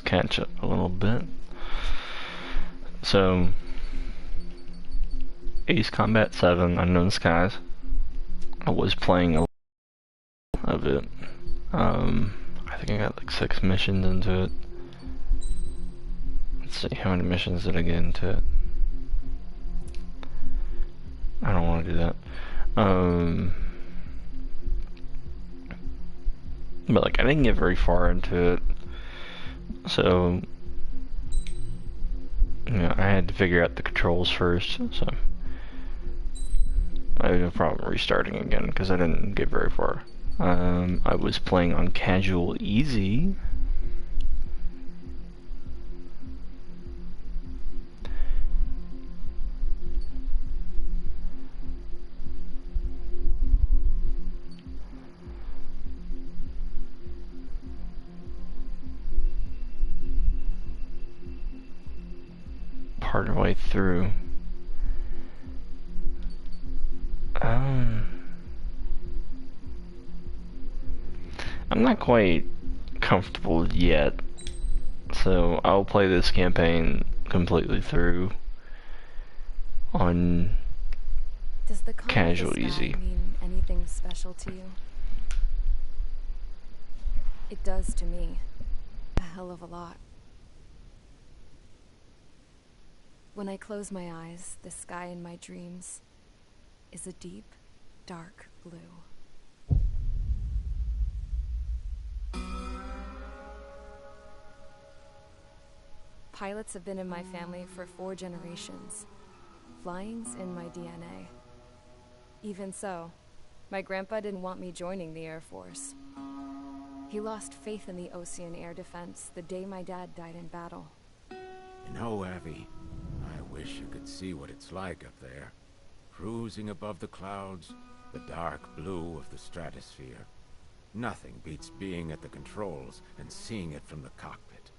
catch up a little bit. So, Ace Combat 7, Unknown Skies. I was playing a lot of it. I think I got like 6 missions into it. Let's see, how many missions did I get into it? I don't want to do that. But like, I didn't get very far into it. So, you know, I had to figure out the controls first, so I have no problem restarting again because I didn't get very far. I was playing on casual easy. Part of the way through. I'm not quite comfortable yet, so I'll play this campaign completely through on Does the casual easy. Mean anything special to you? It does to me. A hell of a lot. When I close my eyes, the sky in my dreams is a deep, dark blue. Pilots have been in my family for 4 generations. Flying's in my DNA. Even so, my grandpa didn't want me joining the Air Force. He lost faith in the ocean air defense the day my dad died in battle. You know, Abby, I wish you could see what it's like up there. Cruising above the clouds, the dark blue of the stratosphere. Nothing beats being at the controls and seeing it from the cockpit.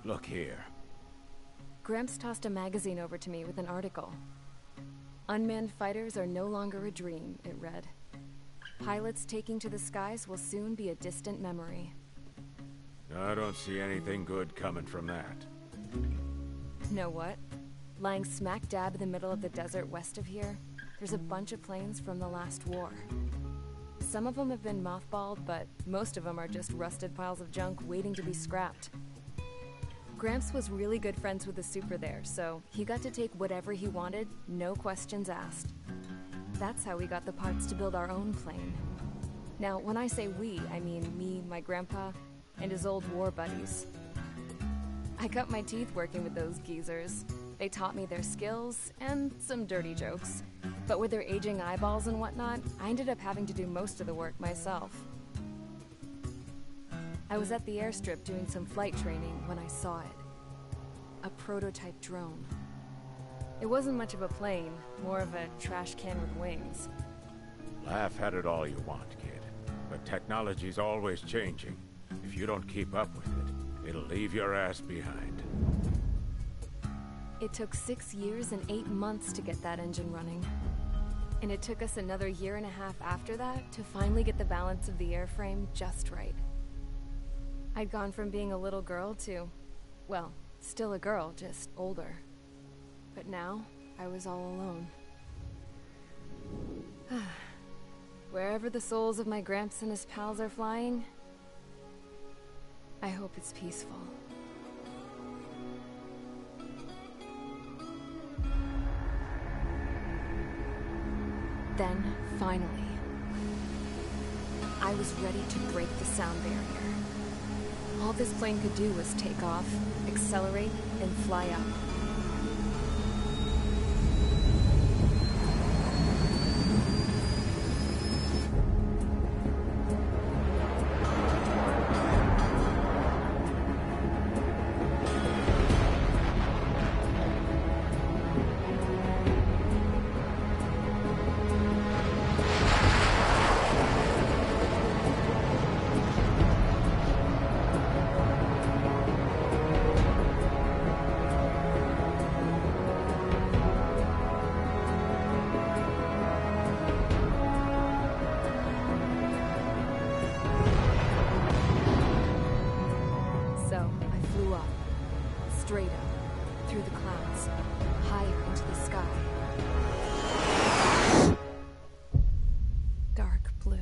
Look here. Gramps tossed a magazine over to me with an article. Unmanned fighters are no longer a dream, it read. Pilots taking to the skies will soon be a distant memory. I don't see anything good coming from that. Know what? Lying smack dab in the middle of the desert west of here, there's a bunch of planes from the last war. Some of them have been mothballed, but most of them are just rusted piles of junk waiting to be scrapped. Gramps was really good friends with the super there, so he got to take whatever he wanted, no questions asked. That's how we got the parts to build our own plane. Now, when I say we, I mean me, my grandpa, and his old war buddies. I cut my teeth working with those geezers. They taught me their skills, and some dirty jokes. But with their aging eyeballs and whatnot, I ended up having to do most of the work myself. I was at the airstrip doing some flight training when I saw it. A prototype drone. It wasn't much of a plane, more of a trash can with wings. Laugh at it all you want, kid. But technology's always changing. If you don't keep up with it, it'll leave your ass behind. It took 6 years and 8 months to get that engine running. And it took us another 1.5 years after that to finally get the balance of the airframe just right. I'd gone from being a little girl to, well, still a girl, just older. But now, I was all alone. Wherever the souls of my Gramps and his pals are flying, I hope it's peaceful. Then, finally, I was ready to break the sound barrier. All this plane could do was take off, accelerate, and fly up. flew up. Straight up. Through the clouds. Higher into the sky. Dark blue.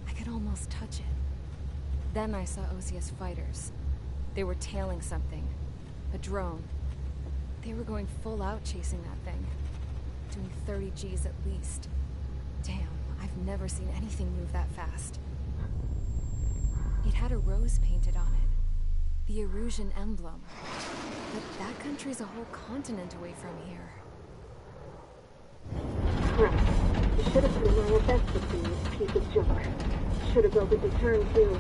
I could almost touch it. Then I saw Osius fighters. They were tailing something. A drone. They were going full out chasing that thing. Doing 30 Gs at least. Damn, I've never seen anything move that fast. It had a rose painted on it. The Erusian emblem. But that country's a whole continent away from here. Crap. You should have put in my best with this piece of junk. Should have built a return too.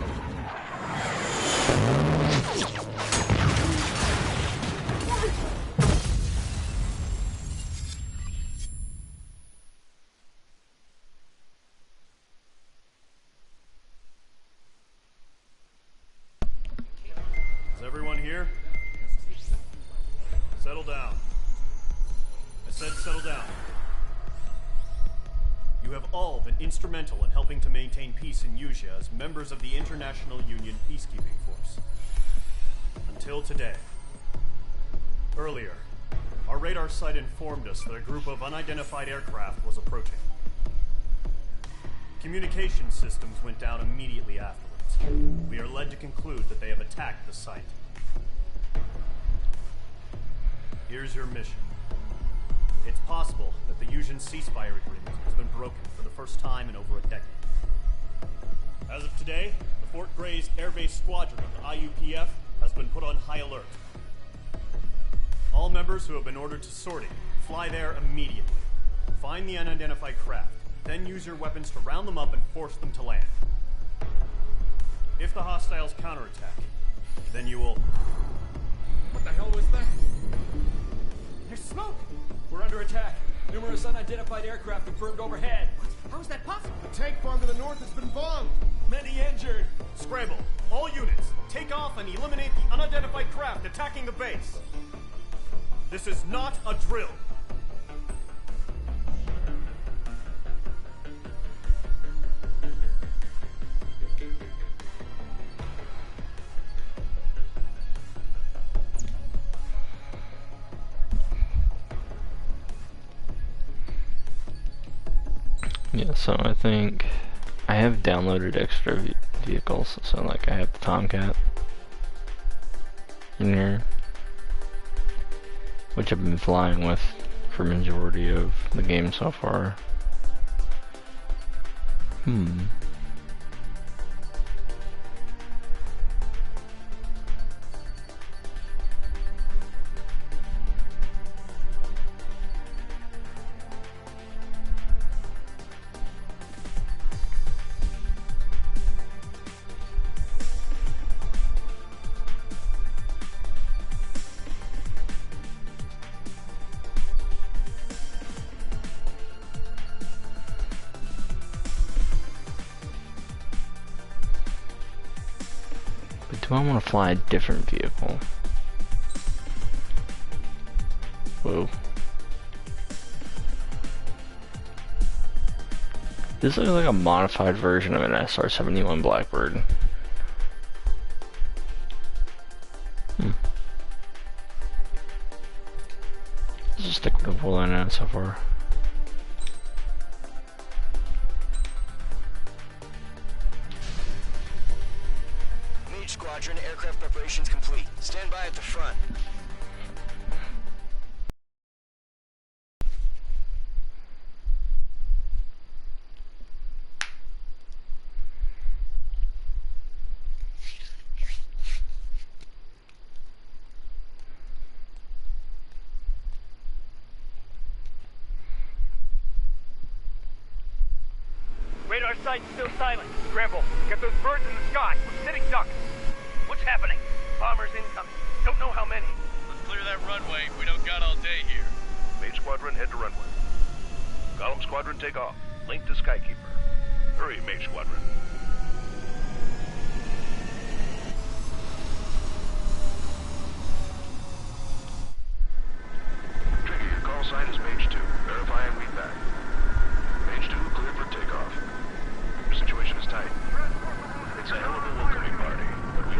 Is everyone here? Settle down. I said settle down. You have all been instrumental in helping to maintain peace in Yuzia as members of the International Union Peacekeeping Force. Until today. Earlier, our radar site informed us that a group of unidentified aircraft was approaching. Communication systems went down immediately afterwards. We are led to conclude that they have attacked the site. Here's your mission. It's possible that the Yuuzhan ceasefire agreement has been broken for the first time in over a decade. As of today, the Fort Gray's Airbase Squadron of the IUPF has been put on high alert. All members who have been ordered to sortie, fly there immediately. Find the unidentified craft, then use your weapons to round them up and force them to land. If the hostiles counterattack, then you will... What the hell was that? There's smoke! We're under attack. Numerous unidentified aircraft confirmed overhead. How is that possible? The tank farm to the north has been bombed. Many injured. Scramble. All units, take off and eliminate the unidentified craft attacking the base. This is not a drill. Yeah, so I think I have downloaded extra vehicles, so like I have the Tomcat in here, which I've been flying with for majority of the game so far. Do I want to fly a different vehicle? Whoa. This looks like a modified version of an SR-71 Blackbird. Let's just stick with what I know so far. Squadron, aircraft preparations complete. Stand by at the front. Radar site's still silent. Scramble. Get those birds in the sky. We're sitting ducks. What's happening? Bombers incoming. Don't know how many. Let's clear that runway. We don't got all day here. Mage Squadron, head to runway. Golem Squadron, take off. Link to Skykeeper. Hurry, Mage Squadron. Trigger, your call sign is Mage 2. Verify and read back. Mage 2, clear for takeoff. Your situation is tight. It's a hell of a welcoming party, but we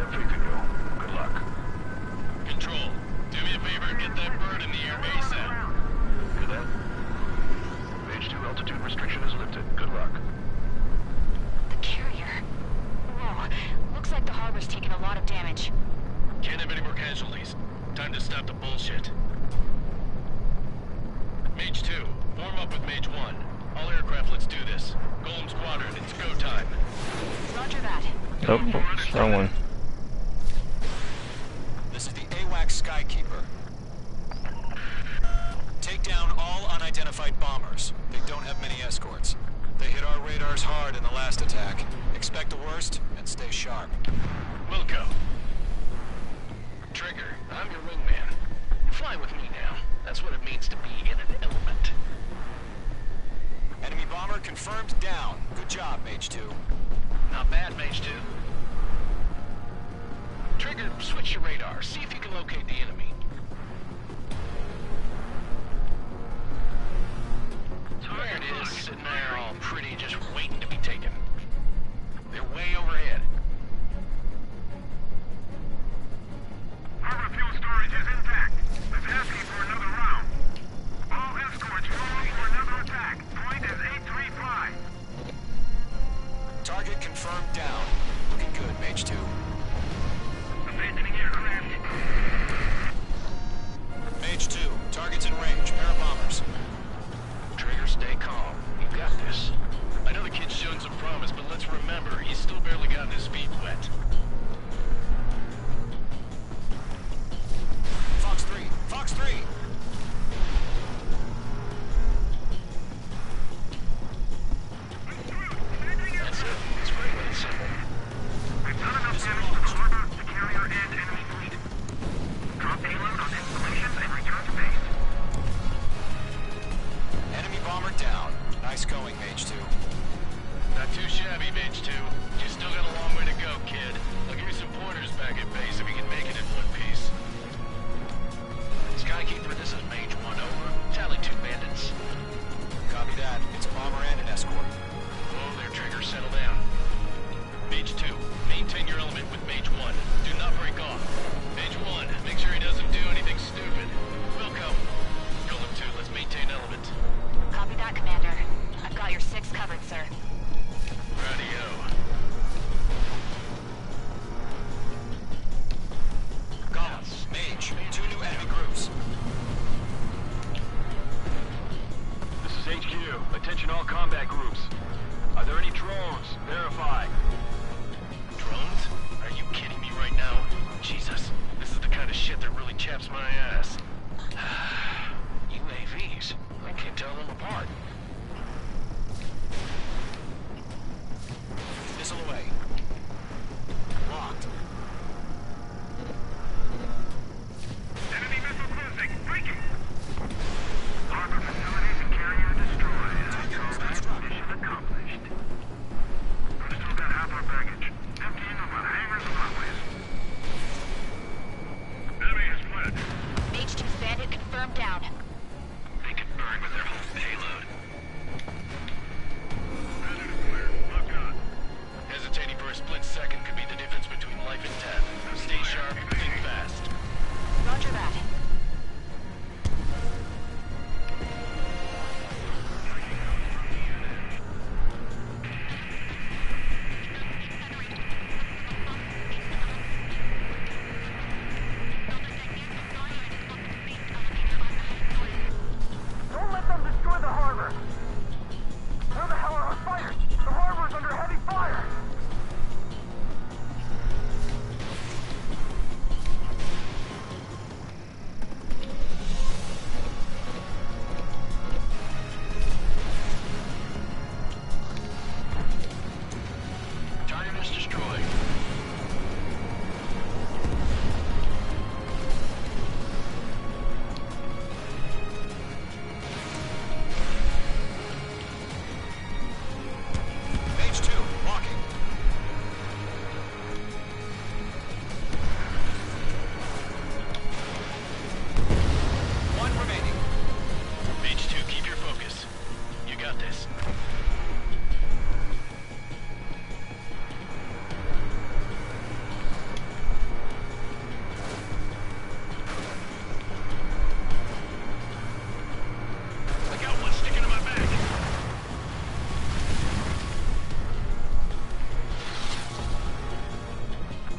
harbor's taken a lot of damage. Can't have any more casualties. Time to stop the bullshit. Mage 2, form up with Mage 1. All aircraft, let's do this. Golem Squadron, it's go time. Roger that. Oh, wrong one. This is the AWAC Skykeeper. Take down all unidentified bombers. They don't have many escorts. They hit our radars hard in the last attack. Expect the worst and stay sharp. Wilco. Trigger, I'm your wingman. Fly with me now. That's what it means to be in an element. Enemy bomber confirmed down. Good job, Mage 2. Not bad, Mage 2. Trigger, switch your radar. See if you can locate the enemy. There it is, sitting there all pretty, just waiting to be taken. They're way overhead. Harbor fuel storage is intact. It's asking for another round. All escorts rolling for another attack. Point is 835. Target confirmed down. Looking good, Mage 2. Abandoning aircraft.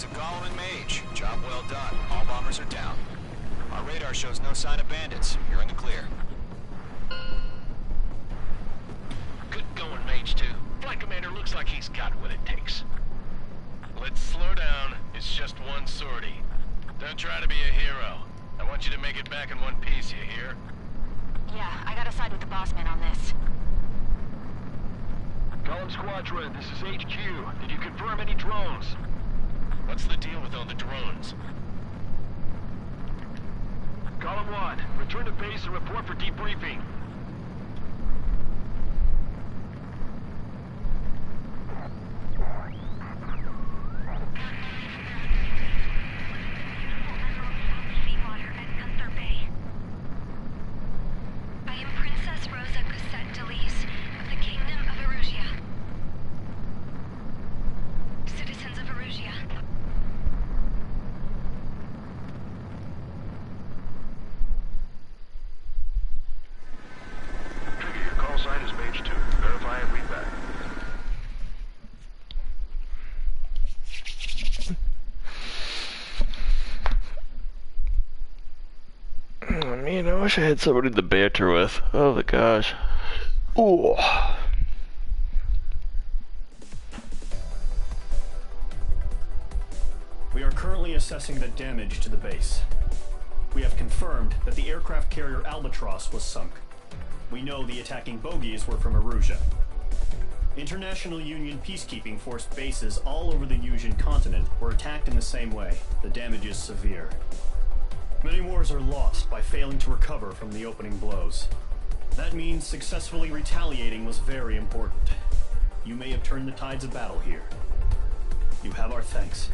To Gollum and Mage, job well done. All bombers are down. Our radar shows no sign of bandits. You're in the clear. Good going, Mage 2. Flight Commander looks like he's got what it takes. Let's slow down. It's just one sortie. Don't try to be a hero. I want you to make it back in one piece, you hear? Yeah, I gotta side with the boss man on this. Column Squadron, this is HQ. Did you confirm any drones? What's the deal with all the drones? Column 1, return to base and report for debriefing. Man, I wish I had somebody to banter with. Oh my gosh. Ooh. We are currently assessing the damage to the base. We have confirmed that the aircraft carrier Albatross was sunk. We know the attacking bogies were from Erusia. International Union peacekeeping force bases all over the Usian continent were attacked in the same way. The damage is severe. Many wars are lost by failing to recover from the opening blows. That means successfully retaliating was very important. You may have turned the tides of battle here. You have our thanks.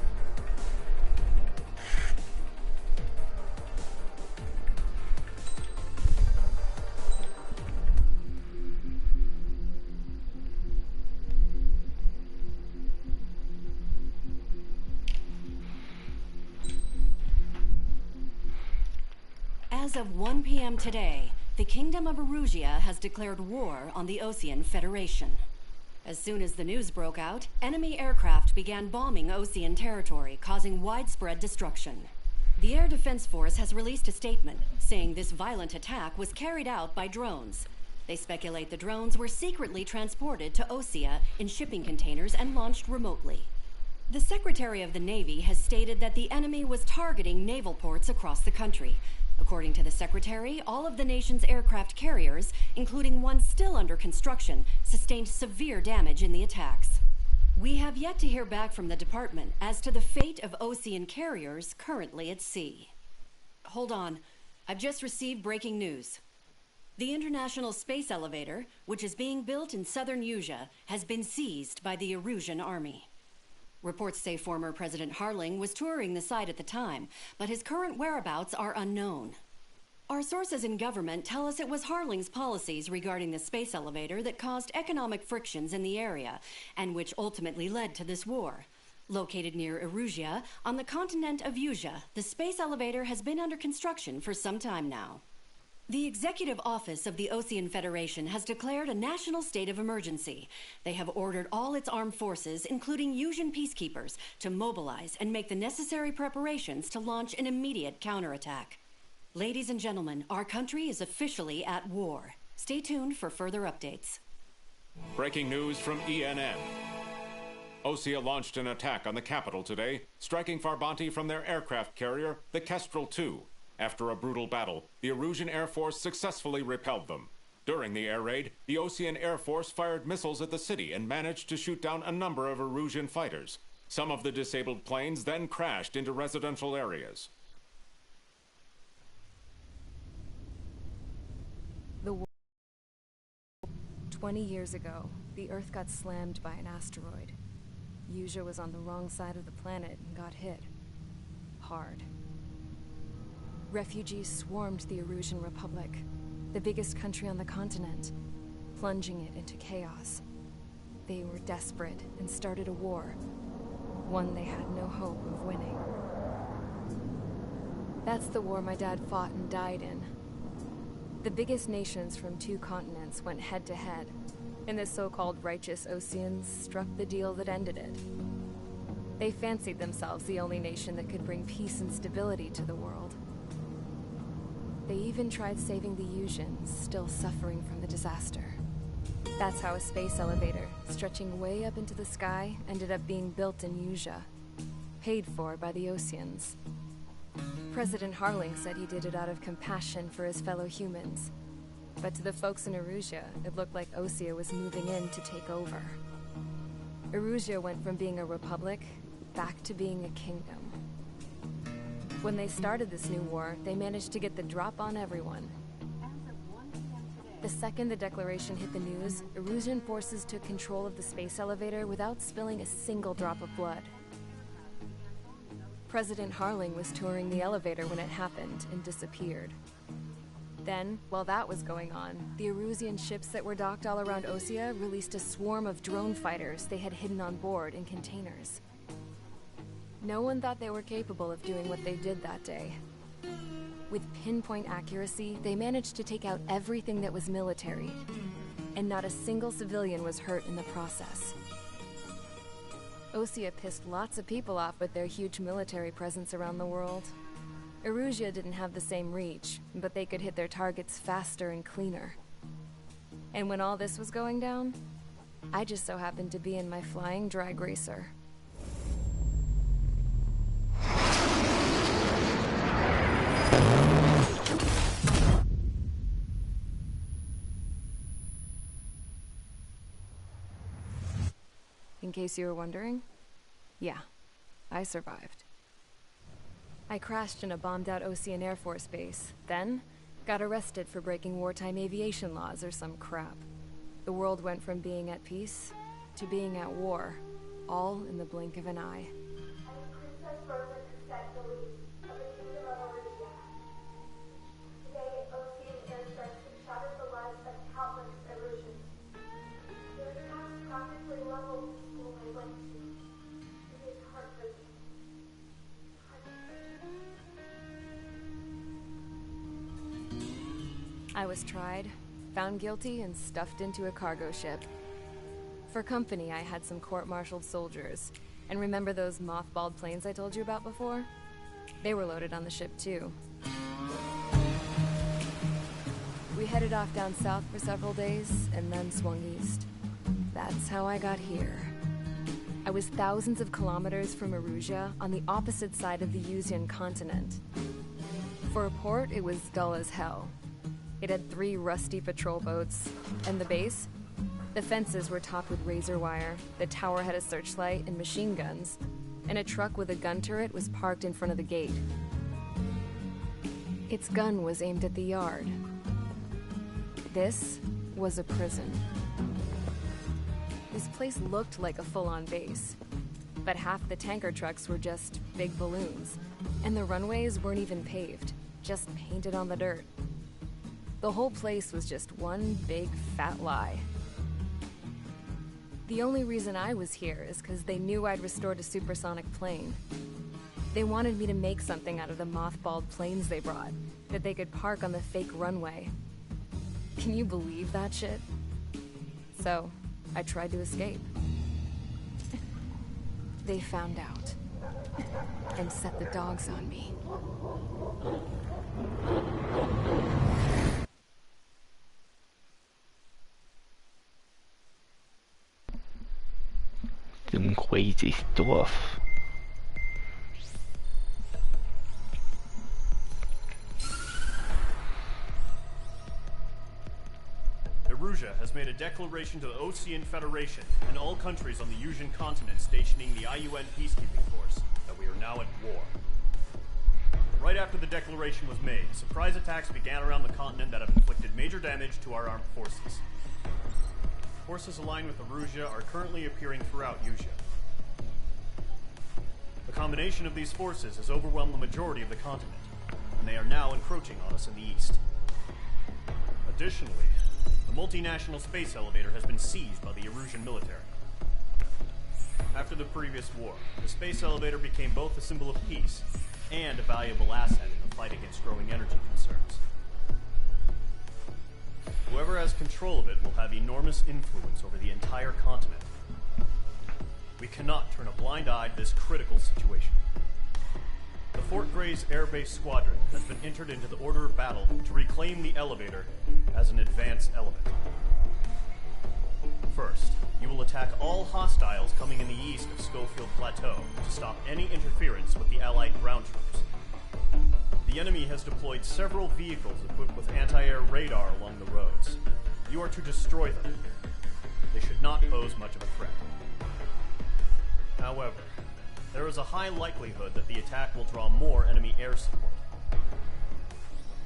As of 1 p.m. today, the Kingdom of Erusia has declared war on the Osean Federation. As soon as the news broke out, enemy aircraft began bombing Osean territory, causing widespread destruction. The Air Defense Force has released a statement saying this violent attack was carried out by drones. They speculate the drones were secretly transported to Osea in shipping containers and launched remotely. The Secretary of the Navy has stated that the enemy was targeting naval ports across the country. According to the Secretary, all of the nation's aircraft carriers, including one still under construction, sustained severe damage in the attacks. We have yet to hear back from the department as to the fate of Osean carriers currently at sea. Hold on. I've just received breaking news. The International Space Elevator, which is being built in southern Usia, has been seized by the Erusian army. Reports say former President Harling was touring the site at the time, but his current whereabouts are unknown. Our sources in government tell us it was Harling's policies regarding the space elevator that caused economic frictions in the area, and which ultimately led to this war. Located near Erusia, on the continent of Usia, the space elevator has been under construction for some time now. The Executive Office of the Osean Federation has declared a national state of emergency. They have ordered all its armed forces, including Usian peacekeepers, to mobilize and make the necessary preparations to launch an immediate counterattack. Ladies and gentlemen, our country is officially at war. Stay tuned for further updates. Breaking news from ENN. Osea launched an attack on the capital today, striking Farbanti from their aircraft carrier, the Kestrel II. After a brutal battle, the Erusian Air Force successfully repelled them. During the air raid, the Osean Air Force fired missiles at the city and managed to shoot down a number of Erusian fighters. Some of the disabled planes then crashed into residential areas. 20 years ago, the Earth got slammed by an asteroid. Usia was on the wrong side of the planet and got hit. Hard. Refugees swarmed the Erusian Republic, the biggest country on the continent, plunging it into chaos. They were desperate and started a war, one they had no hope of winning. That's the war my dad fought and died in. The biggest nations from 2 continents went head-to-head, and the so-called righteous Oseans struck the deal that ended it. They fancied themselves the only nation that could bring peace and stability to the world. They even tried saving the Usians, still suffering from the disaster. That's how a space elevator, stretching way up into the sky, ended up being built in Usea, paid for by the Oseans. President Harling said he did it out of compassion for his fellow humans. But to the folks in Erusea, it looked like Osea was moving in to take over. Erusea went from being a republic back to being a kingdom. When they started this new war, they managed to get the drop on everyone. The second the declaration hit the news, Erusian forces took control of the space elevator without spilling a single drop of blood. President Harling was touring the elevator when it happened and disappeared. Then, while that was going on, the Erusian ships that were docked all around Osea released a swarm of drone fighters they had hidden on board in containers. No one thought they were capable of doing what they did that day. With pinpoint accuracy, they managed to take out everything that was military, and not a single civilian was hurt in the process. Osea pissed lots of people off with their huge military presence around the world. Erusea didn't have the same reach, but they could hit their targets faster and cleaner. And when all this was going down, I just so happened to be in my flying drag racer. In case you were wondering, yeah, I survived. I crashed in a bombed-out Osean Air Force base, then got arrested for breaking wartime aviation laws or some crap. The world went from being at peace to being at war, all in the blink of an eye. I was tried, found guilty, and stuffed into a cargo ship. For company, I had some court-martialed soldiers. And remember those mothballed planes I told you about before? They were loaded on the ship, too. We headed off down south for several days, and then swung east. That's how I got here. I was thousands of kilometers from Erusea, on the opposite side of the Usian continent. For a port, it was dull as hell. It had 3 rusty patrol boats, and the base? The fences were topped with razor wire, the tower had a searchlight and machine guns, and a truck with a gun turret was parked in front of the gate. Its gun was aimed at the yard. This was a prison. This place looked like a full-on base, but half the tanker trucks were just big balloons, and the runways weren't even paved, just painted on the dirt. The whole place was just one big fat lie. The only reason I was here is because they knew I'd restored a supersonic plane. They wanted me to make something out of the mothballed planes they brought, that they could park on the fake runway. Can you believe that shit? So, I tried to escape. They found out, and set the dogs on me. Some crazy stuff. Erusea has made a declaration to the Osean Federation and all countries on the Usian continent stationing the IUN peacekeeping force that we are now at war. Right after the declaration was made, surprise attacks began around the continent that have inflicted major damage to our armed forces. Forces aligned with Erusea are currently appearing throughout Usea. The combination of these forces has overwhelmed the majority of the continent, and they are now encroaching on us in the east. Additionally, the multinational space elevator has been seized by the Erusian military. After the previous war, the space elevator became both a symbol of peace and a valuable asset in the fight against growing energy concerns. Whoever has control of it will have enormous influence over the entire continent. We cannot turn a blind eye to this critical situation. The Fort Gray's Air Base Squadron has been entered into the order of battle to reclaim the elevator as an advance element. First, you will attack all hostiles coming in the east of Schofield Plateau to stop any interference with the Allied ground troops. The enemy has deployed several vehicles equipped with anti-air radar along the roads. You are to destroy them. They should not pose much of a threat. However, there is a high likelihood that the attack will draw more enemy air support.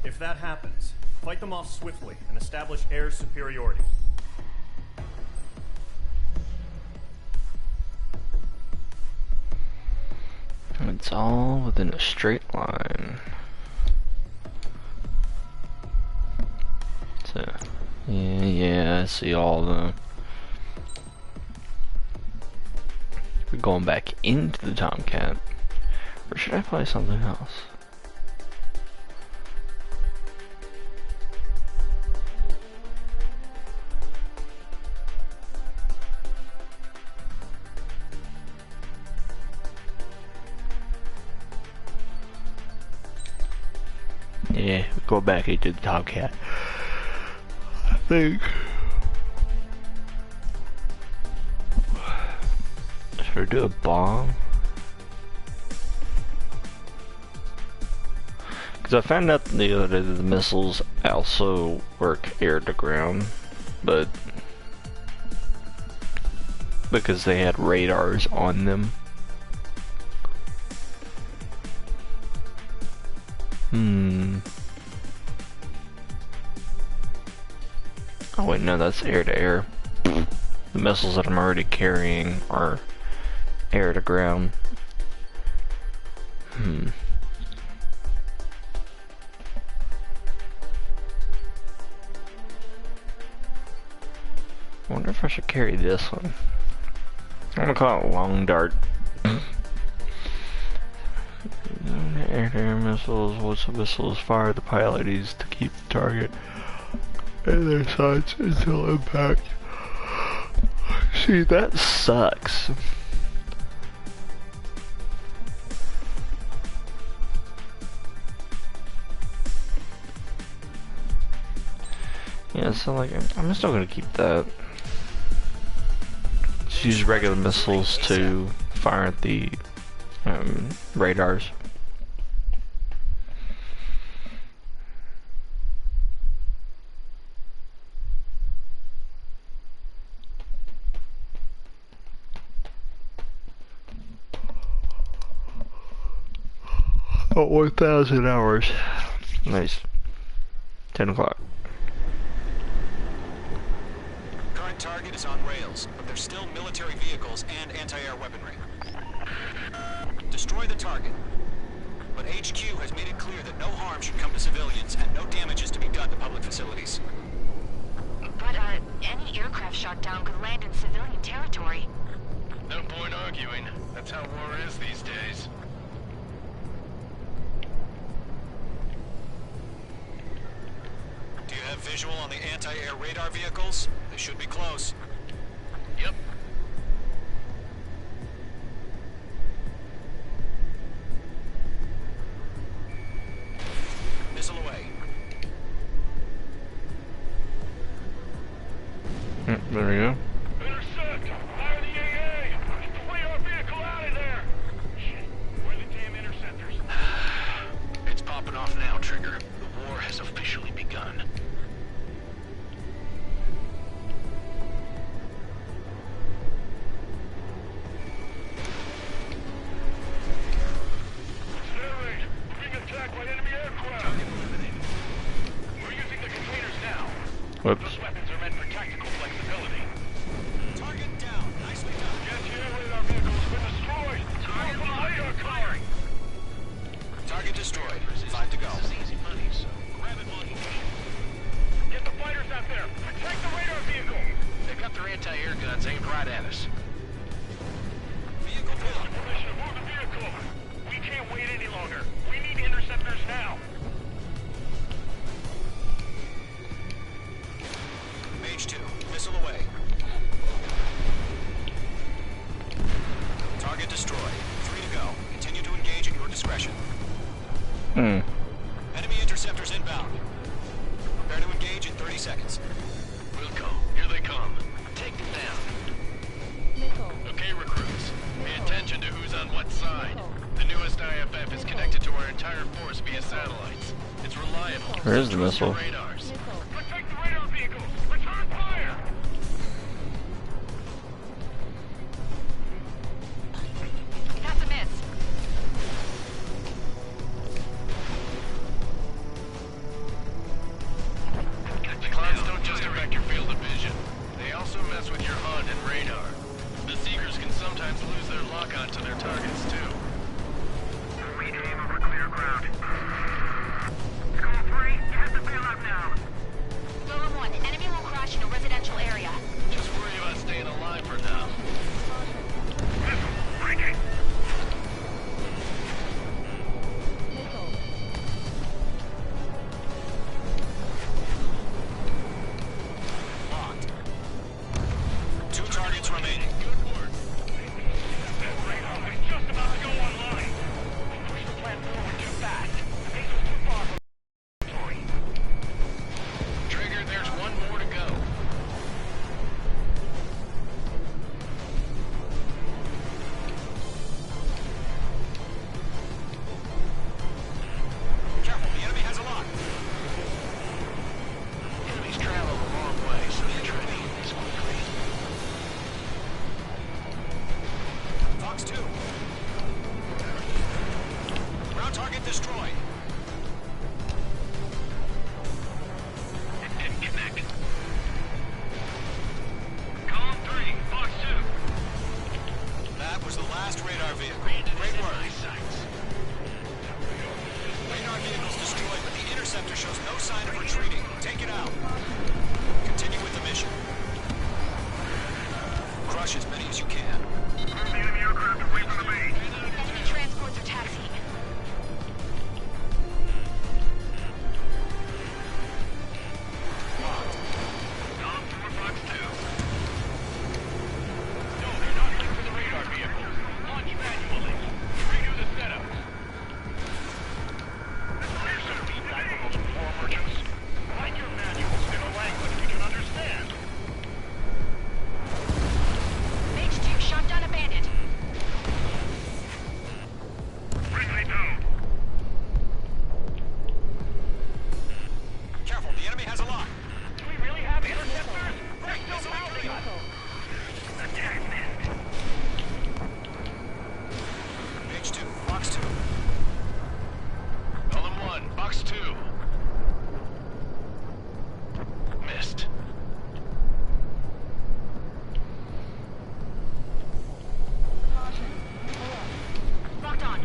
If that happens, fight them off swiftly and establish air superiority. It's all within a straight line. So, yeah, I see all the... We're going back into the Tomcat. Or should I play something else? Yeah, go back into the Tomcat. I think. Should I do a bomb? Because I found out the other day that the missiles also work air to ground, but because they had radars on them. Oh wait, no, that's air to air. The missiles that I'm already carrying are air to ground. I wonder if I should carry this one. I'm gonna call it Long Dart. Air-to-air missiles. Once the missiles fire, the pilot needs to keep the target in their sights until impact. See, that sucks. Yeah, so like, I'm still gonna keep that. Just use regular missiles to fire at the radars. Oh, 1,000 hours. Nice. 10 o'clock. Current target is on rails, but there's still military vehicles and anti-air weaponry. Destroy the target. But HQ has made it clear that no harm should come to civilians and no damage is to be done to public facilities. But, any aircraft shot down could land in civilian territory. No point arguing. That's how war is these days. Do you have visual on the anti-air radar vehicles? They should be close. Yep. Missile away. There we go. Intercept! Fire the AA! Get our vehicle out of there! Shit, where are the damn interceptors? It's popping off now, Trigger. The war has officially begun. Reiterate, we're being attacked by enemy aircraft! We're using the containers now. Whoops. Those weapons are meant for tactical flexibility. Target down. Nicely done. Anti-air radar vehicle has been destroyed! Target radar firing! Target destroyed. 5 to go. This is easy money, so grab it while you can. Get the fighters out there! Protect the radar vehicle! They've got their anti-air guns aimed right at us. Vehicle pull. Permission to move the vehicle! We can't wait any longer. We need interceptors now! Mage 2. Missile away. mission. Hmm. Enemy interceptors inbound. Prepare to engage in 30 seconds. Wilco, here they come. Take them down. Okay, recruits. Pay attention to who's on what side. The newest IFF is connected to our entire force via satellites. It's reliable. Where's the missile? Radars. Protect the radar vehicles. Return fire. That's a miss. The clouds don't just affect your field of vision. They also mess with your HUD and radar. The Seekers can sometimes lose their lock-on to their targets, too. Reclaim over clear ground. Skull 3, you have to bail out now. Golem 1, enemy will crash in a residential area. Just worry about staying alive for now. Breaking. Locked. 2 targets remaining. That radar was just about to go online. Push the plan forward too fast. The pace was too far from inventory. Trigger, there's one more to go. Careful, the enemy has a lock. Enemies travel a long way, so they're trying to eat this quickly. Fox 2. Ground target destroyed. It didn't connect. Column 3, Fox 2. That was the last radar vehicle. Great work. Radar vehicle's destroyed, but the interceptor shows no sign of retreating. Take it out. Continue with the mission. Crush as many as you can. Move the enemy aircraft away from the base. Enemy transports are taxiing. Column 4, Fox 2. No, they're not linked to the radar vehicle. Launch manually. Redo the setup. Write your manuals in a language we can understand. Mage 2 shot down a bandit. Friendly down. Careful, the enemy has a lock. Do we really have interceptors? They're still mounting us. Attack missed. Mage 2, Fox 2. Column 1, Fox 2. Missed. Locked on.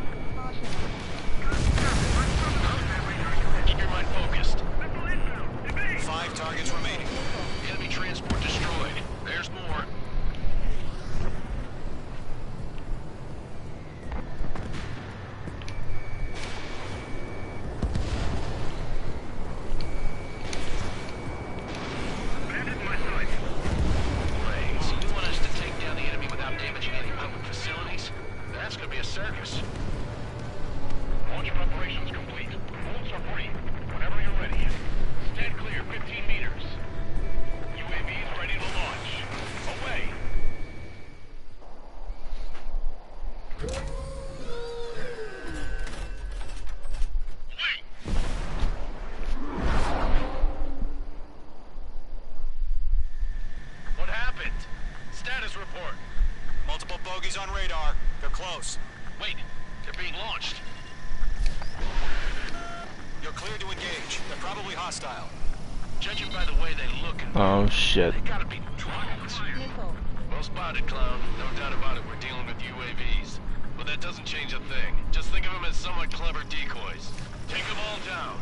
Keep your mind focused. 5 targets remaining. Enemy transport destroyed. There's more. Bandit in my sight. Great. So you want us to take down the enemy without damaging any public facilities? That's gonna be a circus. Launch preparations complete. Bolts are free. Whenever you're ready. Stand clear, 15 meters. UAVs ready to launch. Away. What happened? Status report. Multiple bogeys on radar. They're close. Wait, they're being launched. You're cleared to engage. They're probably hostile. Judging by the way they look and Oh shit. they gotta be drones. Well spotted, clown. No doubt about it, we're dealing with UAVs. But that doesn't change a thing. Just think of them as somewhat clever decoys. Take them all down.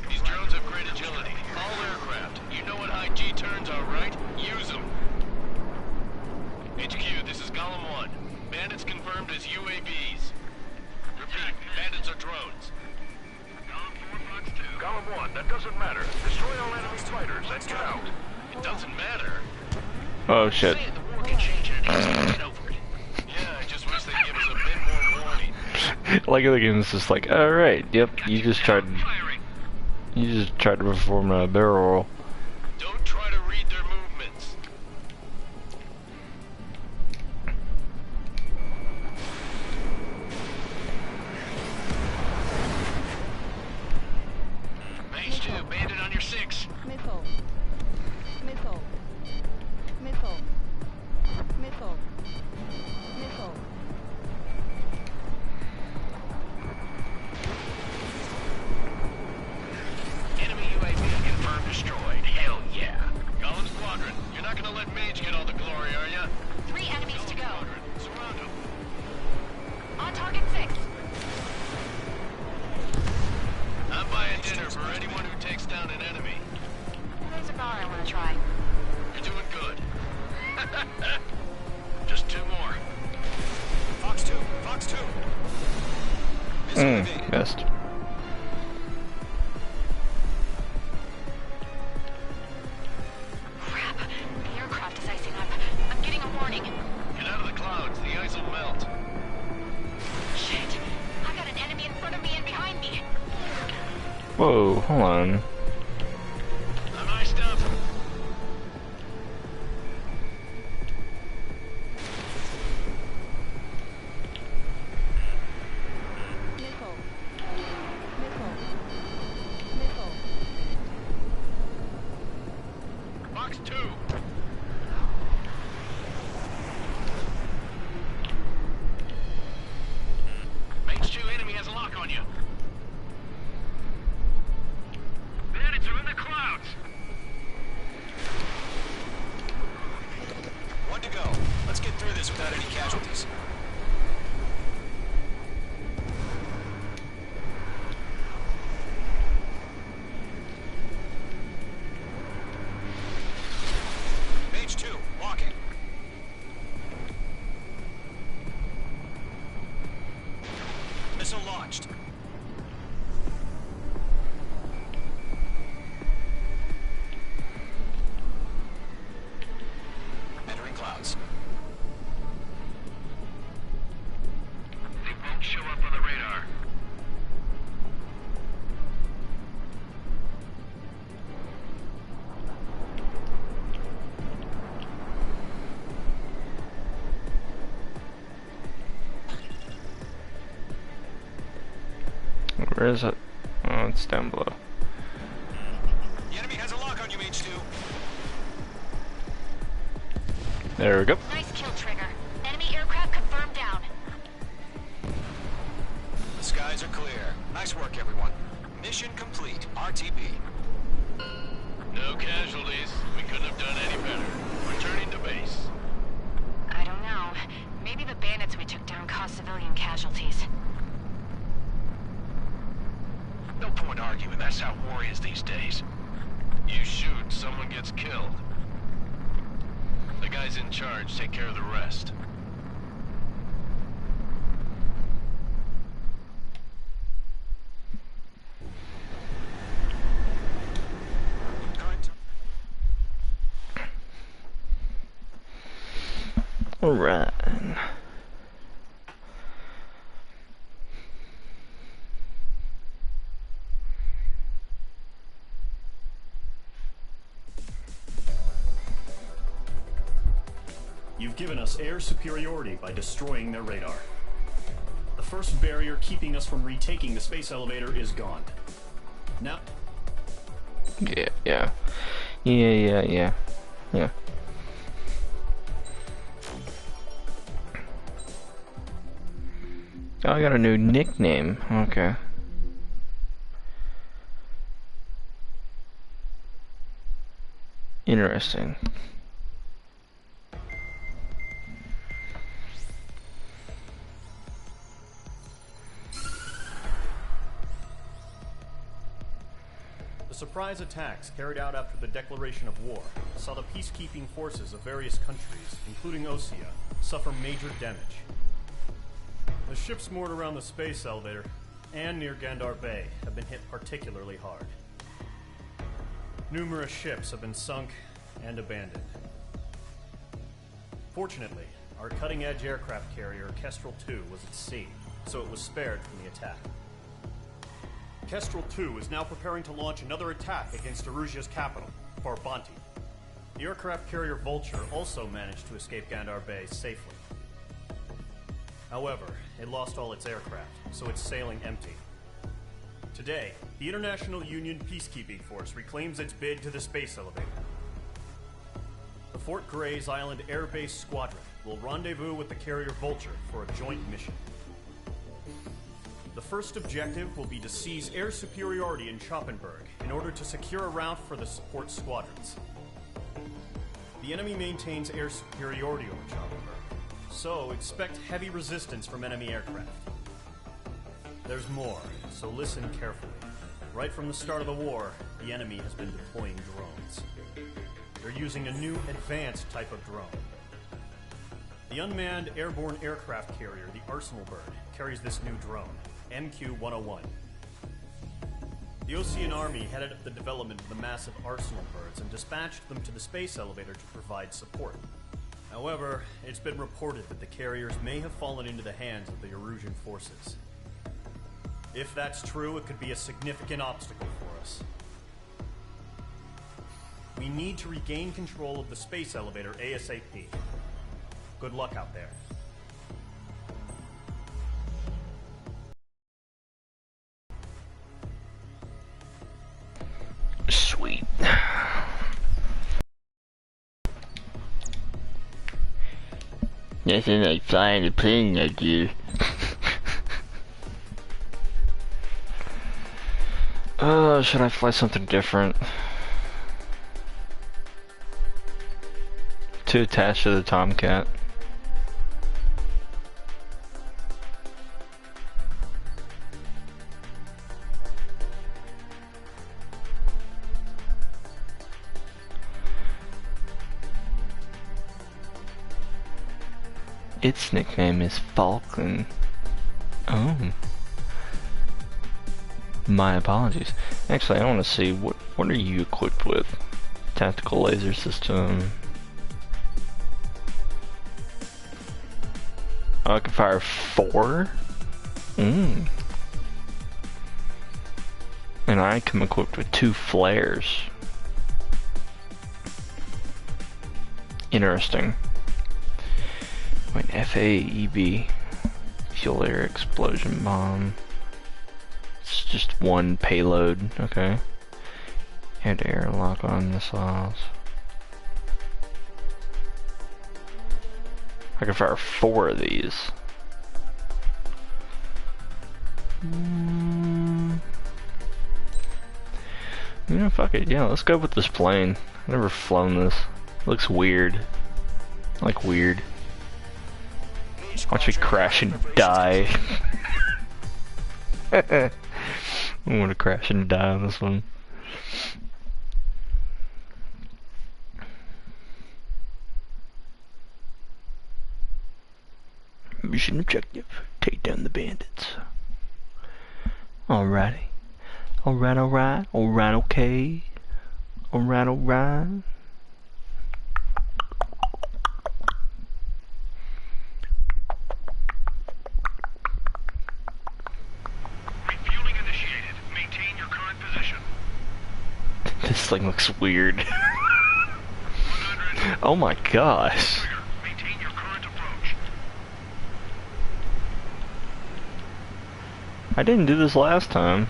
These drones have great agility. All aircraft. You know what high G turns are, right? Use them. HQ, this is Golem 1. Bandits confirmed as UAVs. Repeat, bandits are drones. Column 1, that doesn't matter. Destroy all enemy fighters and get out. It doesn't matter. Oh shit. The war can change at any time. Get over it. Yeah, I just wish they'd give us a bit more warning. Like the game's just like, alright, yep, you just tried to perform a barrel roll. Don't try to read their movements. Mage 2, bandit on your 6. Missile. Missile. Missile. Missile. Missile. Enemy UAV confirmed destroyed. Hell yeah. Golem Squadron, you're not gonna let Mage get all the glory, are ya? 3 enemies to go. Surround him. On target 6. I'm buying dinner for anyone who takes down an enemy. There's a bar I want to try. You're doing good. Just 2 more. Fox 2, Fox 2. Best. Crap. The aircraft is icing up. I'm getting a warning. Get out of the clouds, the ice will melt. Shit. I got an enemy in front of me and behind me. Whoa, hold on. I'm iced up. Missile. Missile. Missile. Fox 2. Mage 2, enemy has a lock on you. Bandits are in the clouds. 1 to go. Let's get through this without any casualties. Mage 2, walking. Missile launched. Entering clouds. They won't show up on the radar. Where is it? Oh, it's down below. The enemy has a lock on you, Mage 2. There we go. Nice kill, Trigger. Enemy aircraft confirmed down. The skies are clear. Nice work, everyone. Mission complete. RTB. No casualties. We couldn't have done any better. Returning to base. I don't know. Maybe the bandits we took down caused civilian casualties. No point arguing. That's how war is these days. You shoot, someone gets killed. The guys in charge take care of the rest. Alright. You've given us air superiority by destroying their radar. The first barrier keeping us from retaking the space elevator is gone. Now... Yeah. Oh, I got a new nickname. Okay. Interesting. The surprise attacks carried out after the declaration of war saw the peacekeeping forces of various countries, including Osea, suffer major damage. The ships moored around the space elevator and near Gandar Bay have been hit particularly hard. Numerous ships have been sunk and abandoned. Fortunately, our cutting-edge aircraft carrier, Kestrel 2, was at sea, so it was spared from the attack. Kestrel 2 is now preparing to launch another attack against Erusia's capital, Farbanti. The aircraft carrier Vulture also managed to escape Gandar Bay safely. However, it lost all its aircraft, so it's sailing empty. Today, the International Union Peacekeeping Force reclaims its bid to the space elevator. The Fort Gray's Island Air Base Squadron will rendezvous with the carrier Vulture for a joint mission. The first objective will be to seize air superiority in Schoppenberg in order to secure a route for the support squadrons. The enemy maintains air superiority over Schoppenberg, so expect heavy resistance from enemy aircraft. There's more, so listen carefully. Right from the start of the war, the enemy has been deploying drones. They're using a new advanced type of drone. The unmanned airborne aircraft carrier, the Arsenal Bird, carries this new drone, MQ-101. The Osean Army headed up the development of the massive Arsenal Birds and dispatched them to the space elevator to provide support. However, it's been reported that the carriers may have fallen into the hands of the Erusian forces. If that's true, it could be a significant obstacle for us. We need to regain control of the space elevator ASAP. Good luck out there. Sweet. Nothing like flying a plane, I do. Should I fly something different? To attach to the Tomcat. Its nickname is Falcon. Oh. My apologies. Actually, I want to see what are you equipped with? Tactical laser system. Oh, I can fire 4? And I come equipped with 2 flares. Interesting. Wait, FAEB. Fuel air explosion bomb. It's just 1 payload, okay. Air-to-air lock-on missiles. I can fire 4 of these. You know, fuck it, yeah, let's go with this plane. I've never flown this. It looks weird. Like weird. Watch me crash and die. I want to crash and die on this one. Mission objective, take down the bandits. Alrighty. Alright, okay. Alright. Refueling initiated. Maintain your current position. This thing looks weird. Oh my gosh. Maintain your current approach. I didn't do this last time.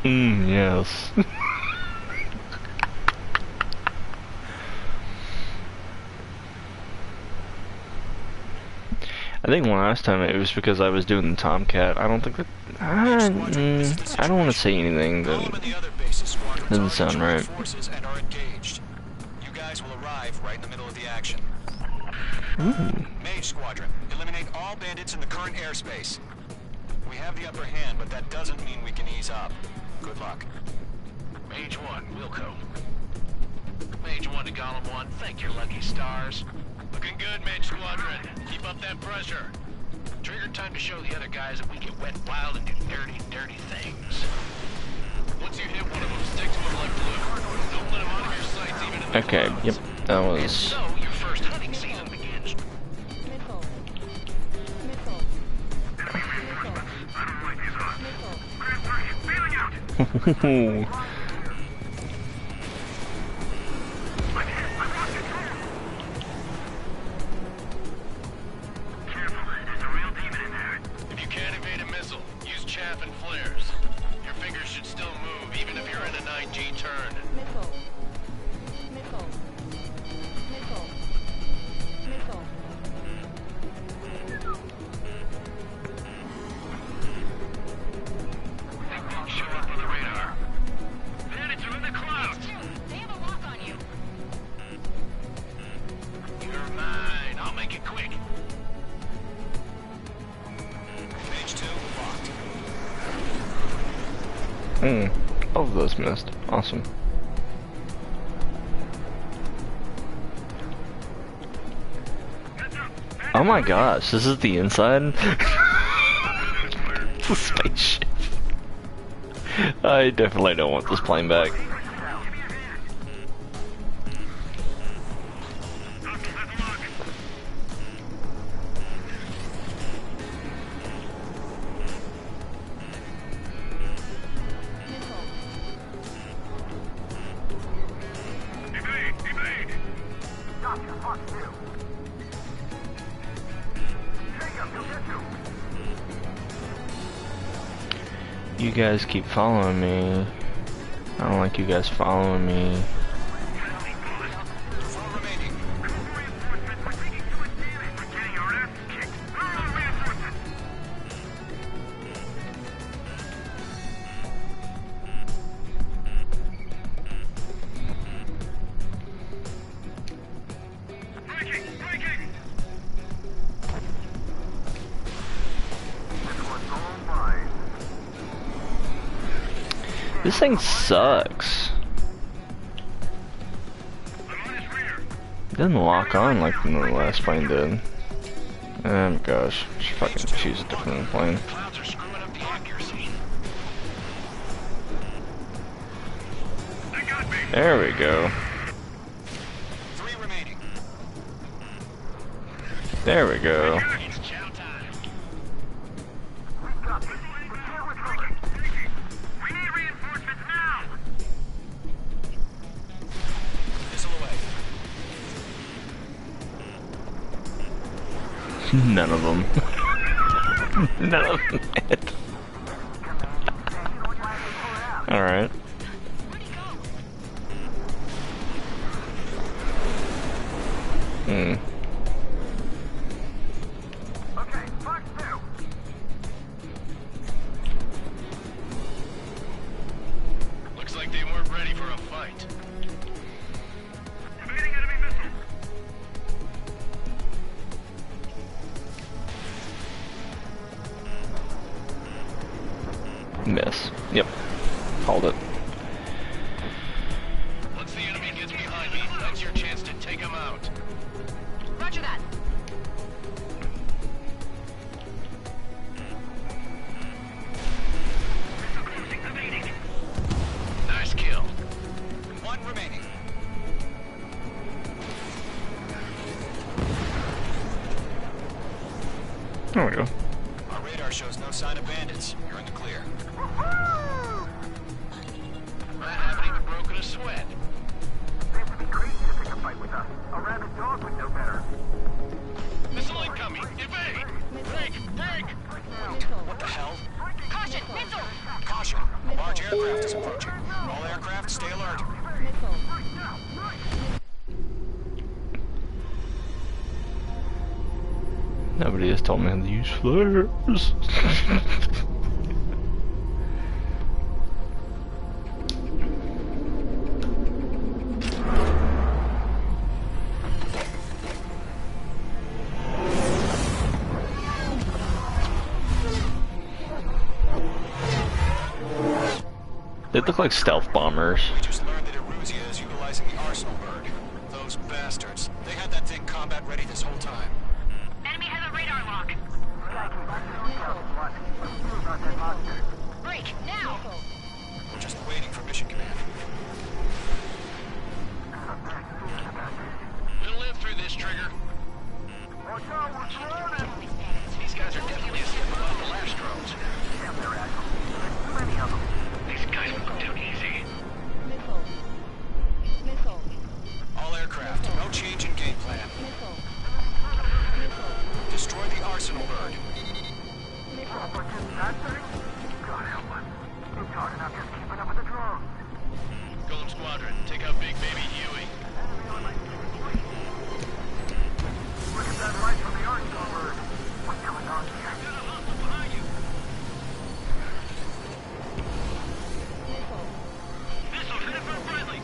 Yes. I think last time it was because I was doing the Tomcat. I don't think that... I don't want to say anything that doesn't sound right. You guys will arrive right in the middle of the action. Ooh. Mage Squadron, eliminate all bandits in the current airspace. We have the upper hand, but that doesn't mean we can ease up. Good luck. Mage 1, Wilco. Mage 1 to Golem 1. Thank your lucky stars. Looking good, Mage Squadron. Keep up that pressure. Trigger time to show the other guys that we get wet wild and do dirty, dirty things. Once you hit one of them, stick to them like glue. Don't let them out of your sights even in the clouds. Yep, that was... And so, your first hunting season begins. Missile. Missile. I don't like these odds. Grand 3, feeling out! All of those missed. Awesome. Oh my gosh, this is the inside? It's a spaceship. I definitely don't want this plane back. You guys keep following me. I don't like you guys following me. This thing sucks. It doesn't lock on like the last plane did. Oh my gosh, should fucking choose a different plane. There we go. There we go. None of them. None of them hit. Alright. Looks like they weren't ready for a fight. Miss. Yep. Called it. Once the enemy gets behind me, that's your chance to take him out. Roger that. Nice kill. One remaining. There we go. Our radar shows no sign of bandits. You're in the clear. I haven't even broken a sweat. They have to be crazy to pick a fight with us. A rabid dog would know better. Missile incoming! Evade! Break! Break! What the hell? Caution! Missile! Caution! A large aircraft is approaching. All aircraft, stay alert. Nobody has told me how to use flares. They look like stealth bombers. We just learned that Eruzia is utilizing the arsenal bird. Boss. They had that thing combat ready this whole time. Enemy has a radar lock. Break, now! We're just waiting for mission command. We'll live through this, Trigger. Watch out, we're surrounded! These guys are definitely a step above the last drones. Damn, they're assholes. There's too many of them. These guys will go down easy. Missile. All aircraft, no change in game plan. Destroy the arsenal bird. But just that thing? God help us. It's hard enough just keeping up with the drones. Golem Squadron, take out Big Baby Huey. Look at that light from the arsenal bird. What's going on here? Missile, hit it for friendly.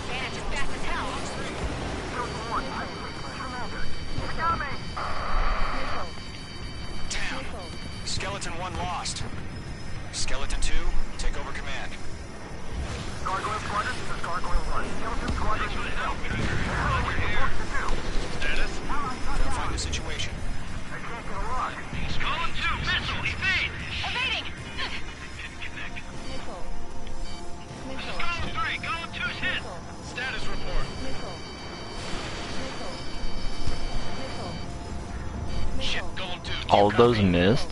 Bandits is fast as hell. They got me! Damn. Skeleton 1 lost. Skeleton 2, take over command. Gargoyle Squadron, this is Gargoyle 1. Skeleton Squadron, this is Help. What are we supposed to do? Status? Find the situation. I can't get a lock. Column 2, missile, evade! Evading! Connect. Column 3, Column 2's hit. Status report. Shit, Golem 2. All of those missed?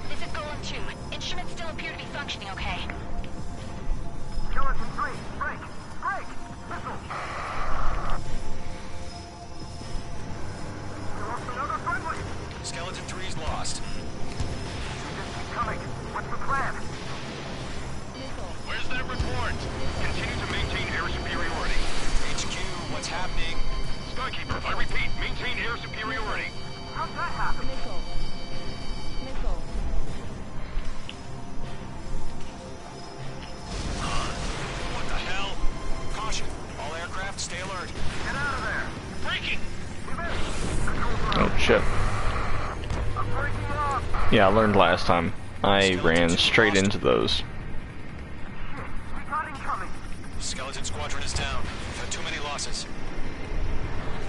This is Golem 2. Instruments still appear to be functioning okay. Skeleton 3, break! Break! Missile! We lost another friendly! Skeleton 3's lost. Just keep coming. What's the plan? Where's that report? Continue to maintain air superiority. HQ, what's happening? Skykeeper, I repeat, maintain air superiority. How'd that happen? What the hell? Caution. All aircraft, stay alert. Get out of there! Breaking! We missed! Control room. Oh shit. I'm breaking it off! Yeah, I learned last time. I ran straight into those. Shit, we got incoming! Skeleton Squadron is down. We've had too many losses.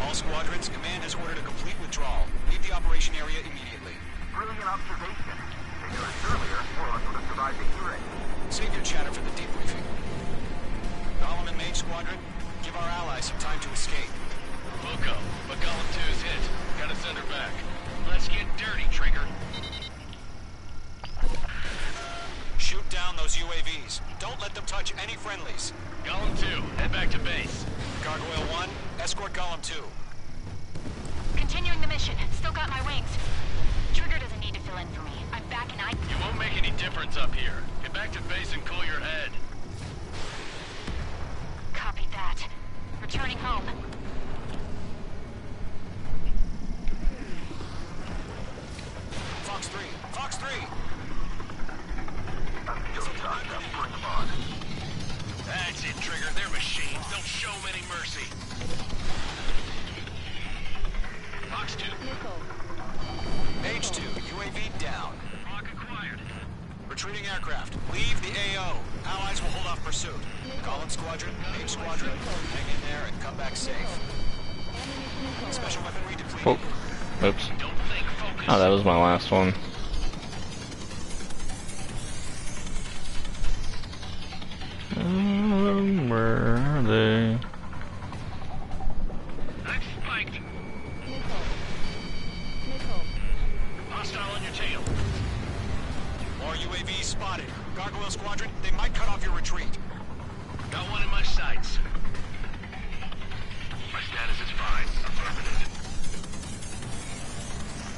All squadrons, command has ordered a complete withdrawal. Leave the operation area immediately. Brilliant observation. If you were earlier, more of us would have survived the hearing. Save your chatter for the debriefing. Golem and Mage Squadron, give our allies some time to escape. We'll go, but Golem 2's hit. Gotta send her back. Let's get dirty, Trigger. Shoot down those UAVs. Don't let them touch any friendlies. Golem 2, head back to base. Gargoyle 1, escort Golem 2. Continuing the mission. Still got my wings. Trigger doesn't need to fill in for me. I'm back and I... You won't make any difference up here. Get back to base and cool your head. Copied that. Returning home. Fox 3, Fox 3! That's it, Trigger. They're machines. Don't show them any mercy. Fox 2. H2, UAV down. Rock acquired. Retreating aircraft, leave the AO. Allies will hold off pursuit. Golem Squadron, Mage Squadron, hang in there and come back safe. Special weaponry depleted. Oh, oops. Oh, that was my last one. Where are they? I'm spiked. Hostile on your tail. More UAVs spotted. Gargoyle Squadron, they might cut off your retreat. Got one in my sights. My status is fine. Affirmative.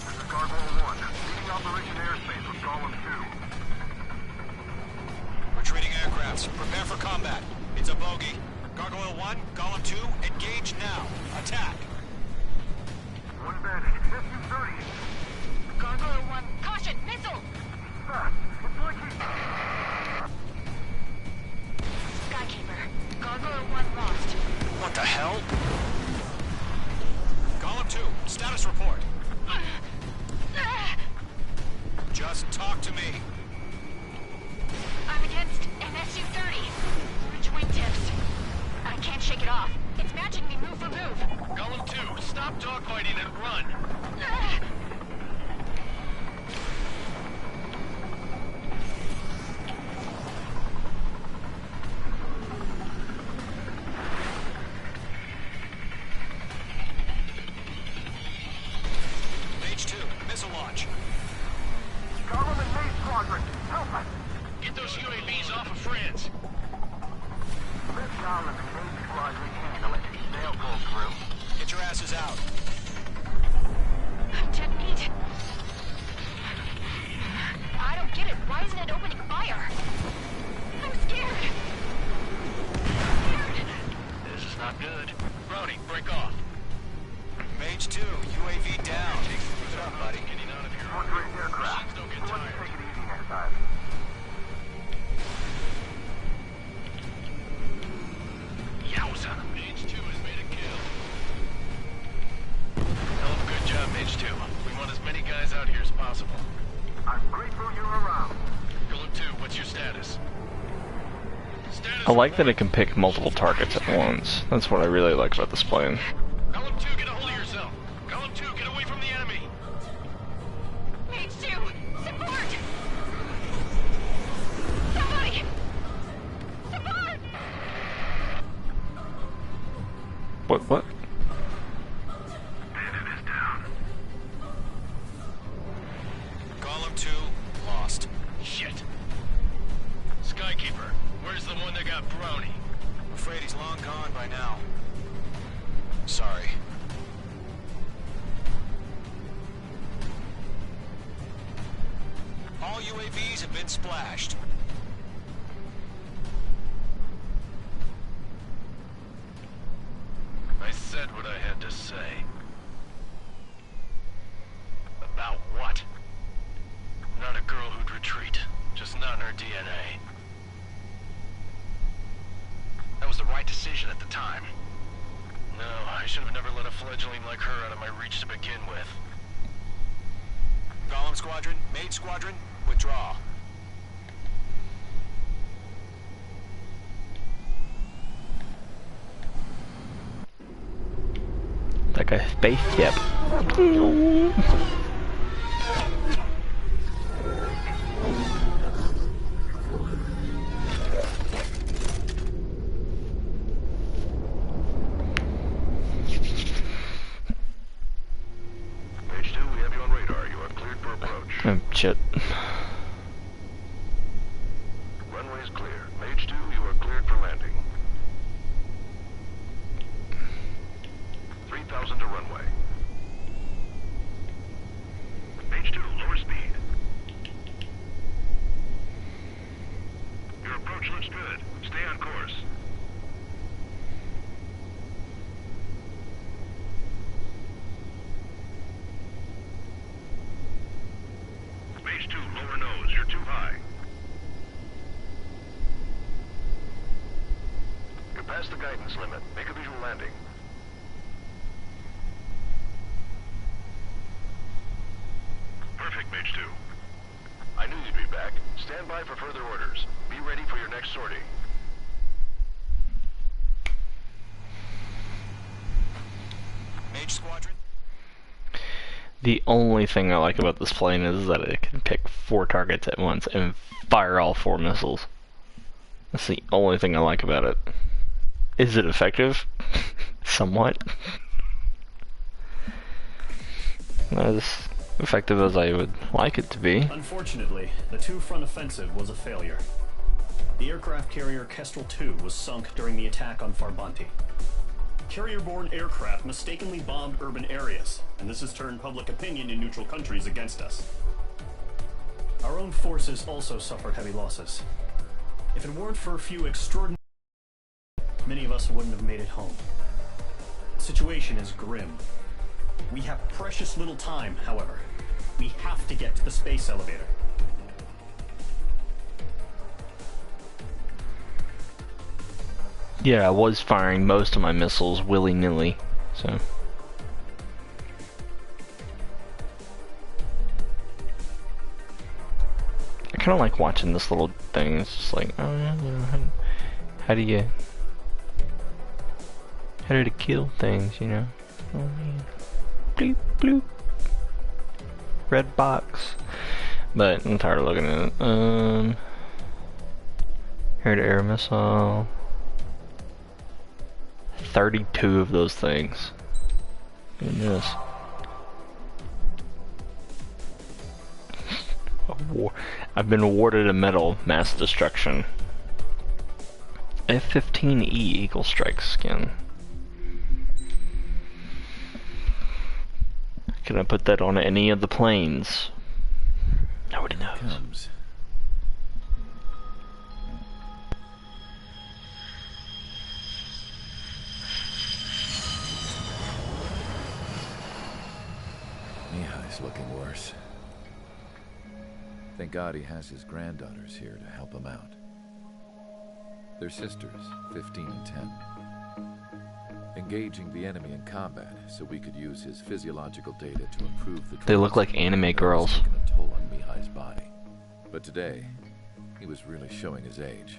This is Gargoyle 1. Leading Operation Airspace with Golem 2. Retreating aircrafts, prepare for combat. It's a bogey. Gargoyle 1, Golem 2, engage now. Attack. One bandit. SU-30. Gargoyle 1. Caution! Missile! It's like he... Skykeeper. Gargoyle 1 lost. What the hell? Golem 2, status report. Just talk to me. I'm against an SU-30. Which wingtips? I can't shake it off. It's matching me move for move. Stop dogfighting and run! Mage 2, missile launch. Gollum and Maze Squadron, help us! Get those UAVs off of France! Let Gollum and Maze Squadron handle it. They'll pull through. Get your asses out. Detonate. I don't get it. Why isn't it opening fire? I'm scared. This is not good. Brownie, break off. Mage 2, UAV down. Move it up, buddy. Getting out of here. Portrait aircraft. Machines don't get Let's tired. take it easy next time. Yowza! Mage 2 has made a kill. Hell of a good job, Mage 2. We want as many guys out here as possible. I'm grateful you're around. Golem 2, what's your status? Status I like that report. it can pick multiple targets at once. That's what I really like about this plane. Golem 2, get a hold of yourself. Golem 2, get away from the enemy. Mage 2, support! Somebody! Support! What? Golem 2, lost. Shit. Skykeeper, where's the one that got Brownie? I'm afraid he's long gone by now. Sorry. All UAVs have been splashed. I said what I had to say. About what? Not a girl who'd retreat. Just not in her DNA. That was the right decision at the time. No, I should have never let a fledgling like her out of my reach to begin with. Golem Squadron, Mage Squadron, withdraw. Like a spaceship. Mage 2, we have you on radar. You are cleared for approach. Oh, shit. Runway is clear. Mage 2, you are cleared for landing. 3,000 to runway. Mage 2, lower speed. Your approach looks good. Stay on course. Mage 2, lower nose. You're too high. You're past the guidance limit. Make a visual landing. Perfect, Mage 2. I knew you'd be back. Stand by for further orders. Be ready for your next sortie. Mage Squadron. The only thing I like about this plane is that it can pick 4 targets at once and fire all 4 missiles. That's the only thing I like about it. Is it effective? Somewhat. Not as effective as I would like it to be. Unfortunately, the two-front offensive was a failure. The aircraft carrier Kestrel II was sunk during the attack on Farbanti. Carrier-borne aircraft mistakenly bombed urban areas, and this has turned public opinion in neutral countries against us. Our own forces also suffered heavy losses. If it weren't for a few extraordinary, many of us wouldn't have made it home. The situation is grim. We have precious little time, however. We have to get to the space elevator. Yeah, I was firing most of my missiles willy-nilly, so... I kind of like watching this little thing. It's just like, oh yeah, how do you How to kill things, you know? Oh man. Bloop, bloop. Red box. But I'm tired of looking at it. Here to air missile. 32 of those things. Goodness. I've been awarded a medal, mass destruction. F-15E Eagle Strike skin. Can I put that on any of the planes? Nobody knows. Comes. Mihai's looking worse. Thank God he has his granddaughters here to help him out. They're sisters, 15 and 10. Engaging the enemy in combat so we could use his physiological data to improve the... They look like anime girls. ...a toll on Mihai's body. But today, he was really showing his age.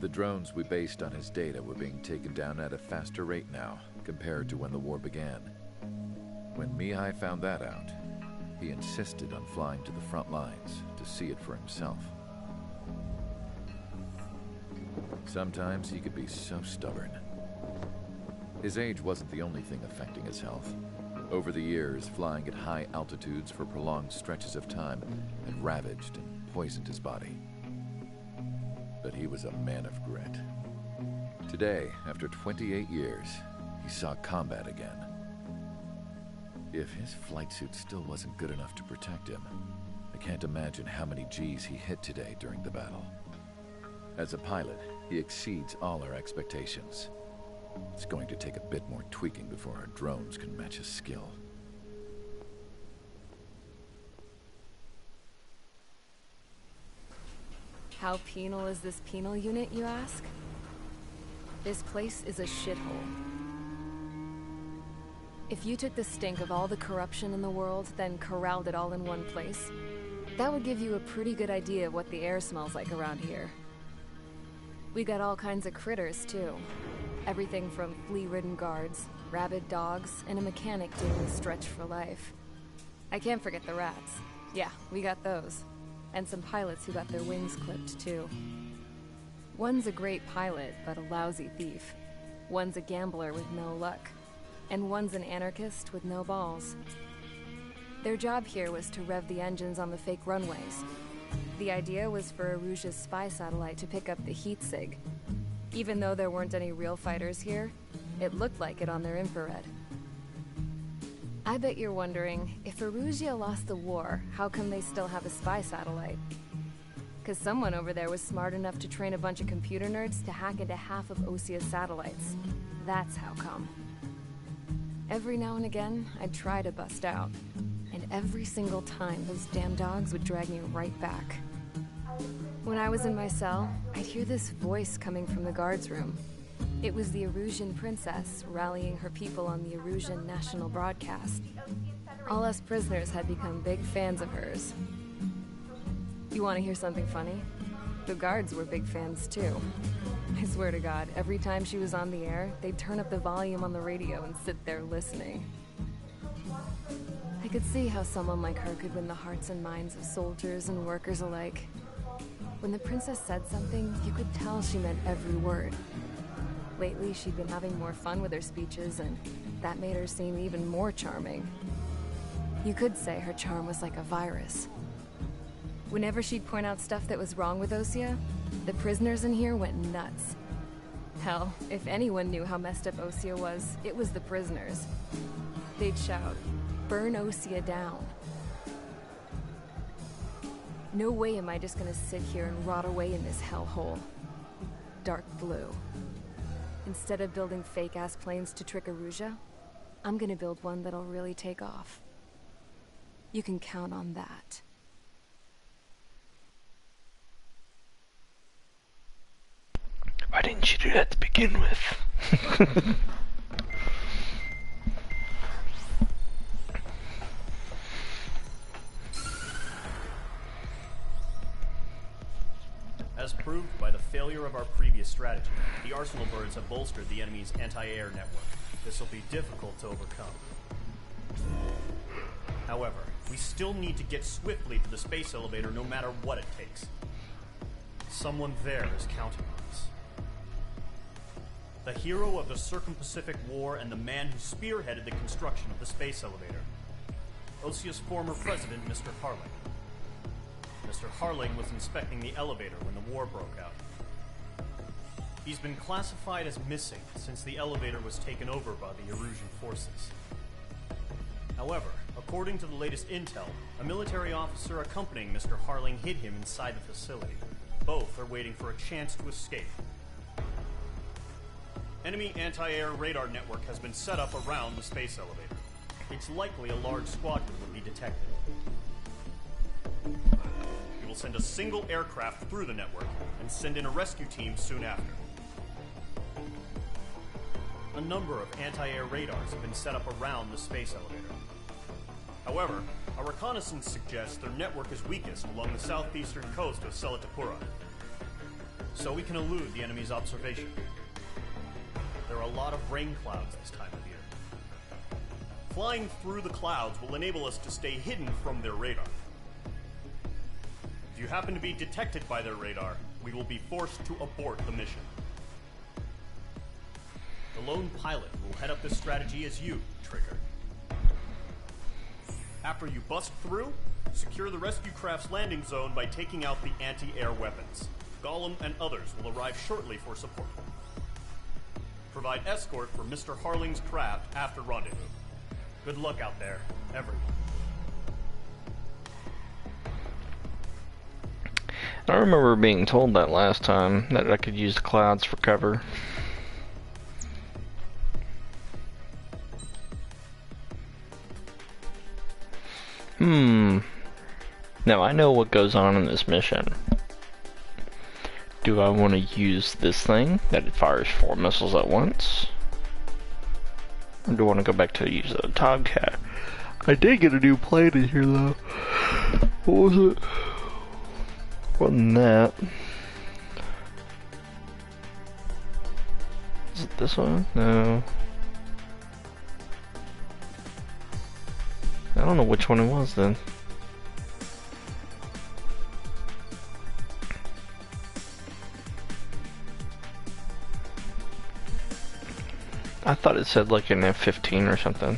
The drones we based on his data were being taken down at a faster rate now, compared to when the war began. When Mihai found that out, he insisted on flying to the front lines to see it for himself. Sometimes he could be so stubborn. His age wasn't the only thing affecting his health. Over the years, flying at high altitudes for prolonged stretches of time had ravaged and poisoned his body. But he was a man of grit. Today, after 28 years, he saw combat again. If his flight suit still wasn't good enough to protect him, I can't imagine how many G's he hit today during the battle. As a pilot, he exceeds all our expectations. It's going to take a bit more tweaking before our drones can match his skill. How penal is this penal unit, you ask? This place is a shithole. If you took the stink of all the corruption in the world, then corralled it all in one place, that would give you a pretty good idea of what the air smells like around here. We got all kinds of critters, too. Everything from flea-ridden guards, rabid dogs, and a mechanic doing the stretch for life. I can't forget the rats. Yeah, we got those. And some pilots who got their wings clipped, too. One's a great pilot, but a lousy thief. One's a gambler with no luck. And one's an anarchist with no balls. Their job here was to rev the engines on the fake runways. The idea was for Erusia's spy satellite to pick up the heat sig. Even though there weren't any real fighters here, it looked like it on their infrared. I bet you're wondering, if Erusia lost the war, how come they still have a spy satellite? Because someone over there was smart enough to train a bunch of computer nerds to hack into half of Osia's satellites. That's how come. Every now and again, I'd try to bust out. And every single time, those damn dogs would drag me right back. When I was in my cell, I'd hear this voice coming from the guards room. It was the Erusian princess rallying her people on the Erusian national broadcast. All us prisoners had become big fans of hers. You want to hear something funny? The guards were big fans too. I swear to God, every time she was on the air, they'd turn up the volume on the radio and sit there listening. I could see how someone like her could win the hearts and minds of soldiers and workers alike. When the princess said something, you could tell she meant every word. Lately, she'd been having more fun with her speeches, and that made her seem even more charming. You could say her charm was like a virus. Whenever she'd point out stuff that was wrong with Osia, the prisoners in here went nuts. Hell, if anyone knew how messed up Osia was, it was the prisoners. They'd shout, "Burn Osia down." No way am I just gonna sit here and rot away in this hellhole. Dark blue. Instead of building fake-ass planes to trick Erusia, I'm gonna build one that'll really take off. You can count on that. Why didn't you do that to begin with? As As proved by the failure of our previous strategy, the Arsenal birds have bolstered the enemy's anti-air network. This will be difficult to overcome. However, we still need to get swiftly to the space elevator no matter what it takes. Someone there is counting on us. The hero of the Circum-Pacific War and the man who spearheaded the construction of the space elevator. Osia's former president, Mr. Harling. Mr. Harling was inspecting the elevator when the war broke out. He's been classified as missing since the elevator was taken over by the Erusian forces. However, according to the latest intel, a military officer accompanying Mr. Harling hid him inside the facility. Both are waiting for a chance to escape. Enemy anti-air radar network has been set up around the space elevator. It's likely a large squadron will be detected. We will send a single aircraft through the network and send in a rescue team soon after. A number of anti-air radars have been set up around the space elevator. However, our reconnaissance suggests their network is weakest along the southeastern coast of Selatapura, so we can elude the enemy's observation. There are a lot of rain clouds this time of year. Flying through the clouds will enable us to stay hidden from their radar. If you happen to be detected by their radar, we will be forced to abort the mission. The lone pilot will head up this strategy as you, Trigger. After you bust through, secure the rescue craft's landing zone by taking out the anti-air weapons. Gollum and others will arrive shortly for support. Provide escort for Mr. Harling's craft after rendezvous. Good luck out there, everyone. I remember being told that last time, that I could use the clouds for cover. Now I know what goes on in this mission. Do I want to use this thing that it fires 4 missiles at once? Or do I want to go back to use the Tomcat? I did get a new plane in here though. What was it? Wasn't that? Is it this one? No. I don't know which one it was then. I thought it said like an F-15 or something.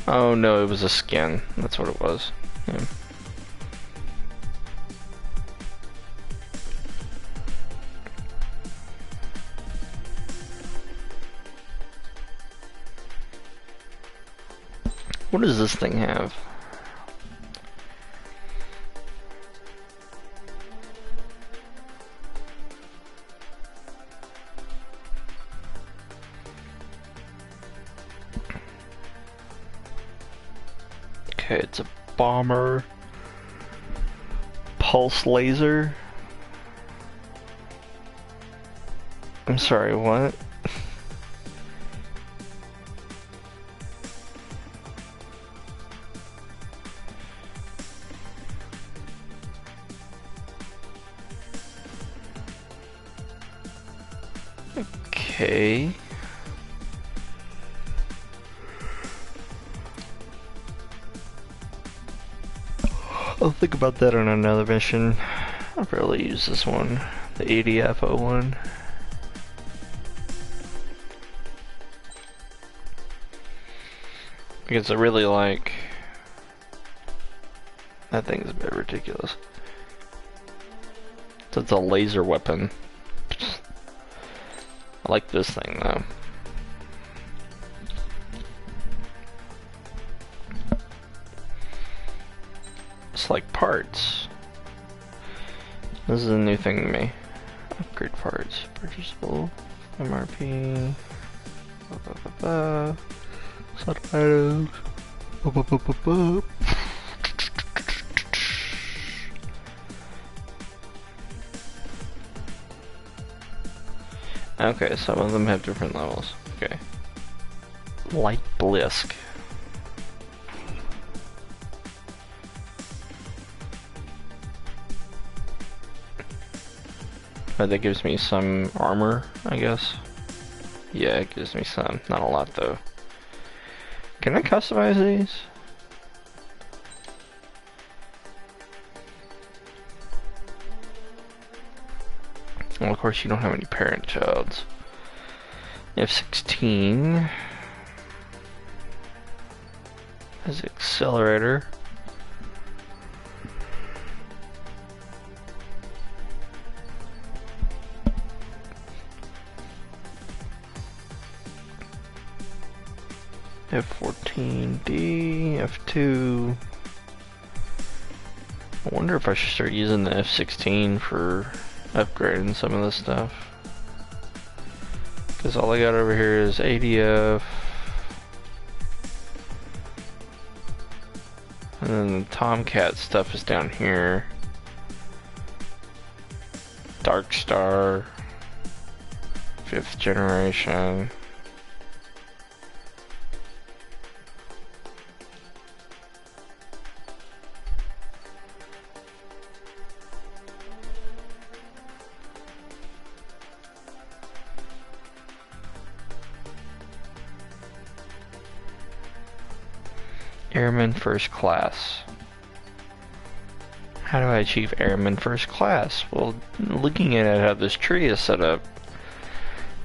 Oh no, it was a skin. That's what it was. Yeah. What does this thing have? Okay, it's a bomber pulse laser. I'm sorry, what? Okay. I'll think about that on another mission. I'll probably use this one, the ADF-01. Because I really like... That thing's a bit ridiculous. So it's a laser weapon. I like this thing though. It's like parts. This is a new thing to me. Upgrade parts. Purchasable. MRP. Set of items. Okay, some of them have different levels. Okay. Light Blisk. But that gives me some armor, I guess. Yeah, it gives me some. Not a lot, though. Can I customize these? Well, of course, you don't have any parent-childs. F-16 has accelerator. F-14D, F-2. I wonder if I should start using the F-16 for upgrading some of this stuff. Because all I got over here is ADF. And then the Tomcat stuff is down here. Dark Star. 5th generation. Airman First Class. How do I achieve Airman First Class? Well, looking at how this tree is set up,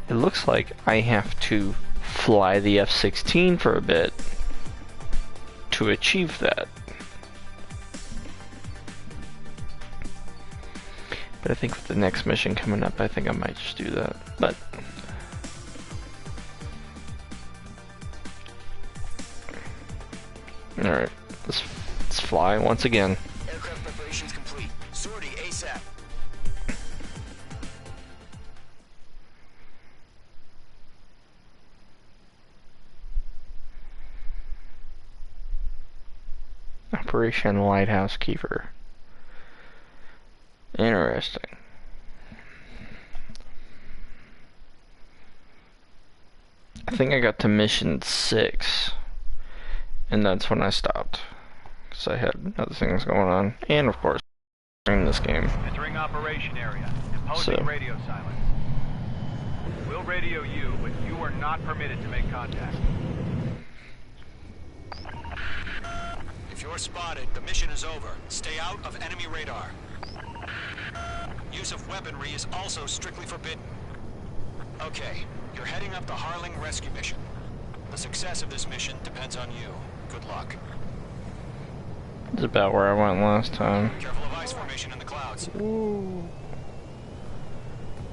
it looks like I have to fly the F-16 for a bit to achieve that. But I think with the next mission coming up, I think I might just do that. But alright, let's fly once again. Aircraft preparations complete. Sortie ASAP. Operation Lighthouse Keeper. Interesting. I think I got to mission 6. And that's when I stopped. Because I had other things going on. And of course, in this game. Entering operation area. Imposing radio silence. We'll radio you, but you are not permitted to make contact. If you're spotted, the mission is over. Stay out of enemy radar. Use of weaponry is also strictly forbidden. Okay, you're heading up the Harling rescue mission. The success of this mission depends on you. Good luck. It's about where I went last time. Careful of ice formation in the clouds. Ooh.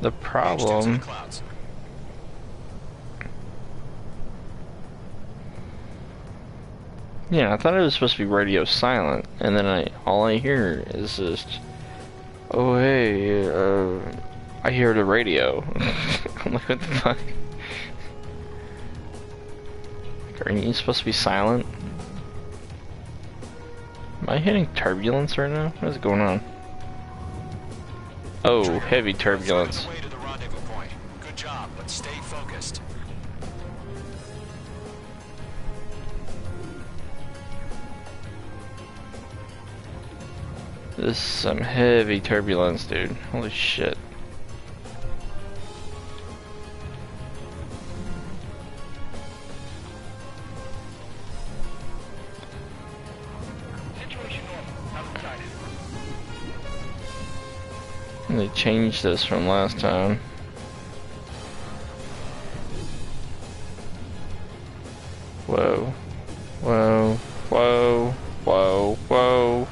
The problem... Yeah, I thought it was supposed to be radio silent, and then all I hear is just, oh hey, I hear the radio. I'm like, what the fuck? Are you supposed to be silent? Am I hitting turbulence right now? What is going on? Oh, heavy turbulence. Good job, but stay focused. This is some heavy turbulence, dude. Holy shit. They changed this from last time. Whoa. Whoa. Whoa. Whoa. Whoa.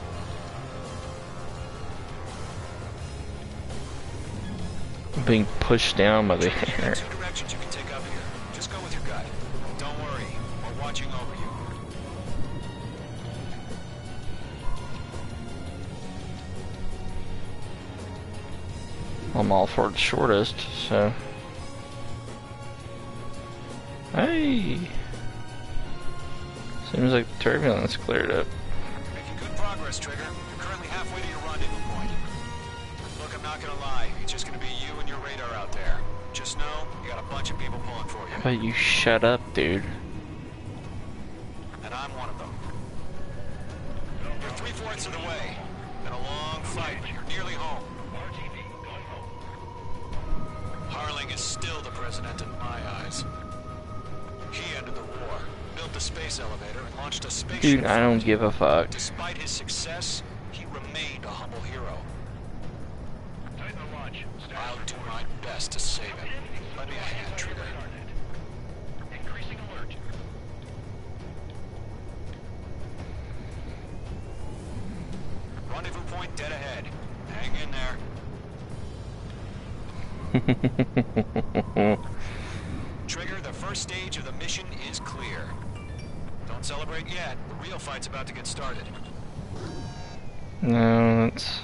I'm being pushed down by the air. Two directions you can take up here. Just go with your gut. Don't worry, we're watching over you. I'm all for the shortest, so... Hey! Seems like the turbulence cleared up. Making good progress, Trigger. You're currently halfway to your rendezvous point. Look, I'm not gonna lie. It's just gonna be you and your radar out there. Just know, you got a bunch of people pulling for you. How about you shut up, dude? And I'm one of them. You're 3/4 of the way. Been a long fight, but you're nearly home. Harling is still the president in my eyes. He ended the war, built the space elevator, and launched a spaceship. Dude, I don't give a fuck. Despite his success, he remained a humble hero. I'll do my best to save him. Lend me a hand, Trigger. Increasing alert. Rendezvous point dead ahead. Hang in there. Trigger, the first stage of the mission is clear. Don't celebrate yet. The real fight's about to get started. No, that's...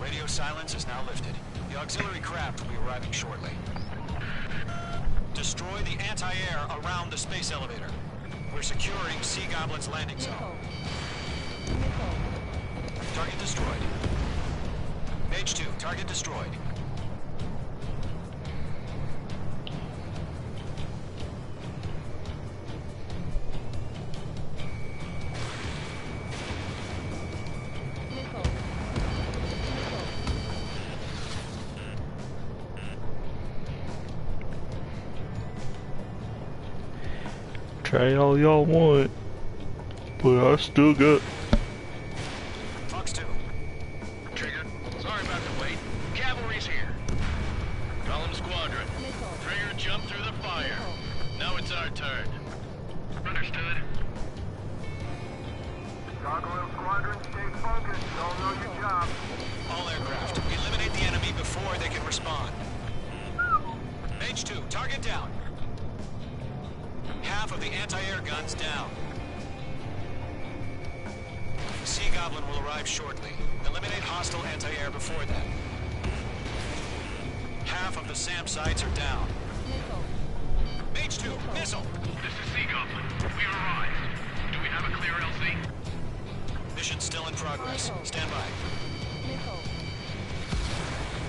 Radio silence is now lifted. The auxiliary craft will be arriving shortly. Destroy the anti-air around the space elevator. We're securing Sea Goblin's landing zone. Target destroyed. Mage 2, target destroyed. Try all y'all want, but I still got... Fox 2. Trigger, sorry about the wait. Cavalry's here. Call them squadron. Trigger jumped through the fire. Now it's our turn. Understood. Gargoyle Squadron, stay focused. Y'all know your job. All aircraft, eliminate the enemy before they can respond. Mage 2, target down. Half of the anti-air guns down. Sea Goblin will arrive shortly. Eliminate hostile anti-air before then. Half of the SAM sites are down. Mage 2, missile! This is Sea Goblin. We arrived. Do we have a clear LC? Mission still in progress. Stand by.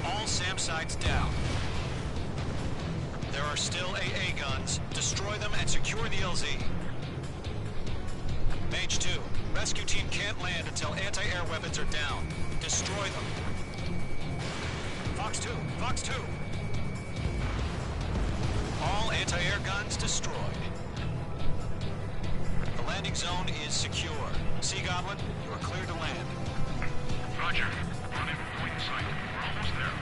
All SAM sites down. There are still AA guns. Destroy them and secure the LZ. Mage 2, rescue team can't land until anti-air weapons are down. Destroy them. Fox 2, Fox 2. All anti-air guns destroyed. The landing zone is secure. Sea Goblin, you are clear to land. Roger. Rendezvous point in sight. We're almost there.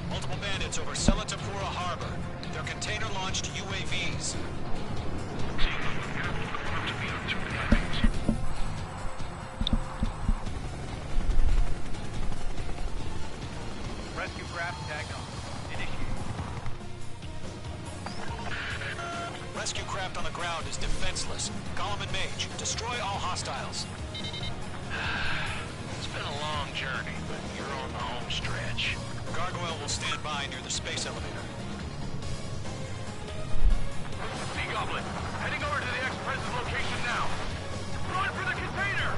Multiple bandits over Selatapura Harbor. They're container-launched UAVs. Rescue craft tagged on. Initiate. Rescue craft on the ground is defenseless. Golem and Mage, destroy all hostiles. It's been a long journey, but you're on the home stretch. Gargoyle will stand by near the space elevator. Sea Goblin, heading over to the ex-president's location now. Run for the container!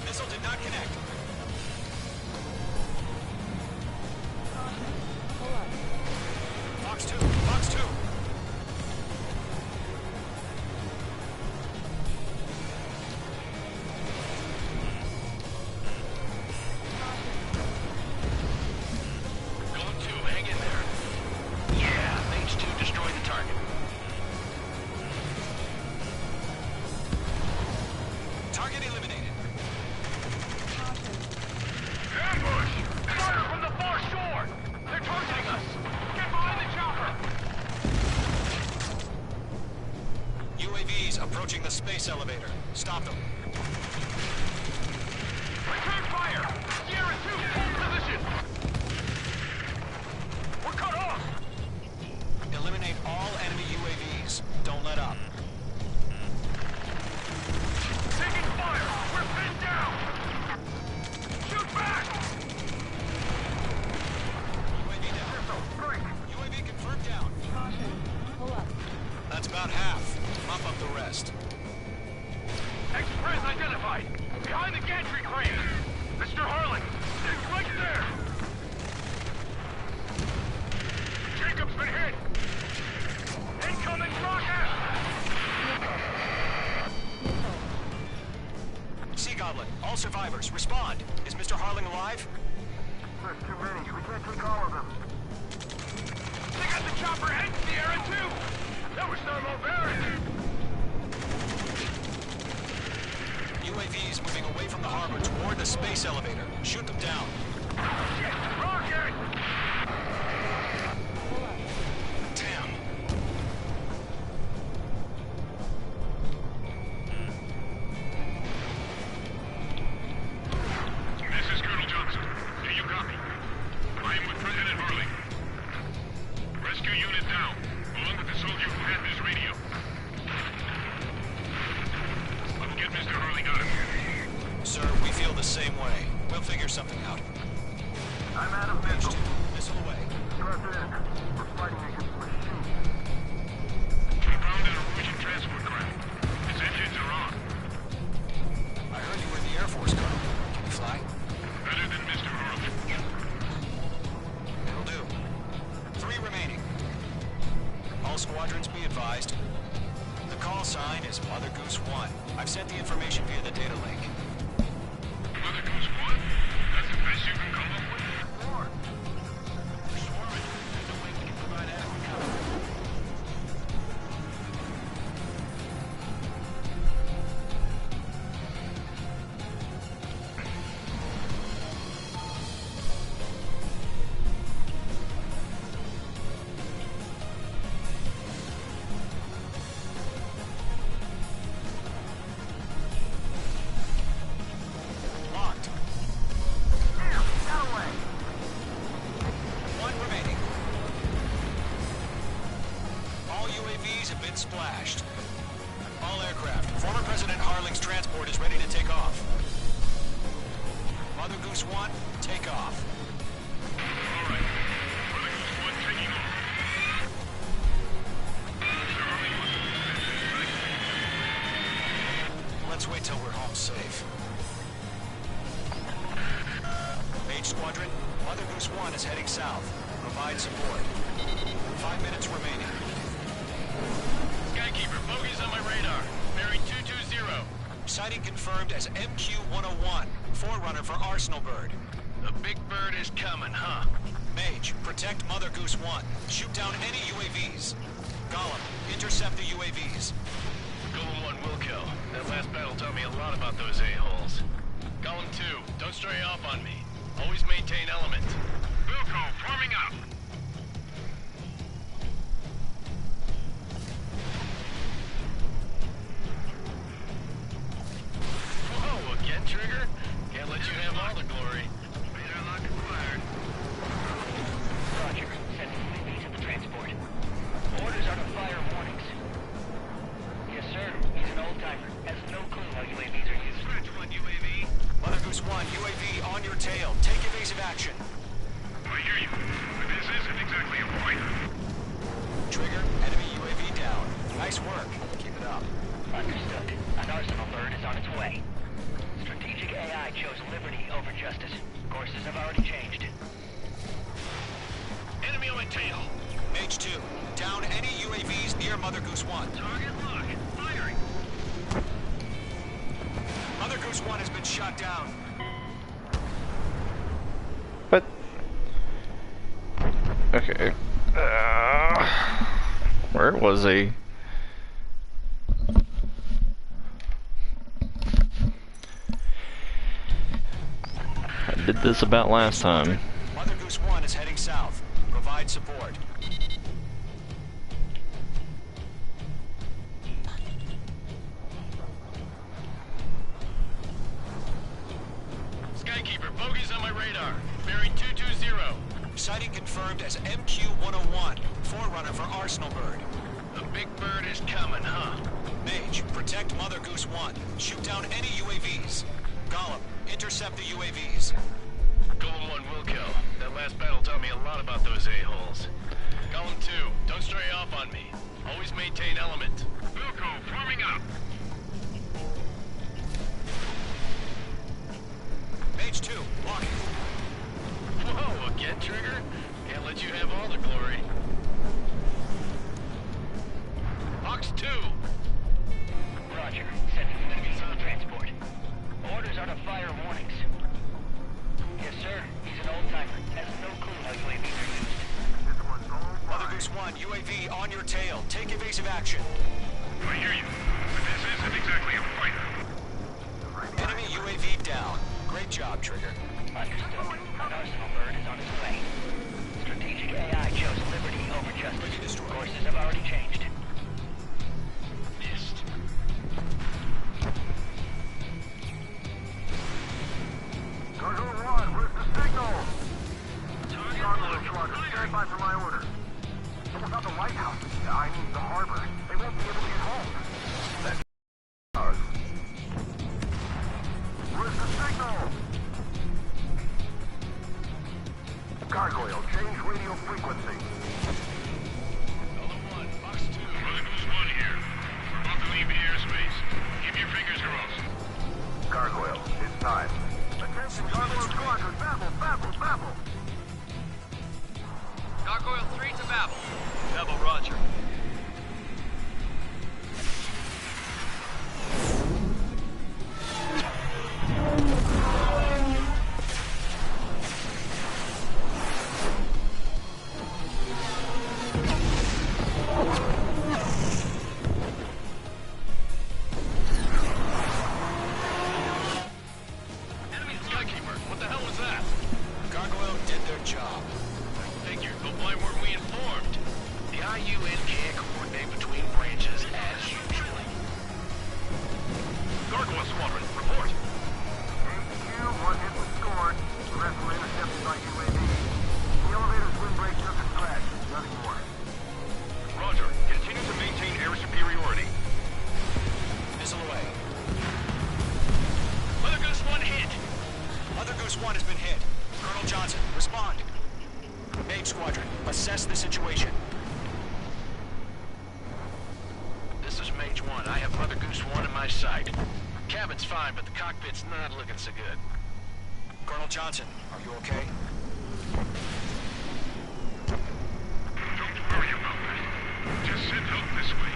Missile did not connect. Fox 2, Fox 2. Going 2, hang in there. Yeah, Mage 2 destroyed the target. Target eliminated. Ambush! Fire from the far shore! They're targeting us! Get behind the chopper! UAVs approaching the space elevator. Stop them. Return fire! Sierra 2, hold position! We're cut off! Eliminate all enemy UAVs. Don't let up. Taking fire! We're pinned down! Shoot back! UAV down. UAV confirmed down. That's about half. Mop up the rest. Express identified! Behind the gantry crane! Mr. Harling! It's right there! Jacob's been hit! Incoming rocket! Sea Goblin, all survivors, respond. Is Mr. Harling alive? I'm out of missiles. Missile away. Trust in. We're fighting against machines. We found an Norwegian transport craft. Its engines are on. I heard you were in the Air Force, Colonel. Can you fly? Better than Mr. Hurley. It'll do. 3 remaining. All squadrons be advised. The call sign is Mother Goose 1. I've sent the information via the data link. Mother Goose 1? That's the best you can come up with? More. We're swarming. There's no way we can provide adequate cover. Locked. Damn, got away. 1 remaining. All UAVs have been splashed. All aircraft. Former President Harling's transport is ready to take off. Mother Goose 1, take off. All right. Mother Goose 1 taking off. Mr. Hurley must Let's wait till we're home safe. Mage Squadron, Mother Goose 1 is heading south. Provide support. 5 minutes remaining. Skykeeper, bogeys on my radar. Bearing 220. Sighting confirmed as MQ-101, forerunner for Arsenal Bird. The big bird is coming, huh? Mage, protect Mother Goose 1. Shoot down any UAVs. Gollum, intercept the UAVs. Golem 1 will kill. That last battle taught me a lot about those a-holes. Golem 2, don't stray off on me. Always maintain element. Wilco, forming up. Whoa, again, Trigger? Can't let you have all the glory. Radar lock acquired. Roger. Sending UAVs at the transport. Orders are to fire warnings. Yes, sir. He's an old-timer. Has no clue how UAVs are used. Scratch 1 UAV. Mother Goose 1, UAV on your tail. Take evasive action. I hear you. But this isn't exactly a fighter. Trigger, enemy UAV down. Nice work. Keep it up. Understood. An Arsenal Bird is on its way. Strategic AI chose liberty over justice. Courses have already changed. Enemy on my tail. Mage 2, down any UAVs near Mother Goose 1. Target lock. Firing. Mother Goose 1 has been shot down. But okay. Where was he? I did this about last time. Mother Goose 1 is heading south. Provide support. Skykeeper, bogeys on my radar. Bearing 220. Sighting confirmed as MQ-101, forerunner for Arsenal Bird. The big bird is coming, huh? Mage, protect Mother Goose 1. Shoot down any UAVs. Gollum, intercept the UAVs. Golem 1 will kill. That last battle taught me a lot about those a-holes. Golem 2, don't stray off on me. Always maintain element. Wilco, forming up. Mage 2, locking. Whoa, again, Trigger? Can't let you have all the glory. Box 2. Roger. Sending UAVs on the transport. Orders are to fire warnings. Yes, sir. He's an old-timer. Has no clue how UAVs are used. This one's all Mother mine. Goose 1, UAV on your tail. Take evasive action. I hear you. But this isn't exactly a fighter. Enemy UAV down. Great job, Trigger. Understood. An Arsenal Bird is on its way. Strategic AI chose liberty over justice. Courses have already changed. Missed. Cargo 1, where's the signal? Cargo Squadron, stand by for my order. Someone's at the lighthouse. I mean the harbor. They won't be able to get home. That's ours. Where's the signal? Gargoyle, change radio frequency. Mother Goose 1 here. We're about to leave the airspace. Keep your fingers crossed. Gargoyle, it's time. Attention, Gargoyle Squadron, babble. Gargoyle 3 to Babel. Babel, roger. Skykeeper, what the hell was that? Gargoyle did their job. Figured, but why weren't we informed? The IUN can't coordinate between branches as usual. Gargoyle Squadron, report. HQ, one hit was scored. The rest were intercepted by UAV. The elevator's windbreak took a scratch. Nothing more. Roger. Continue to maintain air superiority. Missile away. Mother Goose 1 hit. Mother Goose 1 has been hit. Colonel Johnson, respond. Mage Squadron, assess the situation. This is Mage 1. I have Mother Goose 1 in my sight. Cabin's fine, but the cockpit's not looking so good. Colonel Johnson, are you okay? Don't worry about that. Just send help this way.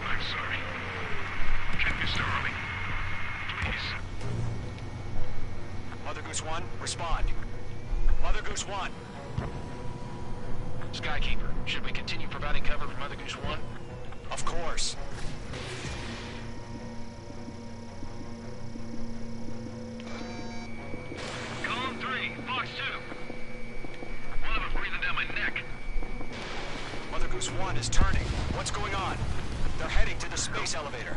I'm sorry. Get Mr. Harley. Please. Mother Goose 1, respond. Mother Goose 1. Skykeeper, should we continue providing cover for Mother Goose 1? Of course. Column 3, Fox 2. One of them breathing down my neck. Mother Goose 1 is turning. What's going on? They're heading to the space elevator.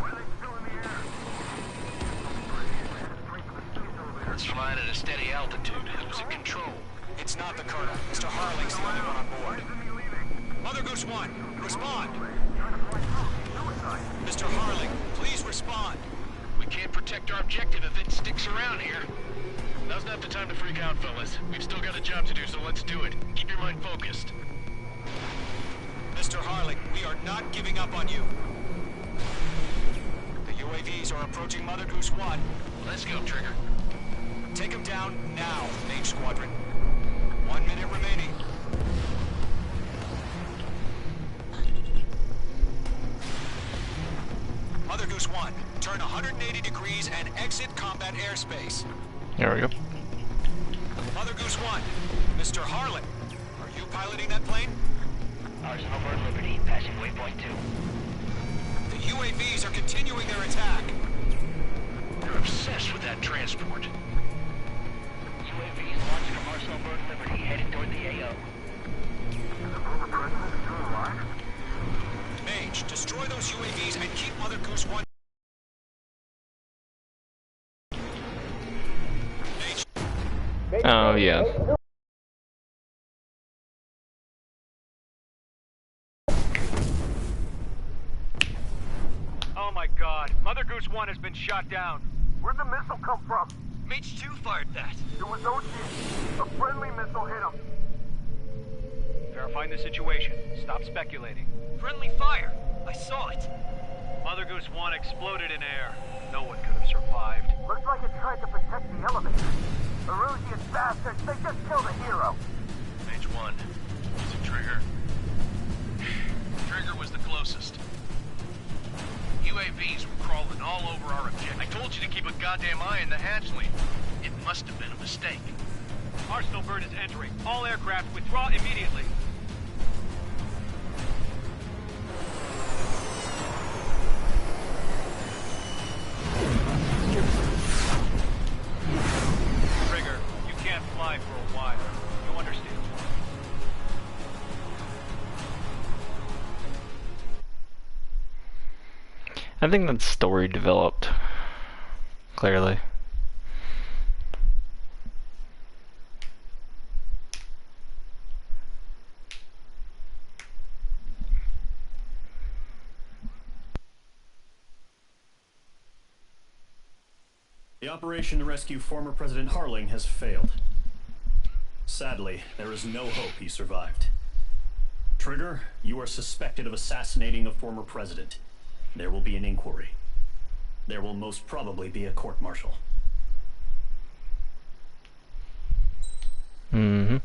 It's flying at a steady altitude. Who's in control? It's not the Colonel. Mr. Harling's the only one on board. Mother Goose 1, respond. Mr. Harling, please respond. We can't protect our objective if it sticks around here. Now's not the time to freak out, fellas. We've still got a job to do, so let's do it. Keep your mind focused. Mr. Harling, we are not giving up on you. The UAVs are approaching Mother Goose 1. Let's go, Trigger. Take them down now, Mage Squadron. 1 minute remaining. Mother Goose 1, turn 180 degrees and exit combat airspace. There we go. Mother Goose 1, Mr. Harlan, are you piloting that plane? Arsenal Bird Liberty, passing waypoint 2. The UAVs are continuing their attack. They're obsessed with that transport. UAVs launched from Arsenal Bird Liberty, heading toward the AO. The former president is still alive? Mage, destroy those UAVs and keep Mother Goose 1. Mage. Oh, yeah. Oh my god. Mother Goose 1 has been shot down. Where'd the missile come from? Mage 2 fired that. It was OG. A friendly missile hit him. Verifying the situation. Stop speculating. Friendly fire. I saw it. Mother Goose 1 exploded in air. No one could have survived. Looks like it tried to protect the elevator. The Rusian bastards, they just killed a hero. Mage 1. Was it Trigger? Trigger was the closest. UAVs were crawling all over our objective. I told you to keep a goddamn eye on the hatchling. It must have been a mistake. Arsenal Bird is entering. All aircraft withdraw immediately. Trigger, you can't fly for a while. You understand? I think that story developed clearly. The operation to rescue former President Harling has failed. Sadly, there is no hope he survived. Trigger, you are suspected of assassinating a former president. There will be an inquiry. There will most probably be a court-martial. Mm-hmm.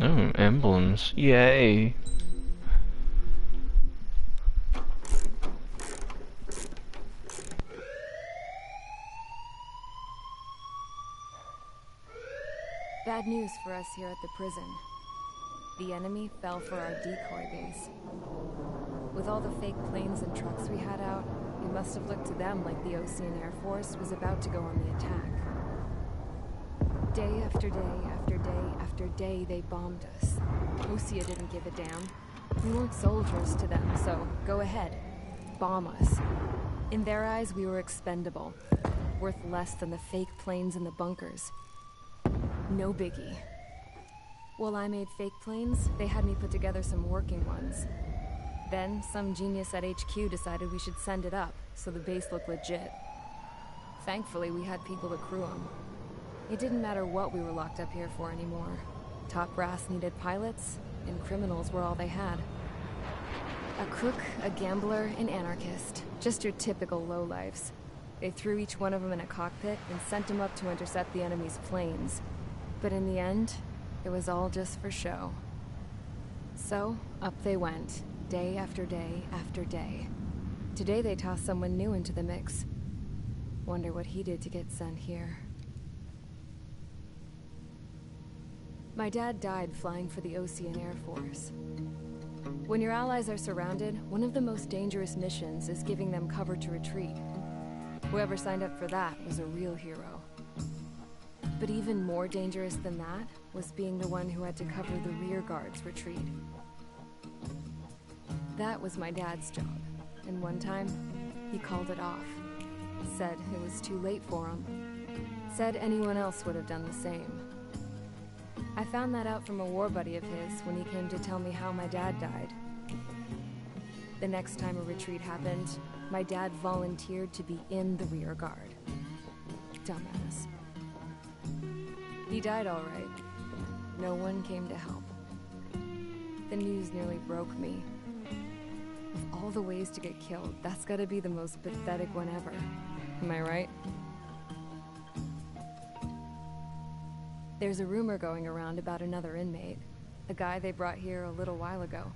Oh, emblems. Yay. Bad news for us here at the prison. The enemy fell for our decoy base. With all the fake planes and trucks we had out, it must have looked to them like the Ocean Air Force was about to go on the attack. Day after day after day after day, they bombed us. Osea didn't give a damn. We weren't soldiers to them, so go ahead. Bomb us. In their eyes, we were expendable. Worth less than the fake planes in the bunkers. No biggie. While I made fake planes, they had me put together some working ones. Then, some genius at HQ decided we should send it up, so the base looked legit. Thankfully, we had people to crew them. It didn't matter what we were locked up here for anymore. Top brass needed pilots, and criminals were all they had. A crook, a gambler, an anarchist. Just your typical lowlifes. They threw each one of them in a cockpit and sent them up to intercept the enemy's planes. But in the end, it was all just for show. So, up they went, day after day after day. Today they tossed someone new into the mix. Wonder what he did to get sent here. My dad died flying for the Ocean Air Force. When your allies are surrounded, one of the most dangerous missions is giving them cover to retreat. Whoever signed up for that was a real hero. But even more dangerous than that was being the one who had to cover the rear guard's retreat. That was my dad's job, and one time, he called it off. Said it was too late for him. Said anyone else would have done the same. I found that out from a war buddy of his when he came to tell me how my dad died. The next time a retreat happened, my dad volunteered to be in the rear guard. Dumbass. He died all right. No one came to help. The news nearly broke me. Of all the ways to get killed, that's gotta be the most pathetic one ever. Am I right? There's a rumor going around about another inmate. A guy they brought here a little while ago.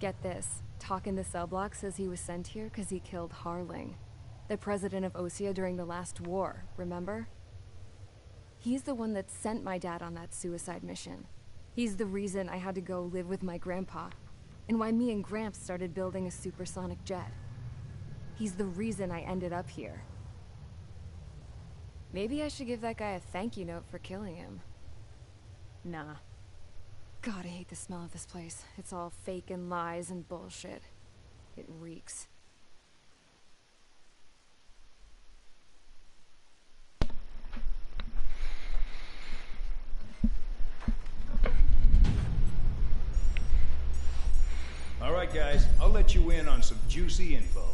Get this. Talk in the cell block says he was sent here because he killed Harling, the president of Osea during the last war, remember? He's the one that sent my dad on that suicide mission. He's the reason I had to go live with my grandpa, and why me and Gramps started building a supersonic jet. He's the reason I ended up here. Maybe I should give that guy a thank you note for killing him. Nah. God, I hate the smell of this place. It's all fake and lies and bullshit. It reeks. All right, guys, I'll let you in on some juicy info.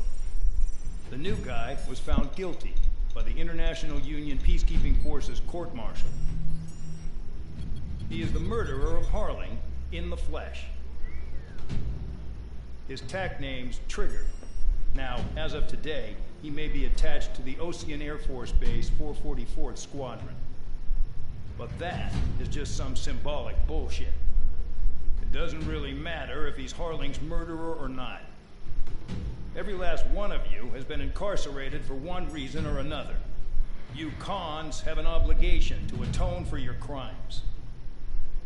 The new guy was found guilty by the International Union Peacekeeping Forces court-martial. He is the murderer of Harling in the flesh. His tack name's Trigger. Now, as of today, he may be attached to the Ocean Air Force Base 444th Squadron. But that is just some symbolic bullshit. It doesn't really matter if he's Harling's murderer or not. Every last one of you has been incarcerated for one reason or another. You cons have an obligation to atone for your crimes.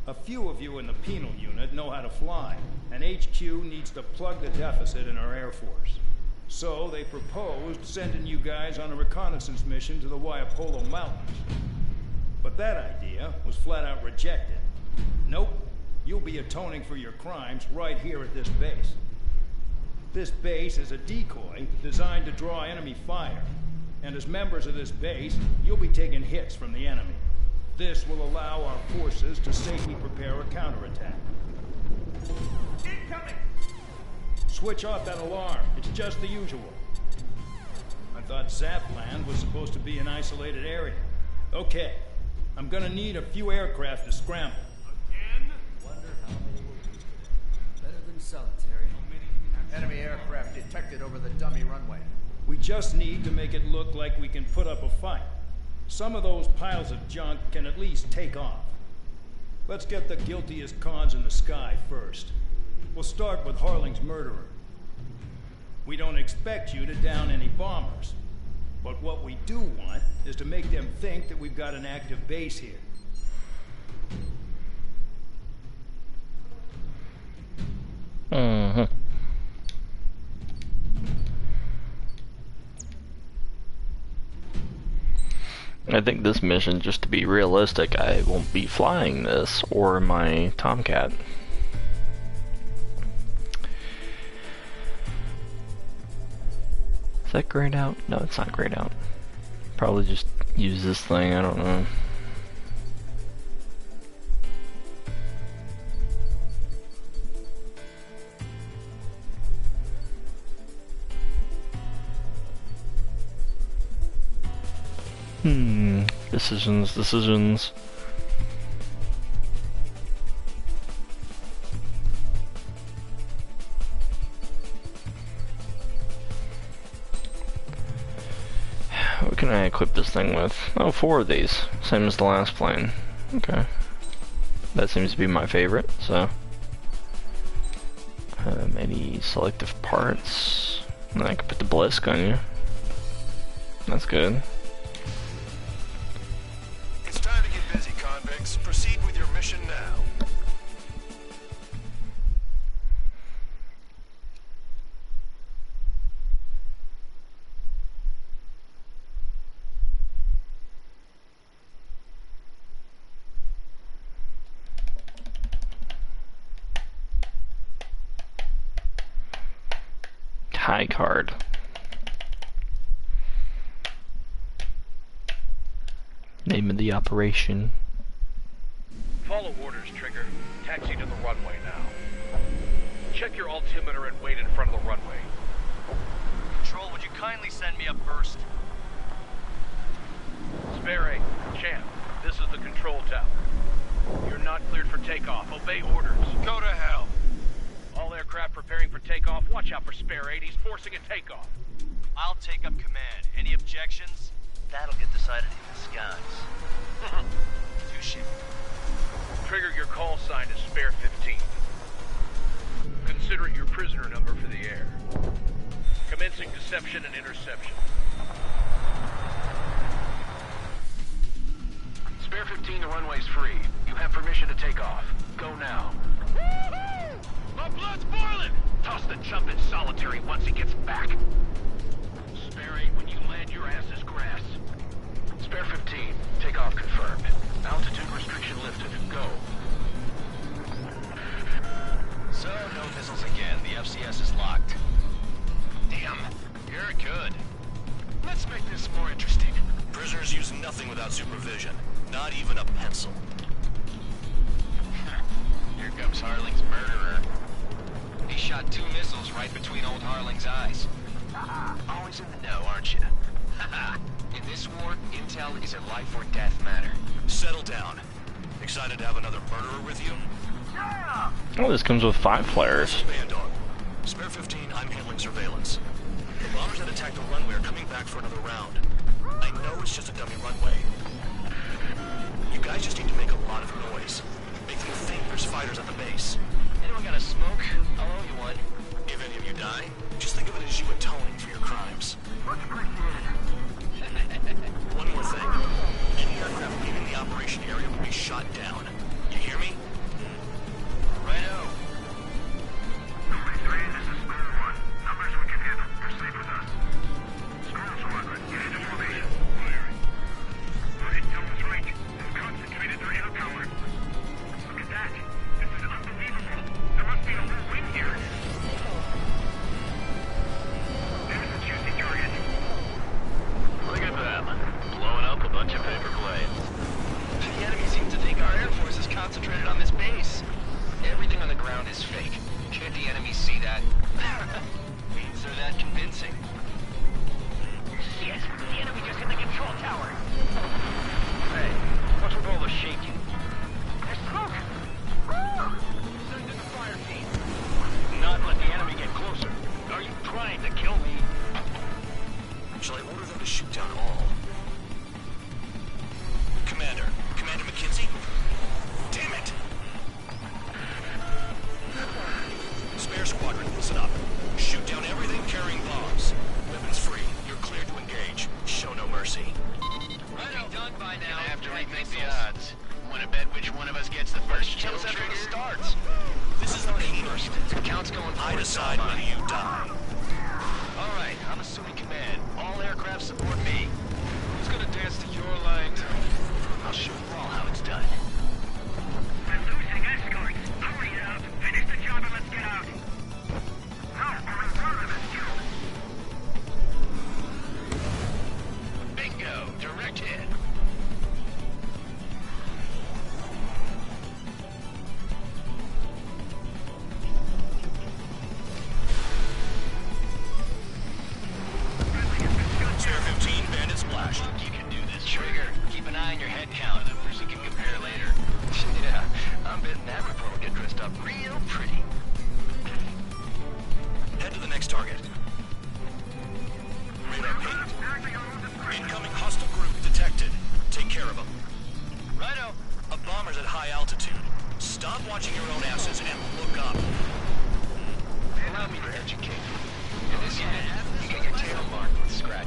A few of you in the penal unit know how to fly, and HQ needs to plug the deficit in our Air Force. So they proposed sending you guys on a reconnaissance mission to the Waiapolo Mountains. But that idea was flat out rejected. Nope, you'll be atoning for your crimes right here at this base. This base is a decoy designed to draw enemy fire, and as members of this base, you'll be taking hits from the enemy. This will allow our forces to safely prepare a counterattack. Incoming! Switch off that alarm. It's just the usual. I thought Zapland was supposed to be an isolated area. Okay. I'm gonna need a few aircraft to scramble. Again? Wonder how many will be today. Better than solitary. Enemy aircraft detected over the dummy runway. We just need to make it look like we can put up a fight. Some of those piles of junk can at least take off. Let's get the guiltiest cons in the sky first. We'll start with Harling's murderer. We don't expect you to down any bombers. But what we do want is to make them think that we've got an active base here. I think this mission, just to be realistic, I won't be flying this or my Tomcat. Is that grayed out? No, it's not grayed out. Probably just use this thing, I don't know. Decisions. What can I equip this thing with? Oh, 4 of these. Same as the last plane. Okay. That seems to be my favorite, so. Any selective parts? And I can put the Blisk on you. That's good. It's time to get busy, convicts. Proceed with your mission now. High card. Name of the operation. Follow orders, Trigger. Taxi to the runway now. Check your altimeter and wait in front of the runway. Control, would you kindly send me up first? Spare 8, Champ, this is the control tower. You're not cleared for takeoff. Obey orders. Go to hell. All aircraft preparing for takeoff. Watch out for Spare 8. He's forcing a takeoff. I'll take up command. Any objections? That'll get decided in the skies. Touche. Trigger, your call sign is Spare 15. Consider it your prisoner number for the air. Commencing deception and interception. Spare 15, the runway's free. You have permission to take off. Go now. Woohoo! My blood's boiling! Toss the chump in solitary once he gets back. Spare 8, when you land, your ass is grass. Spare 15, takeoff confirmed. Altitude restriction lifted. Go. So, no missiles again. The FCS is locked. Damn, you're good. Let's make this more interesting. Prisoners use nothing without supervision. Not even a pencil. Here comes Harling's murderer. He shot 2 missiles right between old Harling's eyes. Always in the know, aren't you? In this war, intel is a life or death matter. Settle down. Excited to have another murderer with you? Yeah! Oh, this comes with 5 flares. Man dog. Spare 15, I'm handling surveillance. The bombers that attacked the runway are coming back for another round. I know it's just a dummy runway. You guys just need to make a lot of noise. Make them think there's fighters at the base. Anyone got a smoke? I'll owe you one. If any of you die, just think of it as you atoning for your crimes. Much appreciated. One more thing. Any aircraft leaving the operation area will be shot down. You hear me? Righto. Novice 3, this is Spare 1. Numbers we can handle. Proceed with us. Squirrel Squadron, get into formation. Firing. Intel was right. We've concentrated their air power. Look at that. This is unbelievable. There must be a whole wing here. There's the juicy target. Look at them. Blowing up a bunch of paper planes. The enemy seems to think our Air Force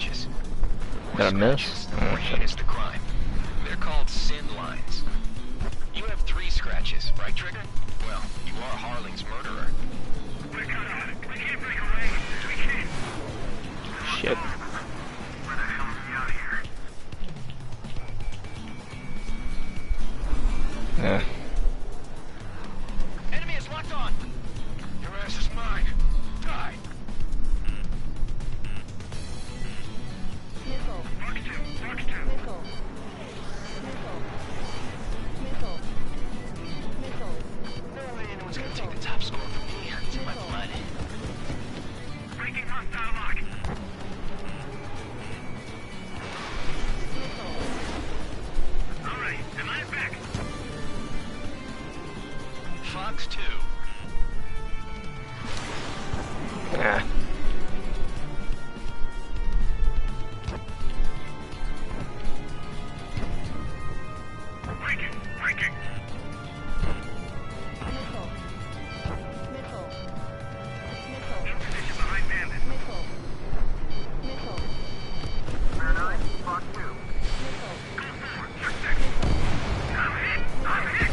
scratches. Did I miss? The more heinous the crime. They're called sin lines. You have 3 scratches, right, Trigger? Well, you are Harling's murderer. We're cut on it. We can't break away. We can't. Shit. Where the hell are we out here? Yeah. Enemy is locked on! Your ass is mine. Die! Missile. Box 2. Box 2. Missile. Missile. Missile. Missile. No way anyone's gonna take the top score from me. It's in my blood. Breaking hostile lock. All right. Am I back? Fox 2. Yeah. Breaking. Breaking. Missile. Missile. Missile. In position behind bandit. Missile. Missile. Bear 9, Fox 2. Missile. Go forward. Check that. I'm hit. I'm hit.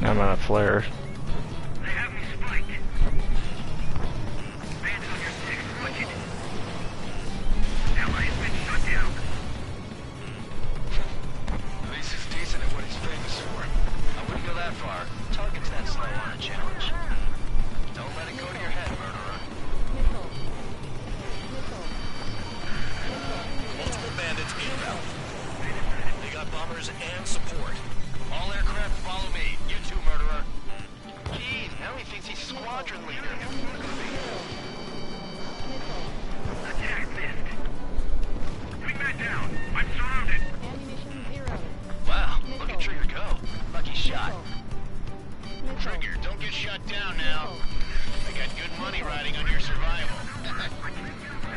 I'm out of flares. They have me spiked. Bandit on your 6. Watch it. Ally has been shut down. At least he's decent at what he's famous for. I wouldn't go that far. Target's that slow on a challenge. Don't let it go to your head, murderer. Missile. Missile. Multiple bandits inbound. They got bombers and support. All aircraft follow me. You too, murderer. Jeez, now he thinks he's squadron leader. Attack missed. Bring that down. I'm surrounded. Ammunition 0. Wow, look at Trigger go. Lucky shot. Missile. Trigger, don't get shut down now. I got good money riding on your survival.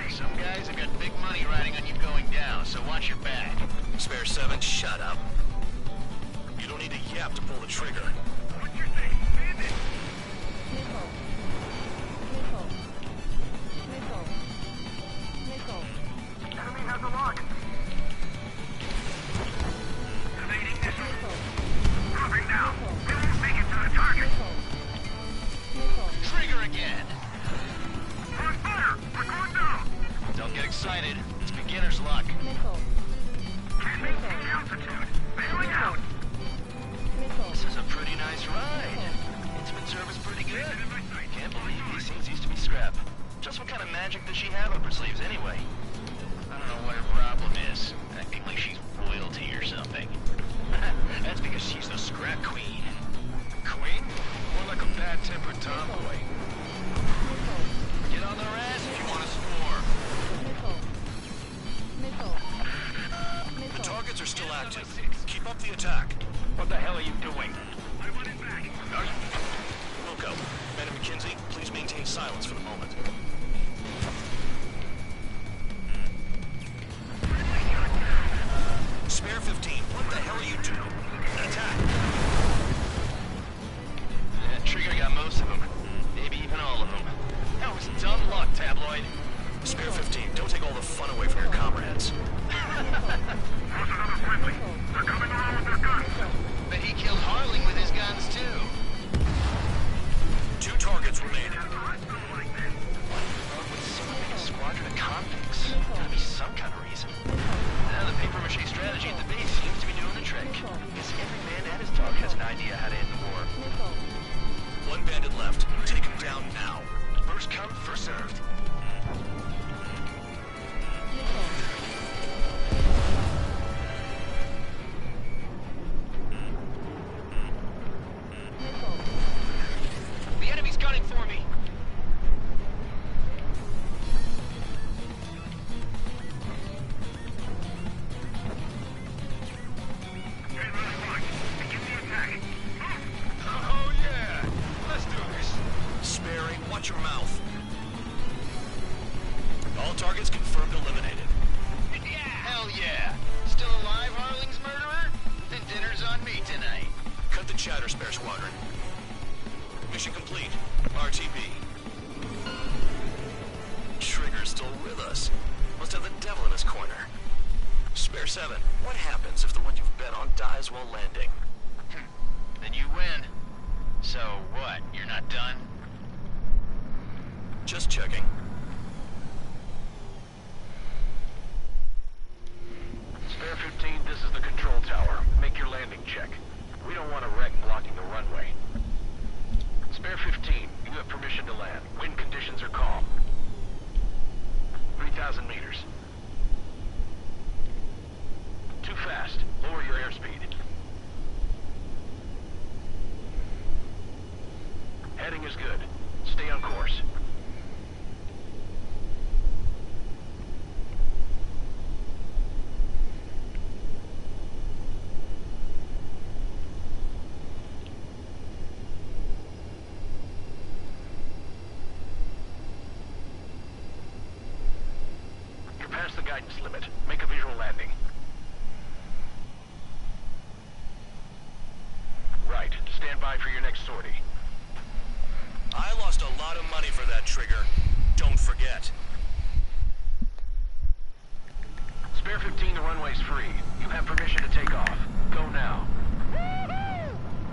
Some guys have got big money riding on you going down, so watch your back. Spare 7, shut up. You don't need a yap to pull the trigger. What's your thing? Bandit. Missile. Missile. Missile. Missile. Enemy has a lock. Evading missile. Missile. Covering now. We won't make it to the target. Missile. Missile. Trigger again! We're on fire. We're going down. Don't get excited. It's beginner's luck. Missile. Can't maintain the altitude. Bailing out. Missile. This is a pretty nice ride. Instrument service pretty good. Can't believe these things used to be scrap. Just what kind of magic does she have up her sleeves anyway? I don't know what her problem is. Acting like she's royalty or something. That's because she's the scrap queen. Queen? More like a bad-tempered tomboy. Get on their ass if you want to score. Missile. Missile. The Missile. targets are still active. Keep up the attack. What the hell are you doing? I want it back. Wilco, Man and McKenzie, please maintain silence for the moment. Spare 15, what the hell are you doing? Attack! Trigger got most of them. Maybe even all of them. That was dumb luck, Tabloid. Spare 15, don't take all the fun away from your comrades. There's another friendly. They're coming around with their guns. But he killed Harling with his guns, too. 2 targets remaining. With so big a squadron of convicts, gotta be some kind of reason. Now, the paper-mache strategy at the base seems to be doing the trick. Guess every man and his dog has an idea how to end the war. 1 bandit left. Take him down now. First come, first served. The enemy's gunning for me. Hey, Rock. Begin the attack. Oh yeah! Let's do this. Sparing, watch your mouth. All targets confirmed eliminated. Yeah! Hell yeah! Still alive, Harling's murderer? Then dinner's on me tonight. Cut the chatter, Spare Squadron. Mission complete. RTB. Trigger's still with us. Must have the devil in his corner. Spare 7, what happens if the one you've bet on dies while landing? Then you win. So what, you're not done? Just checking. Spare 15, this is the control tower. Make your landing check. We don't want a wreck blocking the runway. Spare 15, you have permission to land. Wind conditions are calm. 3,000 meters. Too fast. Lower your airspeed. Heading is good. Stay on course. You're past the guidance limit. Make a visual landing. Right. Stand by for your next sortie. I lost a lot of money for that trigger. Don't forget. Spare 15, the runway's free. You have permission to take off. Go now.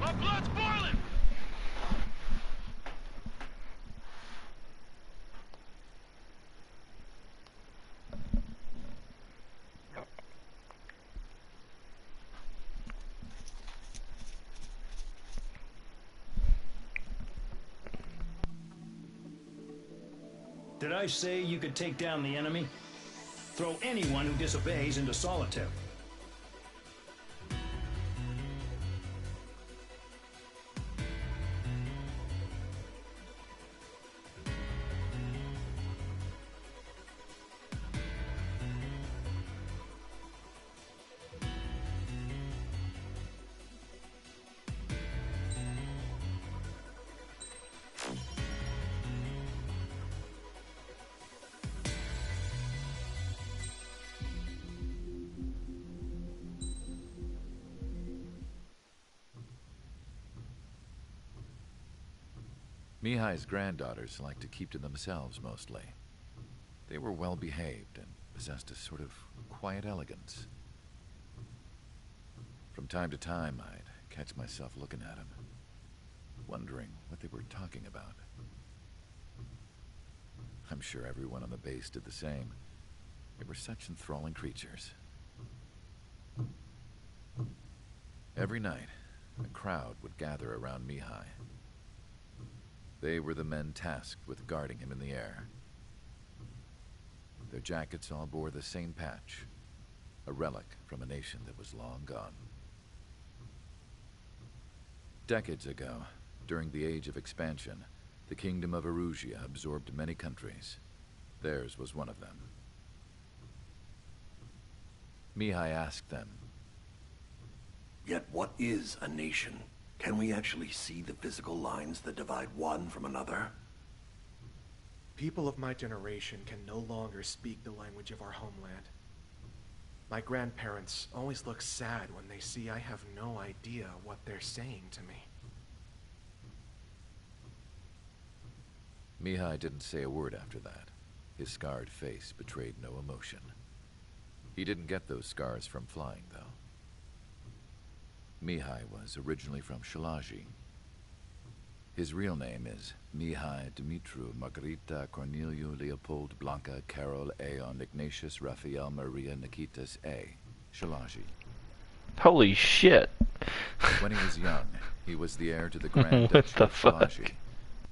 My blood's boiling! Did I say you could take down the enemy? Throw anyone who disobeys into solitary. Mihai's granddaughters liked to keep to themselves mostly. They were well behaved and possessed a sort of quiet elegance. From time to time, I'd catch myself looking at them, wondering what they were talking about. I'm sure everyone on the base did the same. They were such enthralling creatures. Every night, a crowd would gather around Mihai. They were the men tasked with guarding him in the air. Their jackets all bore the same patch, a relic from a nation that was long gone. Decades ago, during the Age of Expansion, the Kingdom of Erusia absorbed many countries. Theirs was one of them. Mihai asked them, "Yet what is a nation? Can we actually see the physical lines that divide one from another?" People of my generation can no longer speak the language of our homeland. My grandparents always look sad when they see I have no idea what they're saying to me. Mihai didn't say a word after that. His scarred face betrayed no emotion. He didn't get those scars from flying, though. Mihai was originally from Shalaji. His real name is Mihai Dumitru Margarita Corneliu Leopold Blanca Carol Aeon Ignatius Raphael Maria Nikitas A. Shalaji. Holy shit. When he was young, he was the heir to the Grand What Duchy the of fuck? Shalaji.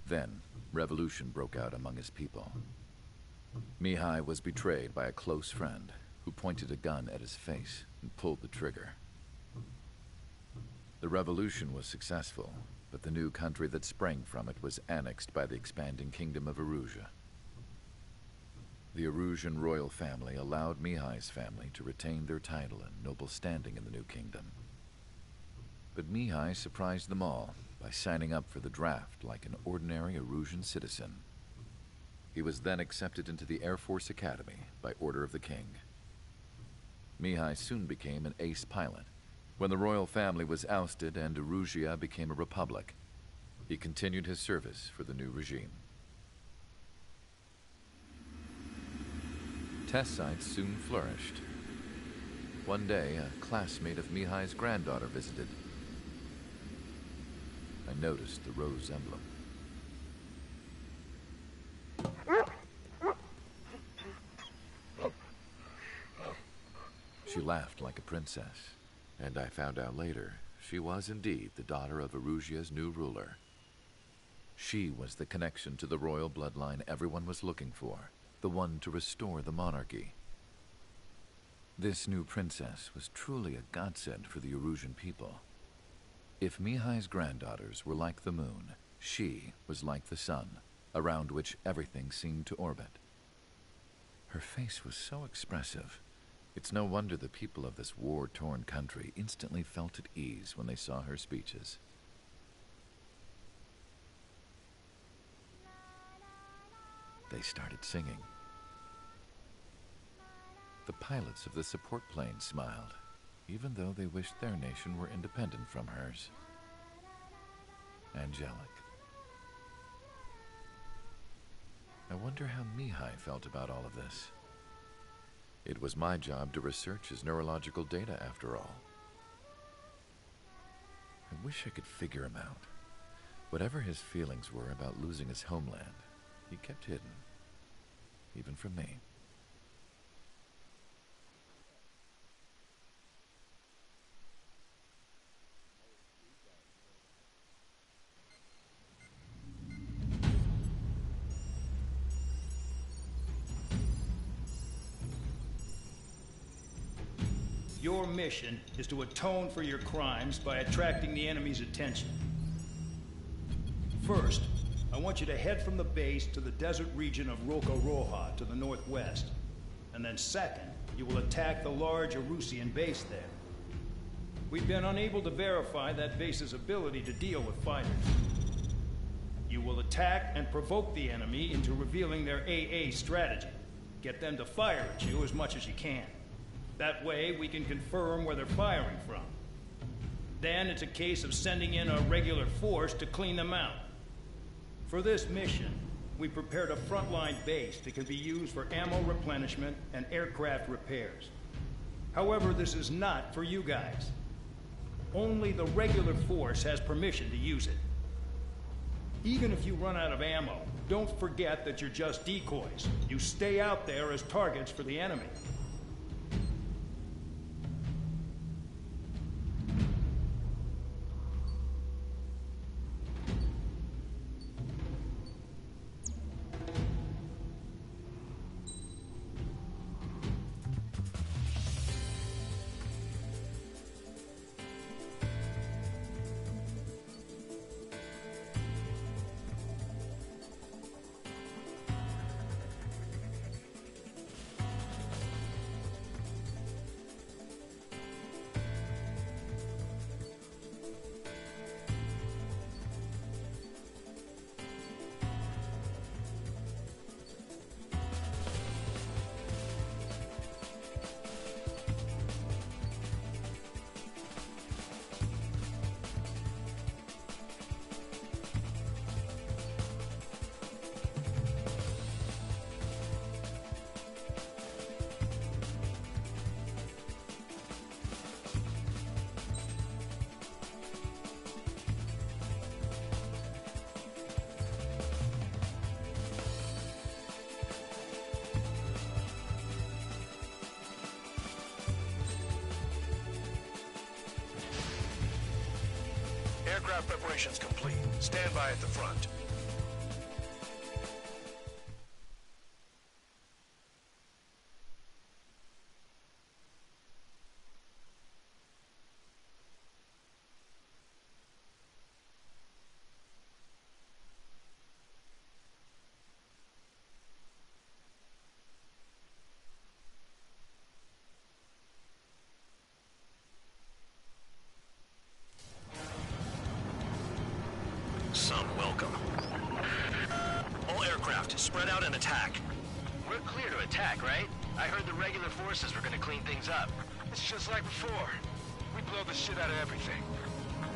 Then, revolution broke out among his people. Mihai was betrayed by a close friend who pointed a gun at his face and pulled the trigger. The revolution was successful, but the new country that sprang from it was annexed by the expanding Kingdom of Erusia. The Erusian royal family allowed Mihai's family to retain their title and noble standing in the new kingdom. But Mihai surprised them all by signing up for the draft like an ordinary Erusian citizen. He was then accepted into the Air Force Academy by order of the king. Mihai soon became an ace pilot. When the royal family was ousted and Erusia became a republic, He continued his service for the new regime. Test sites soon flourished. One day, a classmate of Mihai's granddaughter visited. I noticed the rose emblem. She laughed like a princess, and I found out later she was indeed the daughter of Erusia's new ruler. She was the connection to the royal bloodline everyone was looking for, the one to restore the monarchy. This new princess was truly a godsend for the Erusian people. If Mihai's granddaughters were like the moon, she was like the sun, around which everything seemed to orbit. Her face was so expressive. It's no wonder the people of this war-torn country instantly felt at ease when they saw her speeches. They started singing. The pilots of the support plane smiled, even though they wished their nation were independent from hers. Angelic. I wonder how Mihai felt about all of this. It was my job to research his neurological data, after all. I wish I could figure him out. Whatever his feelings were about losing his homeland, he kept hidden, even from me. Your mission is to atone for your crimes by attracting the enemy's attention. First, I want you to head from the base to the desert region of Roca-Roja to the northwest. And then second, you will attack the large Erusian base there. We've been unable to verify that base's ability to deal with fighters. You will attack and provoke the enemy into revealing their AA strategy. Get them to fire at you as much as you can. That way, we can confirm where they're firing from. Then it's a case of sending in a regular force to clean them out. For this mission, we prepared a frontline base that can be used for ammo replenishment and aircraft repairs. However, this is not for you guys. Only the regular force has permission to use it. Even if you run out of ammo, don't forget that you're just decoys. You stay out there as targets for the enemy. Aircraft preparations complete. Stand by at the front. Some welcome. All aircraft, spread out and attack. We're clear to attack, right? I heard the regular forces were gonna clean things up. It's just like before. We blow the shit out of everything.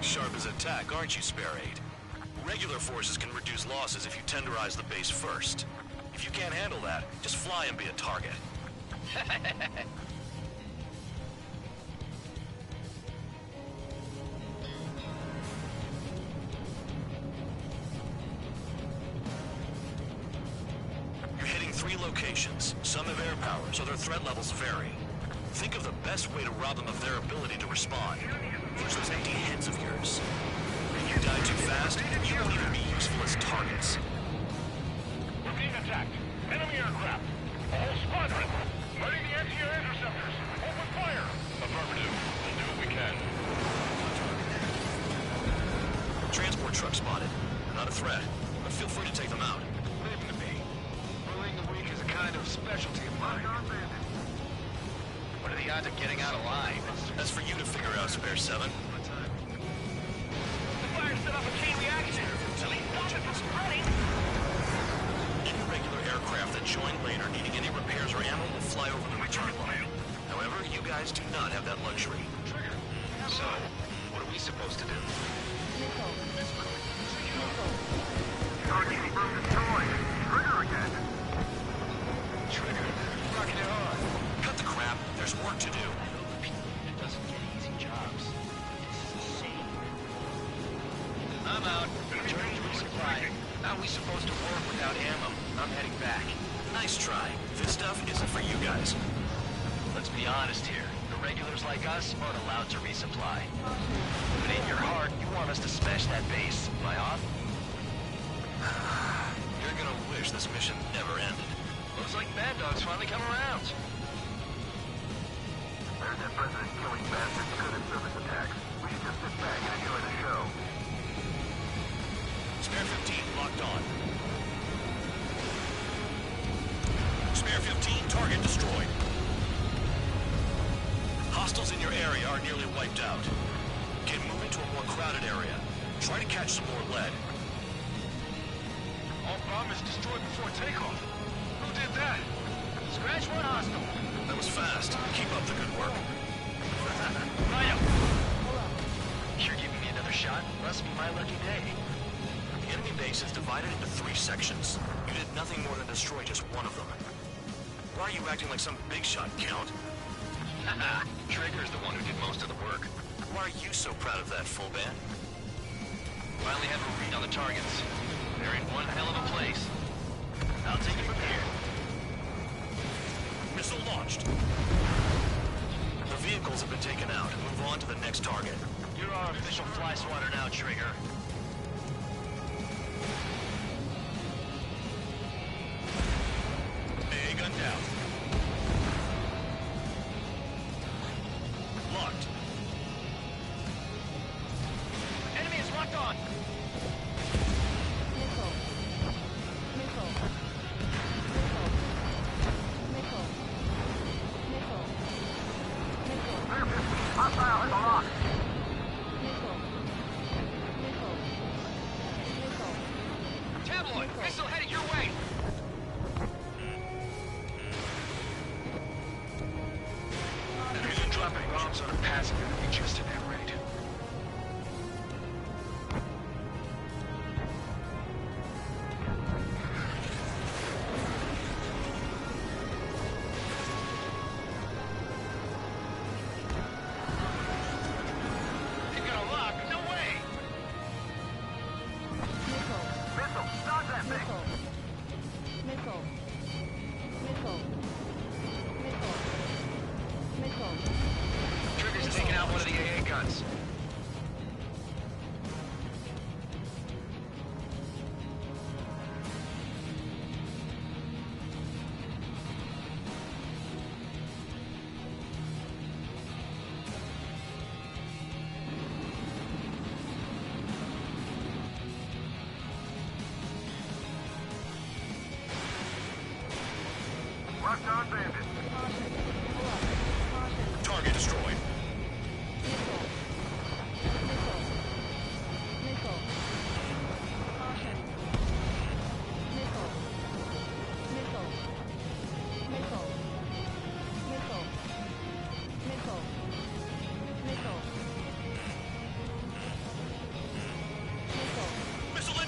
Sharp as a tack, aren't you, Spare 8? Regular forces can reduce losses if you tenderize the base first. If you can't handle that, just fly and be a target. You're hitting 3 locations. Some have air power, so their threat levels vary. Think of the best way to rob them of their ability to respond. There's those empty heads of yours. If you die too fast, you won't even be useful as targets. We're being attacked. Enemy aircraft. A whole squadron. Ready the anti-air interceptors. Open fire. Affirmative. We'll do what we can. Transport truck spotted. They're not a threat, but feel free to take them out. Leave them to me. Bullying the weak is a kind of specialty of mine. What are the odds of getting out alive? That's for you to figure out, Spare 7. The fire set off a chain reaction. At least stop it from spreading. Any regular aircraft that join later needing any repairs or ammo will fly over the return line. However, you guys do not have that luxury. So, what are we supposed to do? Target confirmed destroyed. Trigger again. Trigger. Rocking it on. Cut the crap. There's work to do. It doesn't get easy jobs. This is insane. I'm out. Returning to resupply. How are we supposed to work without ammo? I'm heading back. Nice try. This stuff isn't for you guys. Let's be honest here. The regulars like us aren't allowed to resupply. But in your heart, you want us to smash that base. Am I off? You're gonna wish this mission never ended. Looks like Bad Dog's finally come around. There's that president-killing bastard's good at service attacks. We should just sit back and enjoy the show. Spare 15 locked on. Spare 15, target destroyed. Hostiles in your area are nearly wiped out. Get moving to a more crowded area. Try to catch some more lead. All bomb is destroyed before takeoff. Who did that? Scratch one hostile. That was fast. Keep up the good work. Right up. You're giving me another shot? Must be my lucky day. The enemy base is divided into 3 sections. You did nothing more than destroy just one of them. Why are you acting like some big shot, Count? Trigger's the one who did most of the work. Why are you so proud of that, full band? Finally have a read on the targets. They're in one hell of a place. I'll take it from here. Missile launched. The vehicles have been taken out. Move on to the next target. You're our official fly swatter now, Trigger. A gun down. Locked. Enemy is locked on. Hostile in the lock. Tabloid, missile headed your way. They're dropping bombs on a passive enemy just at that rate. You got a lock? No way. Missile, stop that thing. Trigger's taking out one of the AA guns. Locked on bandit. Target destroyed. Missile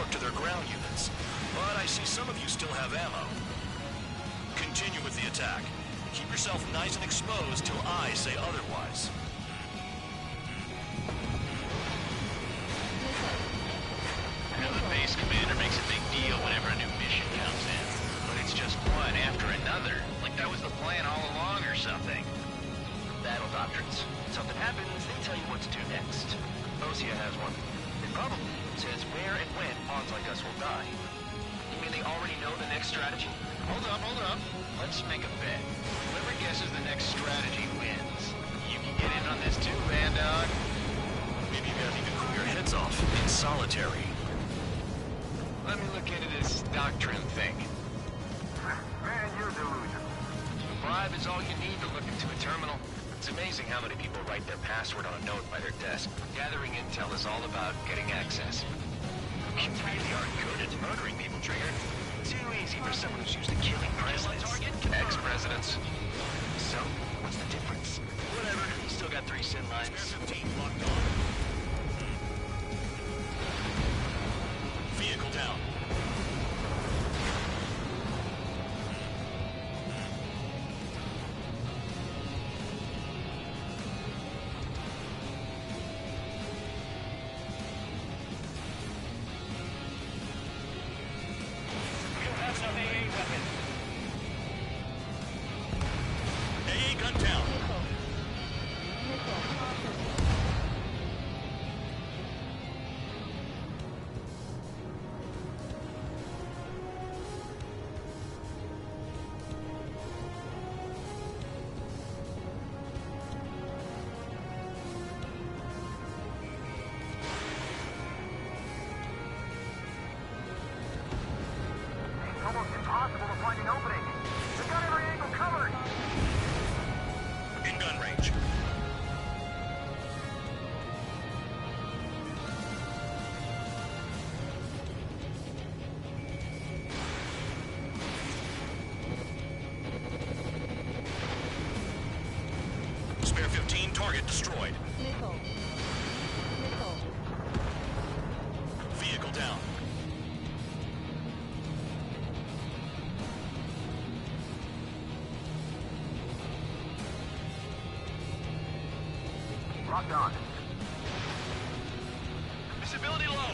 talk to their ground units. But I see some of you still have ammo. Continue with the attack. Keep yourself nice and exposed till I say otherwise. Now, the base commander makes a big deal whenever a new mission comes in. But it's just one after another. Like that was the plan all along or something. Battle doctrines. Something happens, they tell you what to do next. Osea has one. It probably says where and when pawns like us will die. You mean they already know the next strategy? Hold up. Let's make a bet. Whoever guesses the next strategy wins. You can get in on this too, Vandog. Maybe you guys need to cool your heads off in solitary. Let me look into this doctrine thing. Man, you're delusional. A bribe is all you need to look into a terminal. It's amazing how many people write their password on a note by their desk. Gathering intel is all about getting access. You really are good at murdering people, Trigger. Too easy for someone who's used to killing presidents. Ex-presidents. So, what's the difference? Whatever. Still got 3 sin lines. Spare 15 locked on. Vehicle down. AA gun down. It's almost impossible to find an opening. They've got every angle covered. In gun range. Spare 15, target destroyed. Vehicle down. Locked on. Visibility low.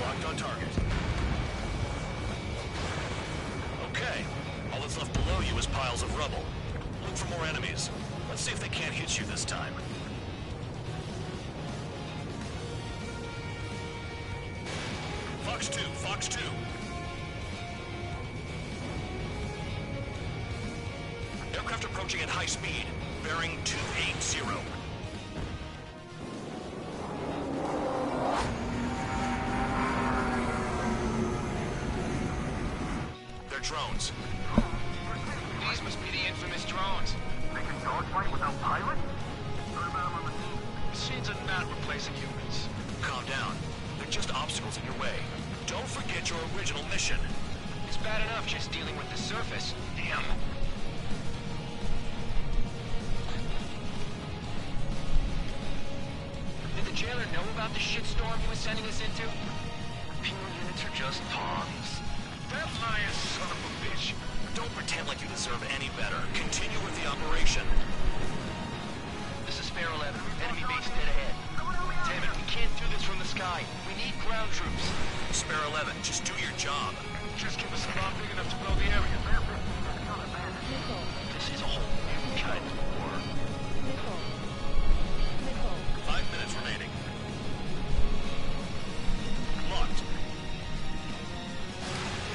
Locked on target. Okay. All that's left below you is piles of rubble. Look for more enemies. Let's see if they can't hit you this time. Fox 2, Fox 2. Aircraft approaching at high speed, bearing 280. They're drones. These must be the infamous drones. They can dogfight without pilots? Heard about them on the news. Machines are not replacing humans. Calm down. They're just obstacles in your way. Don't forget your original mission. It's bad enough just dealing with the surface. Damn. Did the jailer know about the shitstorm he was sending us into? Penal units are just pawns. That lion son of a bitch. Don't pretend like you deserve any better. Continue with the operation. This is Spare 11. Enemy base dead ahead. Damn it, we can't do this from the sky. We need ground troops. Spare 11, just do your job. Just give us a bomb big enough to blow the area. This is a whole new kind of war. 5 minutes remaining. Locked.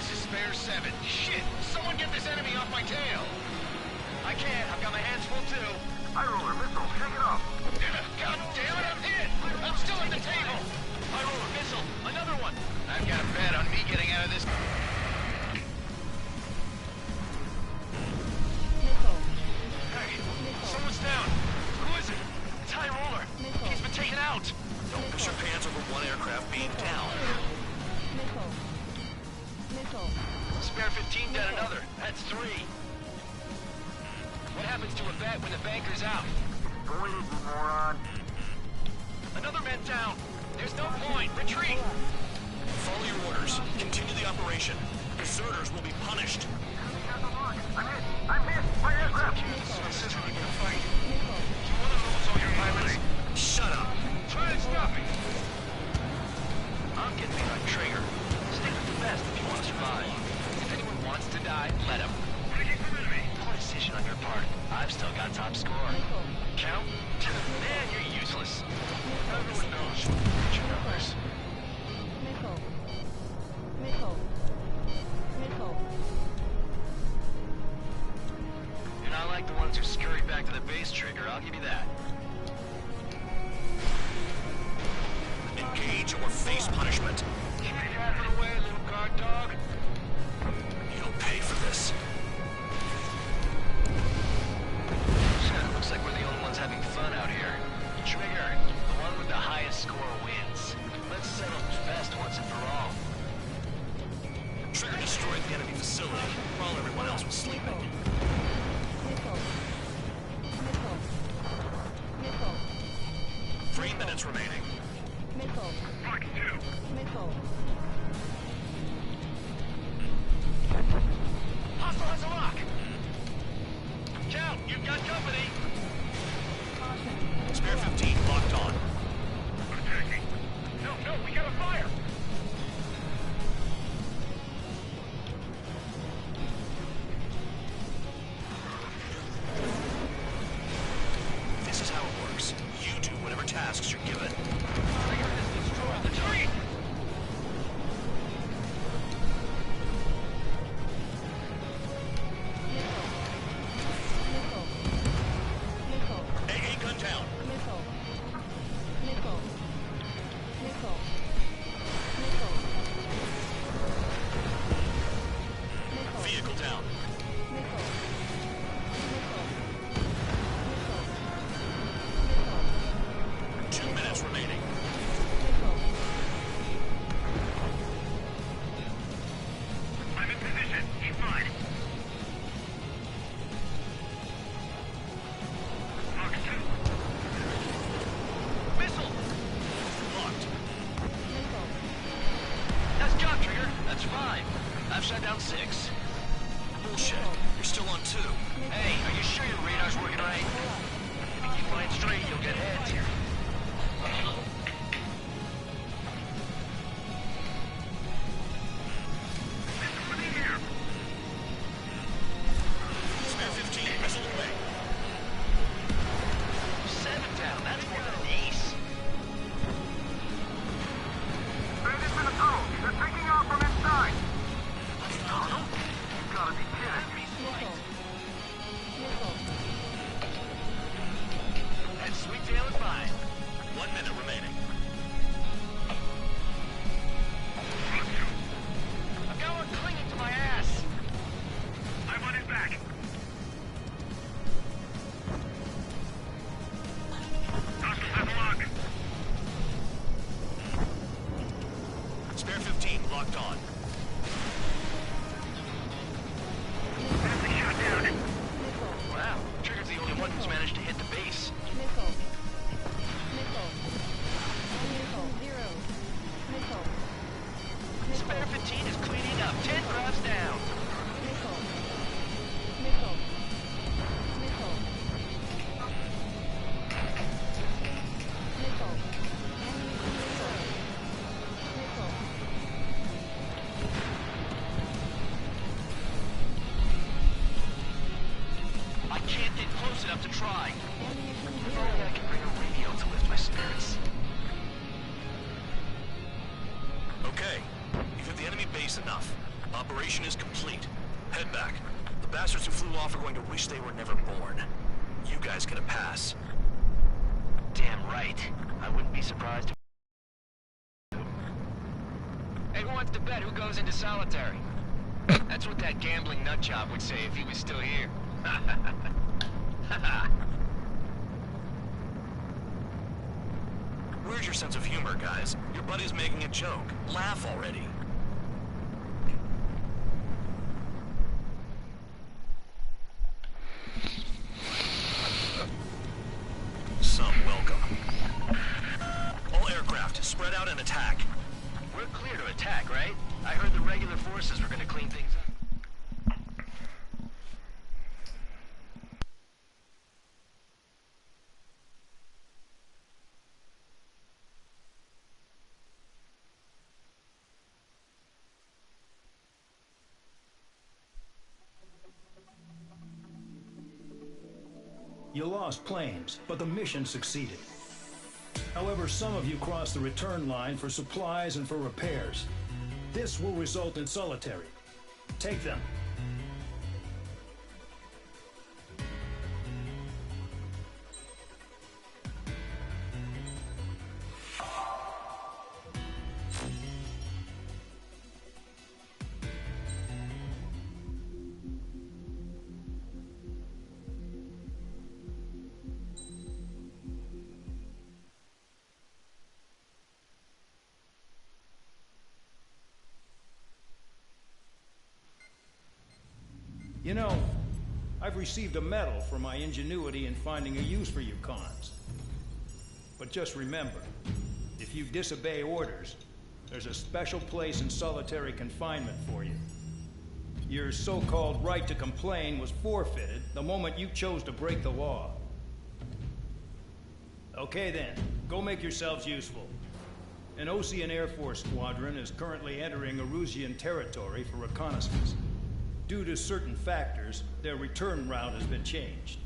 This is Spare 7. Shit! Someone get this enemy off my tail! I can't. I've got my hands full too. High roller missile, shake it off. God damn it, I'm hit! I'm still at the table! High roller missile, another one! I've got a bet on me getting out of this. Hey, someone's down. Who is it? It's High Roller. He's been taken out. Don't push your pants over one aircraft being down. Spare 15 down another. That's 3. What happens to a bet when the banker's out? Voided, you moron. Another man down. There's no point. Retreat. Follow your orders. Continue the operation. Deserters will be punished. I'm hit! My aircraft! Insisting you're gonna fight. You wanna lose all your pilots? Shut up. Try to stop me. I'm getting behind Traeger. Stick with the best if you want to survive. If anyone wants to die, let him. Poor decision on your part. I've still got top score. Count? Man, you're useless. Everyone knows your numbers. You're not like the ones who scurry back to the base, Trigger. I'll give you that. Engage or face punishment. Keep it out of the way, little guard dog. You'll pay for this. Looks like we're the only ones having fun out here. Trigger, the one with the highest score wins. Let's settle who's best once and for all. Trigger destroyed the enemy facility while everyone else was sleeping. 3 minutes remaining. Hostile has a lock! Count, you've got company! Spare 15 locked on. Attacking. No, we gotta fire! This is how it works. You do whatever tasks you're given. Destroy the target! AA gun down. Vehicle down. 2 minutes remaining. I'm in position. Keep mine. Fox 2. Missile! Locked. Nice job, Trigger. That's 5. I've shot down 6. Bullshit. You're still on 2. Hey, are you sure your radar's working right? If you keep flying straight, you'll get heads here. Spare 15, missile away. 7 down, that's more than an ace. Bandits in the tunnel. They're taking off from inside. Tunnel? You gotta be kidding me. That's sweet tail and mine. 1 minute remaining. I've got one clinging to my ass. I'm on his back. Hostile has a lock. Spare 15 locked on. Enemy shot down. Wow, Trigger's the only one who's managed to hit the base. Spare 15 is cleaning up. 10 crafts down. I can't get close enough to try. If only I can bring a radio to lift my spirits. Okay, you've hit the enemy base enough. Operation is complete. Head back. The bastards who flew off are going to wish they were never born. You guys get a pass. Damn right. I wouldn't be surprised if... Hey, who wants to bet who goes into solitary? That's what that gambling nutjob would say if he was still here. Where's your sense of humor, guys? Your buddy's making a joke. Laugh already. Some welcome. on attack. We're clear to attack, right? I heard the regular forces were gonna clean things up. You lost planes, but the mission succeeded. However, some of you crossed the return line for supplies and for repairs. This will result in solitary. Take them. You know, I've received a medal for my ingenuity in finding a use for you cons. But just remember, if you disobey orders, there's a special place in solitary confinement for you. Your so-called right to complain was forfeited the moment you chose to break the law. Okay then, go make yourselves useful. An Osean Air Force squadron is currently entering Erusian territory for reconnaissance. Due to certain factors, their return route has been changed.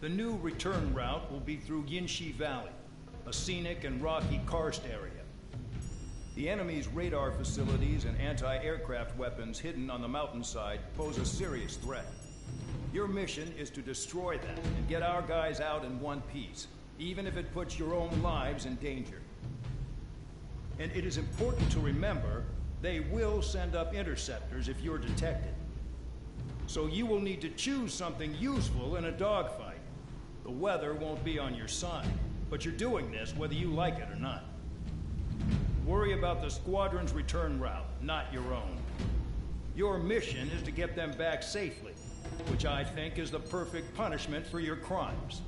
The new return route will be through Yinshi Valley, a scenic and rocky karst area. The enemy's radar facilities and anti-aircraft weapons hidden on the mountainside pose a serious threat. Your mission is to destroy them and get our guys out in one piece, even if it puts your own lives in danger. And it is important to remember they will send up interceptors if you're detected. So you will need to choose something useful in a dogfight. The weather won't be on your side, but you're doing this whether you like it or not. Worry about the squadron's return route, not your own. Your mission is to get them back safely, which I think is the perfect punishment for your crimes.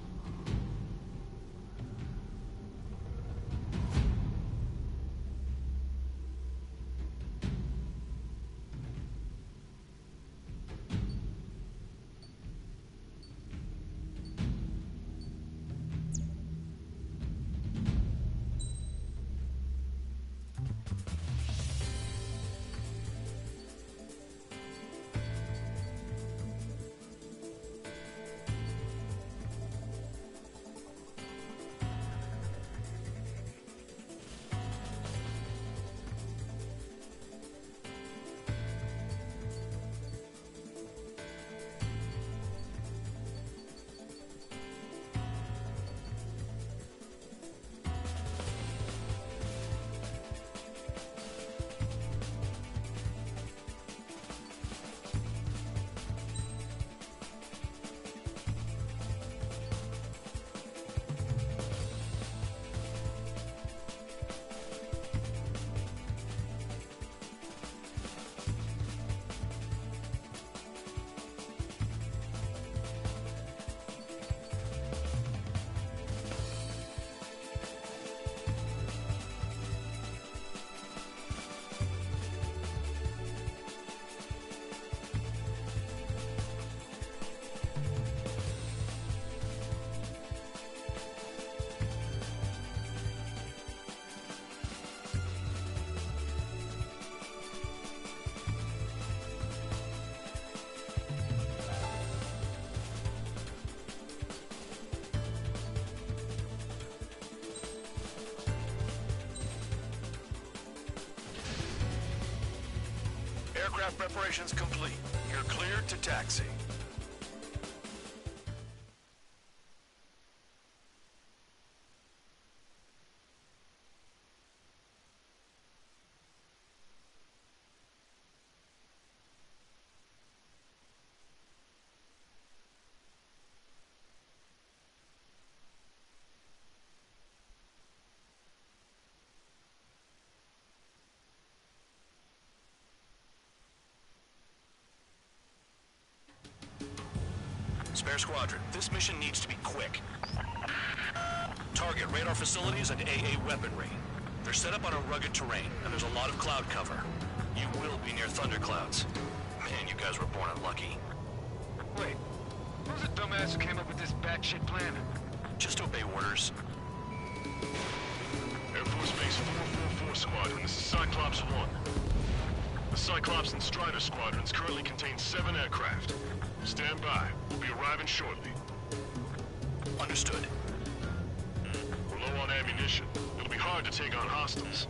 Aircraft preparations complete. You're cleared to taxi. Spare squadron, this mission needs to be quick. Target radar facilities and AA weaponry. They're set up on a rugged terrain, and there's a lot of cloud cover. You will be near thunderclouds. Man, you guys were born unlucky. Wait, who's the dumbass who came up with this batshit plan? Just obey orders. Air Force Base 444 Squadron, this is Cyclops 1. The Cyclops and Strider squadrons currently contain 7 aircraft. Stand by. We'll be arriving shortly. Understood. We're low on ammunition. It'll be hard to take on hostiles.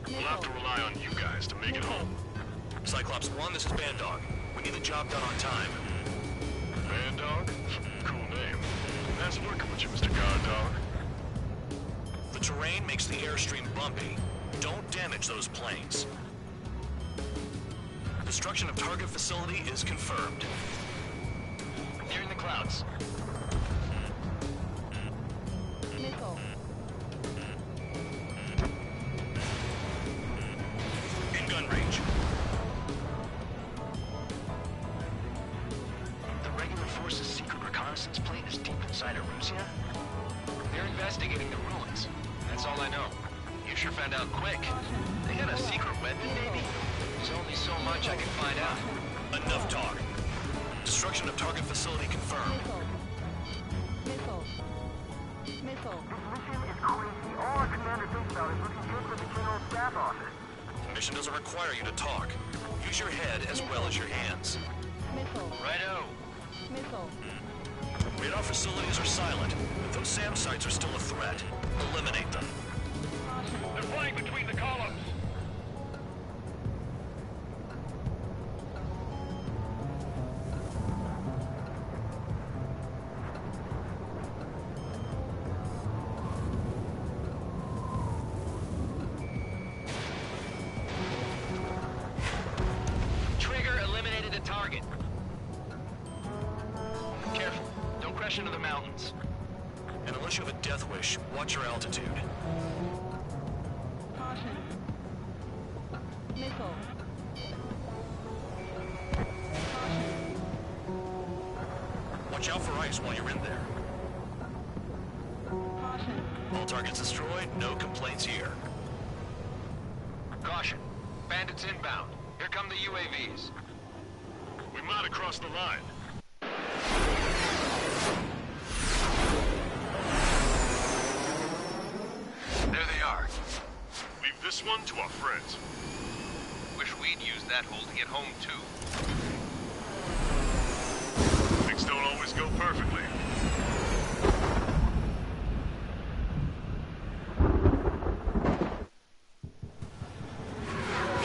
We'll have to rely on you guys to make it home. Cyclops 1, this is Bandog. We need the job done on time. Bandog? Cool name. Nice working with you, Mr. Guard Dog. The terrain makes the airstream bumpy. Don't damage those planes. Destruction of target facility is confirmed. Nearing the clouds. Missile. In gun range. The regular force's secret reconnaissance plane is deep inside Erusea? They're investigating the ruins. That's all I know. You sure found out quick. They got a secret weapon, maybe? There's only so much I can find out. Enough talk. Destruction of target facility confirmed. Missile. Missile. This mission is crazy. All our commander thinks about is looking good for the General Staff Office. The mission doesn't require you to talk. Use your head as well as your hands. Missile. Righto. Missile. Radar facilities are silent, but those SAM sites are still a threat. Eliminate them. They're flying between the columns. Trigger eliminated a target. Careful. Don't crash into the mountains. And unless you have a death wish, watch your altitude. Caution. Missile. Watch out for ice while you're in there. Caution. All targets destroyed, no complaints here. Caution. Bandits inbound. Here come the UAVs. We might have crossed the line. There they are. Leave this one to our friends. Wish we'd used that hole to get home, too. Things don't always go perfectly.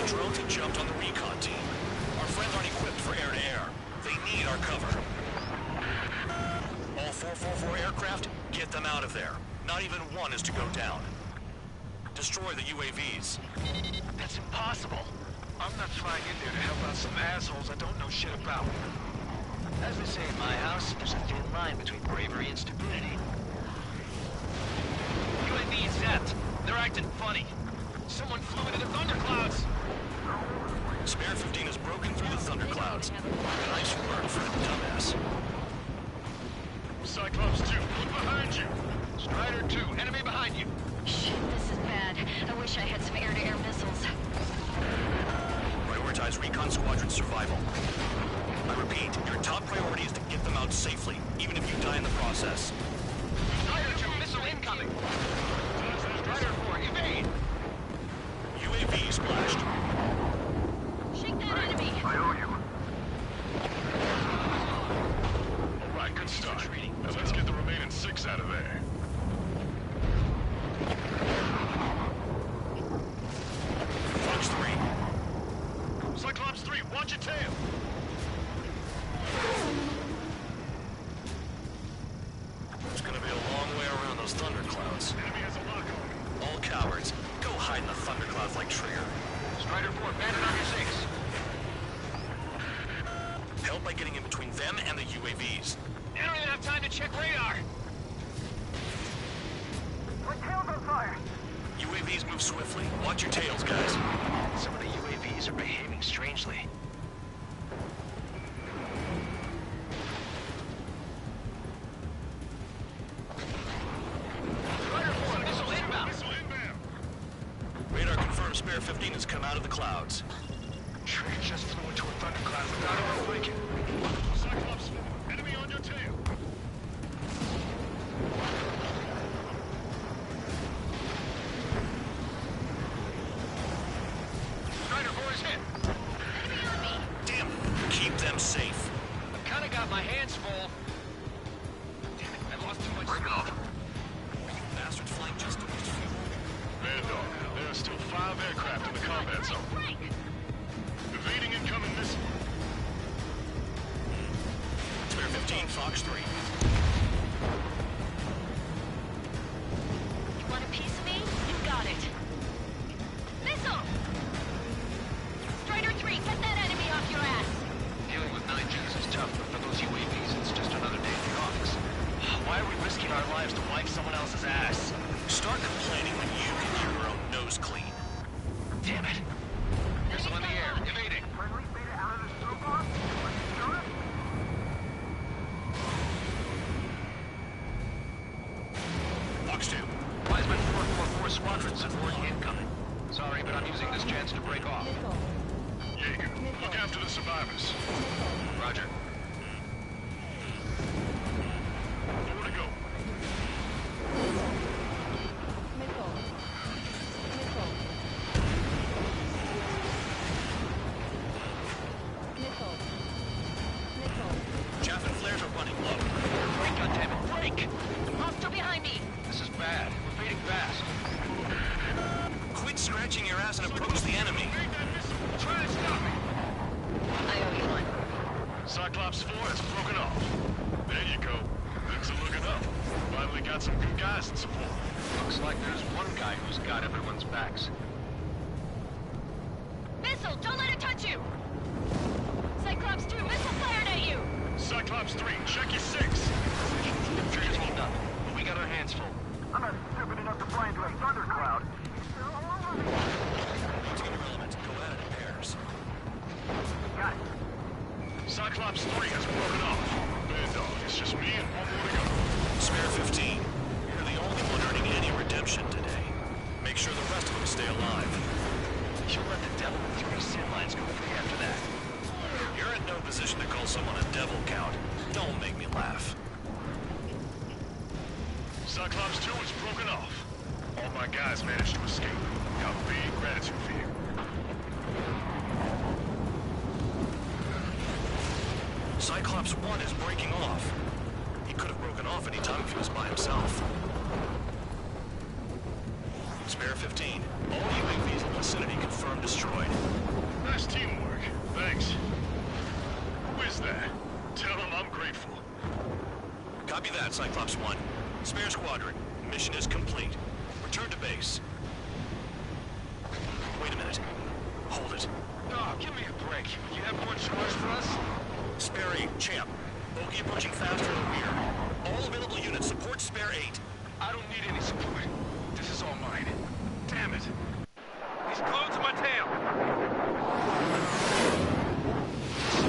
The drones have jumped on the recon team. Our friends aren't equipped for air-to-air. They need our cover. All 444 aircraft, get them out of there. Not even one is to go down. Destroy the UAVs. That's impossible. I'm not flying in there to help out some assholes I don't know shit about. As they say in my house, there's a thin line between bravery and stupidity. UAV zapped. They're acting funny. Someone flew into the thunderclouds. Spare 15 has broken through the thunderclouds. Nice work for a dumbass. Cyclops 2, look behind you! Strider 2, enemy behind you. Shit, this is bad. I wish I had some air-to-air missiles. Prioritize recon squadron survival. I repeat, your top priority is to get them out safely, even if you die in the process. Strider 2, missile incoming. Strider 4, evade. UAV splashed. Shake that enemy! I owe you. All right, good start. Now let's get the remaining 6 out of there. Fox 3. Cyclops 3, watch your tail! It's gonna be a long way around those thunderclouds. Enemy has a lock on me. All cowards, go hide in the thunderclouds like Trigger. Strider 4, bandit on your 6. Help by getting in between them and the UAVs. I don't even have time to check radar. My tail's on fire! UAVs move swiftly. Watch your tails, guys. Some of the UAVs are behaving strangely. 15 has come out of the clouds. Tree just flew into a thundercloud without even blinking. Cyclops 4, enemy on your tail. Strider 4 is hit. Enemy on me. Damn, keep them safe. I've kinda got my hands full. Damn it, I lost too much speed. Bastards flying just to reach fuel. Vandal, there are still 5 aircraft in the combat zone. Evading incoming missile. Spare 15, Fox 3. You want a piece of me? You got it. Missile! Strider 3, get that enemy off your ass! Dealing with 9Gs is tough, but for those UAVs, it's just another day at the office. Why are we risking our lives to wipe someone else's ass? Start complaining when you can keep your own nose clean. Damn it. Missile in the air, evading. Friendly beta out of the snowball? Let's do it. Fox 2. Wiseman 444 Squadron said warning incoming. Sorry, but I'm using this chance to break off. Jaeger, look after the survivors. Roger. 4 to go. Chaff and flares are running low. Break, goddammit, break! Hostile behind me! This is bad. We're fading fast. Quit scratching your ass and approach the enemy. Try to stop me. I owe you one. Cyclops 4 has broken off. There you go. Things are looking up. Finally got some good guys in support. Looks like there's one guy who's got everyone's backs. Missile, don't let it touch you! Cyclops 2, missile fired at you! Cyclops 3, check your 6. Tree's hold up, but we got our hands full. I'm not stupid enough to fly into a thundercloud. They're all over me. Take your element. Go at it in pairs. Got it. Cyclops 3 has broken off. Bad dog, it's just me and one more to go. Spare 15. You're the only one earning any redemption today. Make sure the rest of them stay alive. You'll let the devil with 3 sin lines go free after that. You're in no position to call someone a devil, Count. Don't make me laugh. Cyclops 2 is broken off. All my guys managed to escape. Got big gratitude for you. Cyclops 1 is breaking off. He could have broken off any time if he was by himself. Spare 15. All UAVs in the vicinity confirmed destroyed. Nice teamwork. Thanks. Who is that? Tell him I'm grateful. Copy that, Cyclops 1. Spare Squadron. Mission is complete. Return to base. Wait a minute. Hold it. Oh, give me a break. You have more choice for us? Spare 8, Champ. Bogey approaching faster in the rear. All available units support Spare 8. I don't need any support. This is all mine. Damn it. He's glued to my tail.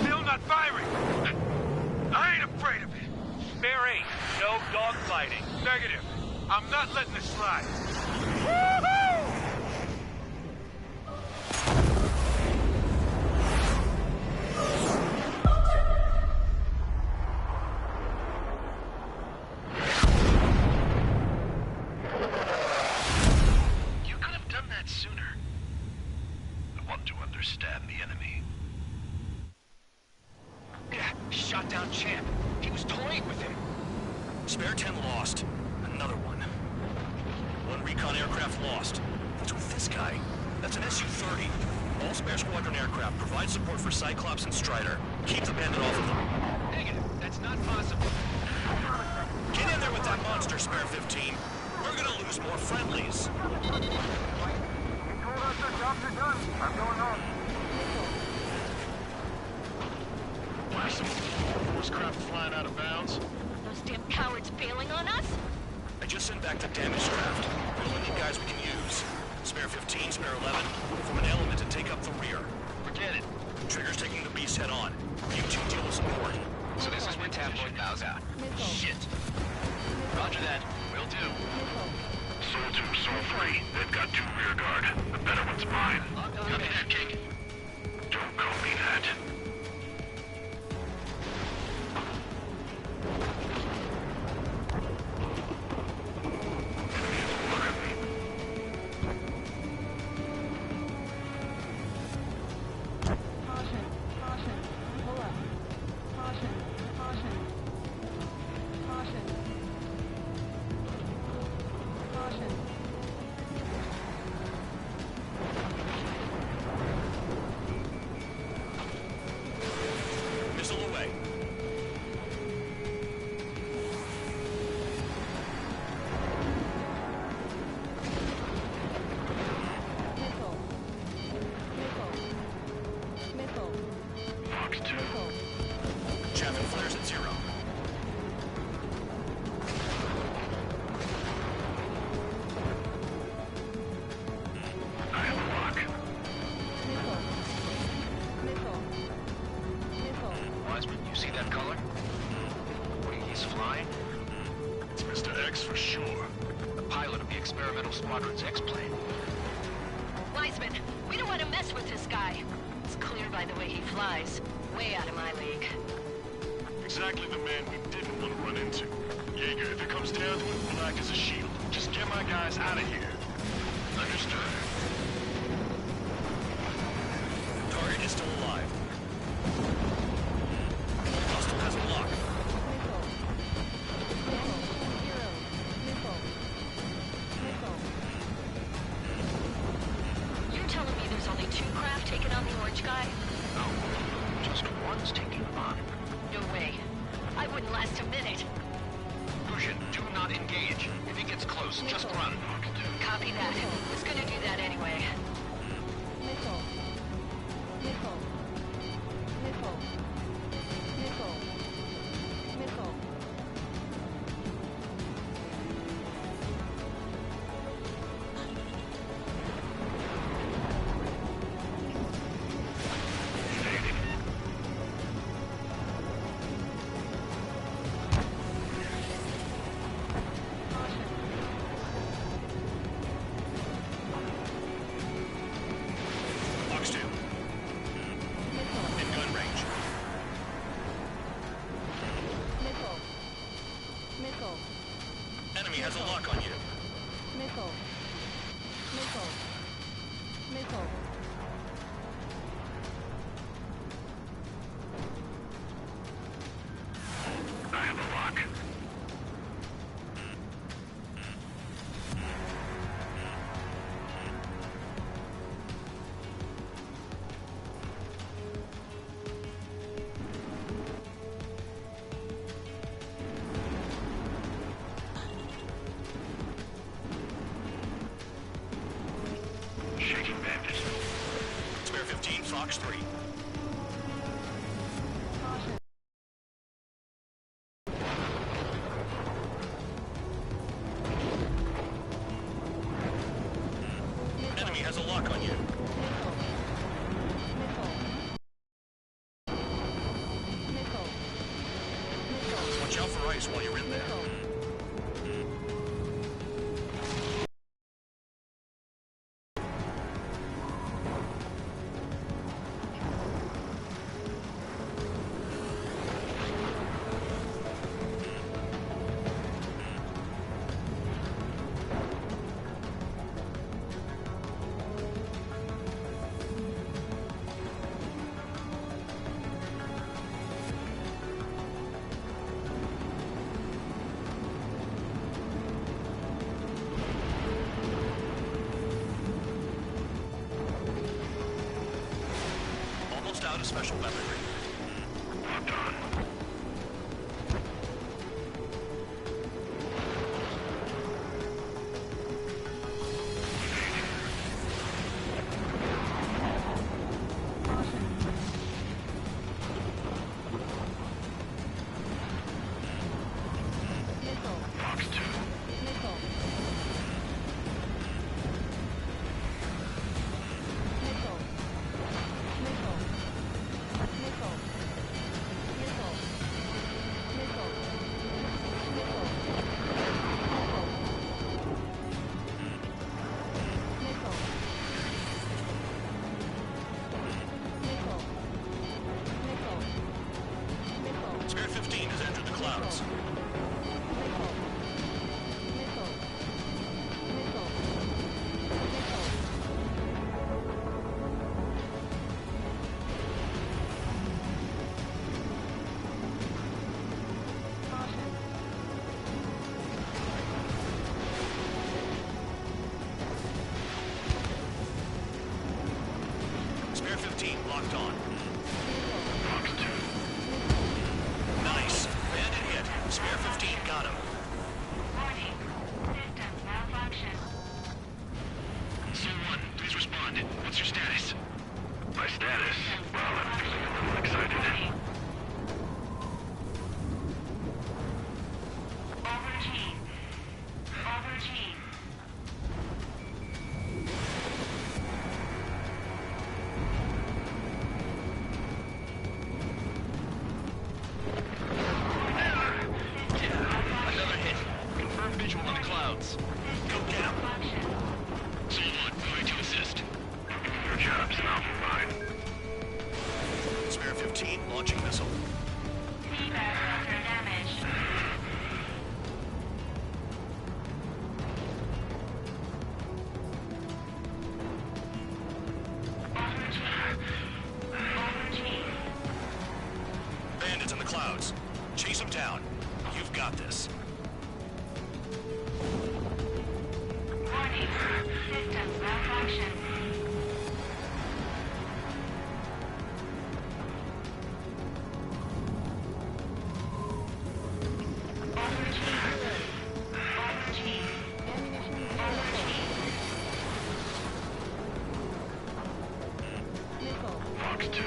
Still not firing. I ain't afraid of it. Spare 8. No dogfighting. Negative. I'm not letting this slide. Woohoo! You could have done that sooner. I want to understand the enemy. Yeah, shot down Champ. He was toying with him. Spare 10 lost. Another one. One recon aircraft lost. What's with this guy? That's an Su-30. All Spare Squadron aircraft provide support for Cyclops and Strider. Keep the bandit off of them. Negative. That's not possible. Get in there with that monster, Spare 15. We're gonna lose more friendlies. You told us our jobs are done. I'm going home. Why some force craft flying out of bounds? Those damn cowards bailing on us? I just sent back the damaged craft. We only need guys we can use. Spare 15, Spare 11, form an element and take up the rear. Forget it. Trigger's taking the beast head on. You two deal with support. So this is where Tabloid bows out. Shit. Roger that. Will do. Soul 2, Soul 3. They've got 2 rear guard. The better one's mine. Copy that, King. Don't call me that. Missile away. Fox 2. Chaff and flares at 0. I have a lock. Wiseman, you see that color? Wait, he's flying? It's Mr. X for sure. The pilot of the experimental squadron's X-plane. Wiseman, we don't want to mess with this guy. It's clear by the way he flies. Way out of my league. Exactly the man we didn't want to run into. Jaeger, if it comes down to it, we'll act as a shield. Just get my guys out of here. Understood. Target is still alive. Hostile has a lock. You're telling me there's only 2 craft taking on the orange guy? No, just one's taking him on. No way. I wouldn't last a minute. Lucian, do not engage. If he gets close, just run. Copy that. Was gonna do that anyway. Fox 2. In gun range. Enemy has a lock on you. I have a lock. Shaking bandit. Spare 15, Fox 3. Enemy has a lock on you. Watch out for ice while you're in there. Out of special weaponry. Locked on. Fox 2. locked on. Nice. Bandit hit. Spare 15 got him. Warning. System malfunction. Soul 1, please respond. What's your status? My status? Well, I'm feeling a little excited. Overachieve. Overachieve. Another hit. Confirm visual in the clouds. Go get him. Soul 1, moving to assist. Your job's not mine. Spare 15 launching missile. Feedback filter damaged. Overachieve. Overachieve. Bandits in the clouds. Chase them down. You've got this. Warning. System malfunction. Fox 2.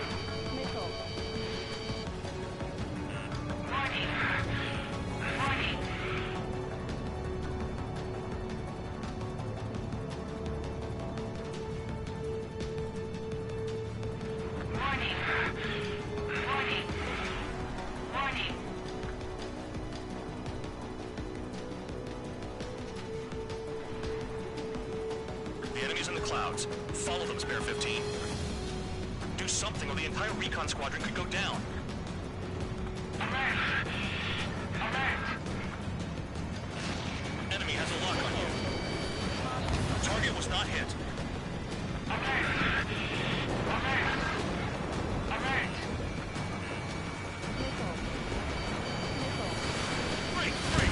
The enemy's in the clouds. Follow them, Spare 15. Do something or the entire recon squadron could go down. Enemy has a lock on you. Target was not hit. Break, break.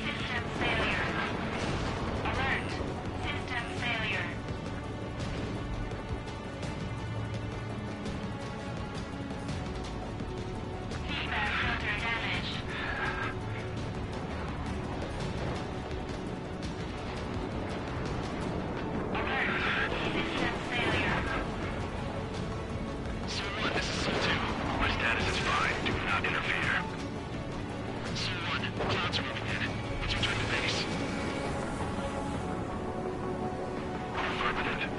System failure. Alert. System failure. Feedback filter damaged. Alert. System failure. Soul 1, this is Soul 2. My status is fine. Do not interfere. Soul 1, the clouds are moving in. Let's return to base. Affirmative.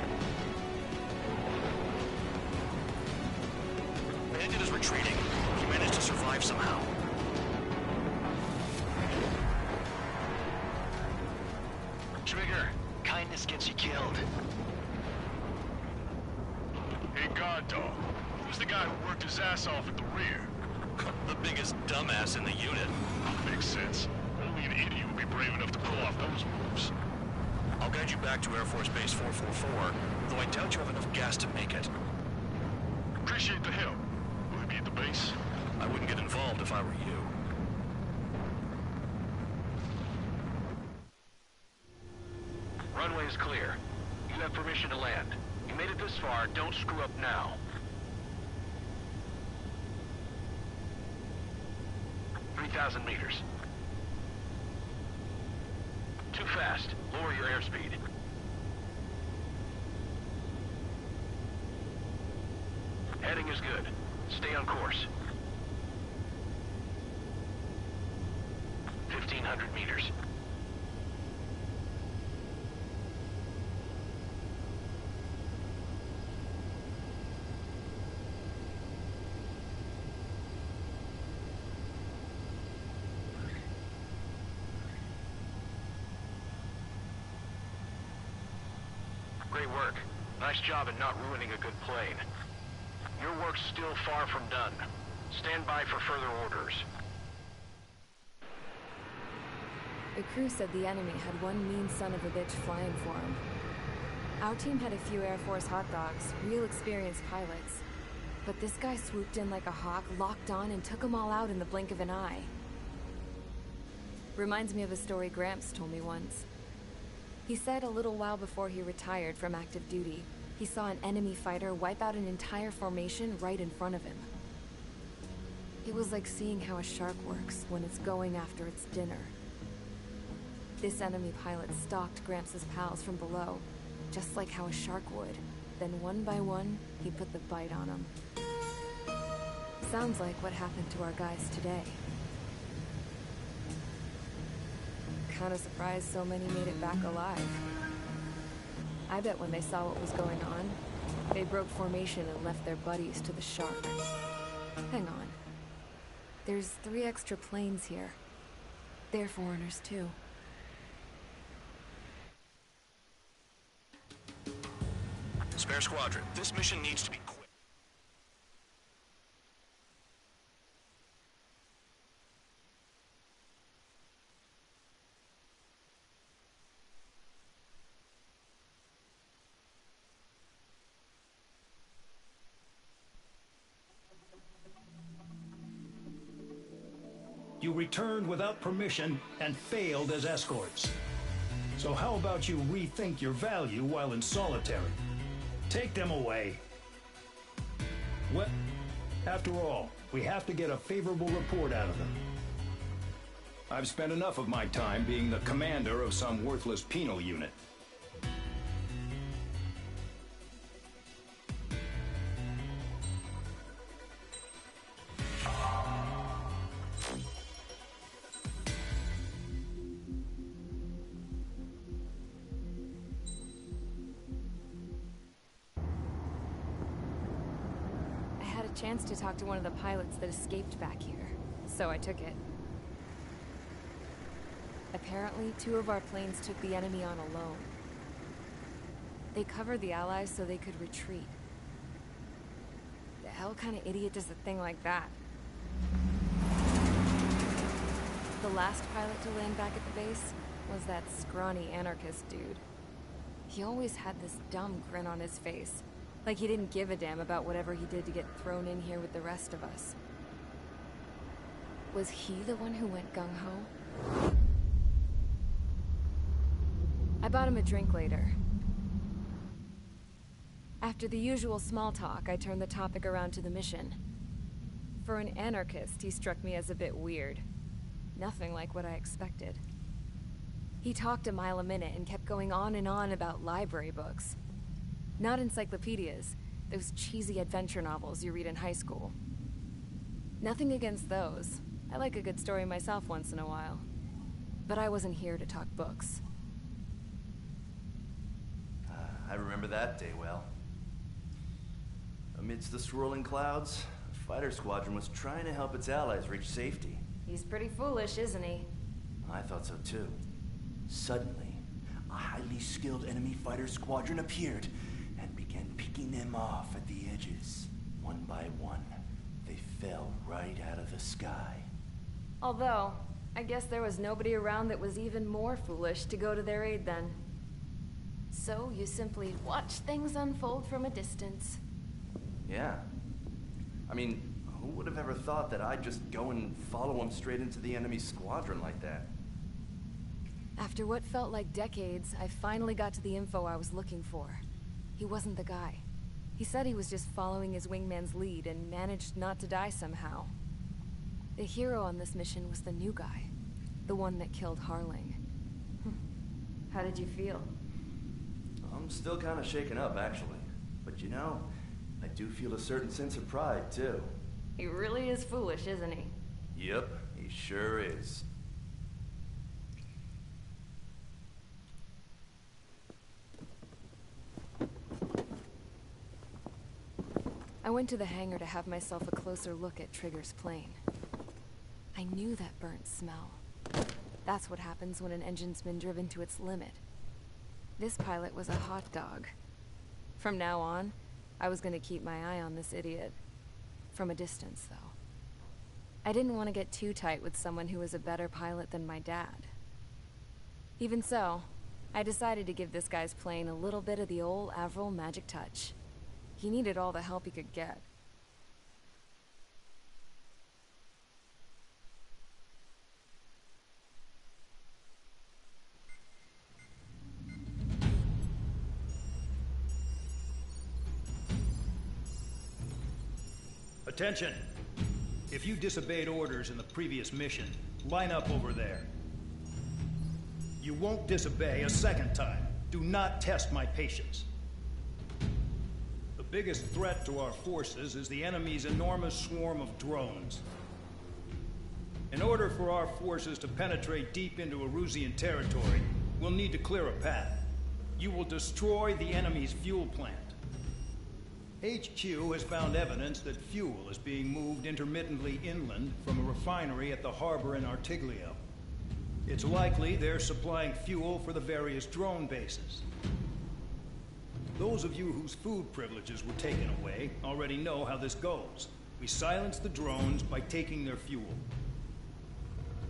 Bandit is retreating. He managed to survive somehow. Trigger, kindness gets you killed. Hey, guard dog. Who's the guy who worked his ass off at the rear? The biggest dumbass in the unit. Makes sense. Only an idiot would be brave enough to pull off those moves. I'll guide you back to Air Force Base 444, though I doubt you have enough gas to make it. Appreciate the help. Will he be at the base? I wouldn't get involved if I were you. Runway is clear. You have permission to land. You made it this far, don't screw up now. "3,000 meters. Too fast. Lower your airspeed. Heading is good. Stay on course. 1,500 meters. Great work. Nice job in not ruining a good plane. Your work's still far from done. Stand by for further orders. The crew said the enemy had one mean son of a bitch flying for him. Our team had a few Air Force hot dogs, real experienced pilots. But this guy swooped in like a hawk, locked on, and took them all out in the blink of an eye. Reminds me of a story Gramps told me once. He said a little while before he retired from active duty, He saw an enemy fighter wipe out an entire formation right in front of him. It was like seeing how a shark works when it's going after its dinner. This enemy pilot stalked Gramps' pals from below, just like how a shark would. Then one by one, he put the bite on them. Sounds like what happened to our guys today. Kinda surprised so many made it back alive. I bet when they saw what was going on, they broke formation and left their buddies to the shark. Hang on. There's 3 extra planes here. They're foreigners too. Spare Squadron, this mission needs to be quick. You returned without permission and failed as escorts. So how about you rethink your value while in solitary? Take them away. What? After all, we have to get a favorable report out of them. I've spent enough of my time being the commander of some worthless penal unit. Chance to talk to one of the pilots that escaped back here, so I took it. Apparently, 2 of our planes took the enemy on alone. They covered the Allies so they could retreat. The hell kind of idiot does a thing like that? The last pilot to land back at the base was that scrawny anarchist dude. He always had this dumb grin on his face. Like he didn't give a damn about whatever he did to get thrown in here with the rest of us. Was he the one who went gung-ho? I bought him a drink later. After the usual small talk, I turned the topic around to the mission. For an anarchist, he struck me as a bit weird. Nothing like what I expected. He talked a mile a minute and kept going on and on about library books. Not encyclopedias, those cheesy adventure novels you read in high school. Nothing against those. I like a good story myself once in a while. But I wasn't here to talk books. I remember that day well. Amidst the swirling clouds, a fighter squadron was trying to help its allies reach safety. He's pretty foolish, isn't he? I thought so too. Suddenly, a highly skilled enemy fighter squadron appeared and began picking them off at the edges. One by one, they fell right out of the sky. Although, I guess there was nobody around that was even more foolish to go to their aid then. So you simply watch things unfold from a distance. Yeah. I mean, who would have ever thought that I'd just go and follow them straight into the enemy squadron like that? After what felt like decades, I finally got to the info I was looking for. He wasn't the guy. He said he was just following his wingman's lead and managed not to die somehow. The hero on this mission was the new guy. The one that killed Harling. How did you feel? I'm still kind of shaken up, actually. But you know, I do feel a certain sense of pride, too. He really is foolish, isn't he? Yep, he sure is. I went to the hangar to have myself a closer look at Trigger's plane. I knew that burnt smell. That's what happens when an engine's been driven to its limit. This pilot was a hot dog. From now on, I was gonna keep my eye on this idiot. From a distance, though. I didn't want to get too tight with someone who was a better pilot than my dad. Even so, I decided to give this guy's plane a little bit of the old Avril magic touch. He needed all the help he could get. Attention! If you disobeyed orders in the previous mission, line up over there. You won't disobey a second time. Do not test my patience. The biggest threat to our forces is the enemy's enormous swarm of drones. In order for our forces to penetrate deep into Erusian territory, we'll need to clear a path. You will destroy the enemy's fuel plant. HQ has found evidence that fuel is being moved intermittently inland from a refinery at the harbor in Artiglio. It's likely they're supplying fuel for the various drone bases. Those of you whose food privileges were taken away already know how this goes. We silence the drones by taking their fuel.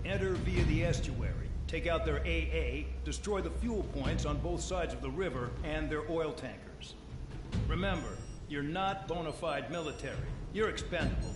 Enter via the estuary, take out their AA, destroy the fuel points on both sides of the river and their oil tankers. Remember, you're not bona fide military. You're expendable.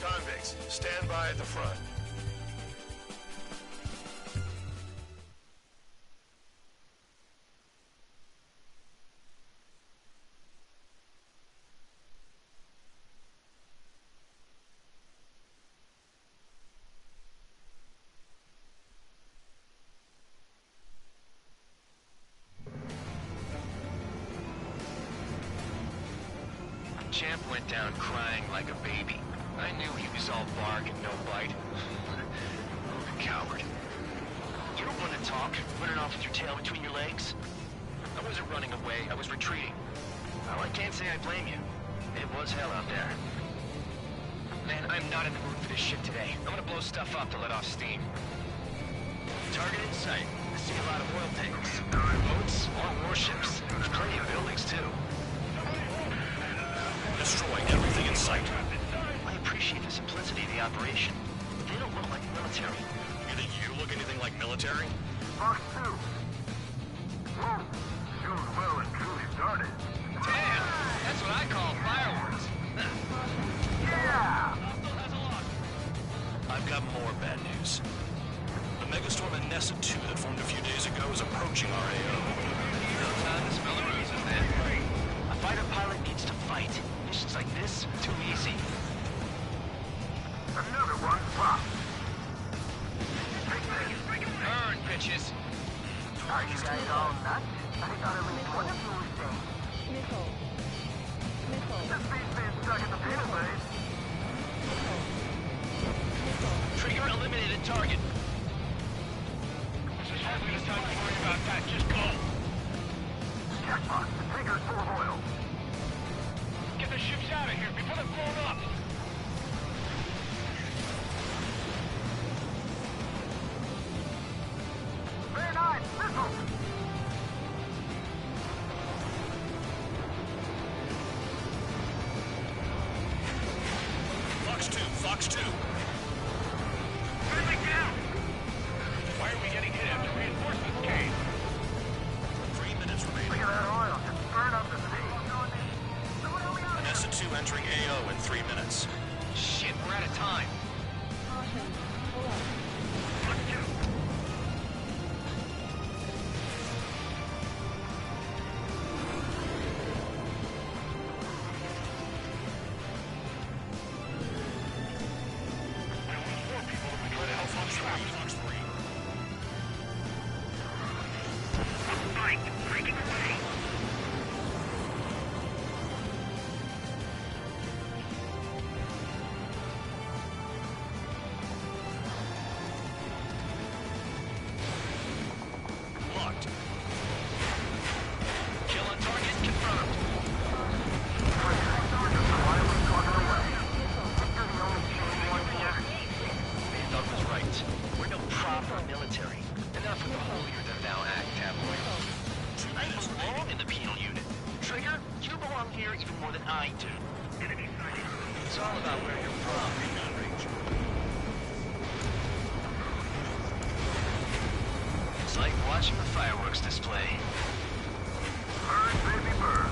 Convicts, stand by at the front. Champ went down crying like a baby. I knew he was all bark and no bite. Oh, the coward. You don't want to talk, running off with your tail between your legs? I wasn't running away, I was retreating. Well, I can't say I blame you. It was hell out there. Man, I'm not in the mood for this shit today. I'm gonna blow stuff up to let off steam. Target in sight. I see a lot of oil tanks. Boats, more warships. There's plenty of buildings, too. Destroy everything in sight. I appreciate the simplicity of the operation, but they don't look like military. You think you look anything like military? Fox 2. Whoa. Show's well and truly started. Damn! That's what I call fireworks. Yeah! I've got more bad news. The megastorm in Nessa 2 that formed a few days ago is approaching our AO. No time to smell the roses, then. A fighter pilot needs to fight. Missions like this, too easy. Another one popped. Burn, bitches. Are you guys all nuts? I thought at least one of you was safe. Missile. This beast's been stuck in the pit blade. Trigger eliminated target. This is hardly the time to worry about that. Just go. Jackpot. The tanker's full of oil. Get the ships out of here before they're blown up. Bear 9, missile! Fox 2. Enemy down! Why are we getting hit after reinforcements came? 3 minutes remaining. Look at that oil. Just burn up the sea. Nessa 2 entering AO in 3 minutes. Besides, we're no proper military. Enough with the holier-than-thou-act tabloid. 2 minutes long in the penal unit. Trigger, you belong here even more than I do. It's all about where you're from, Recon Ranger. It's like watching the fireworks display. Bird, baby, bird.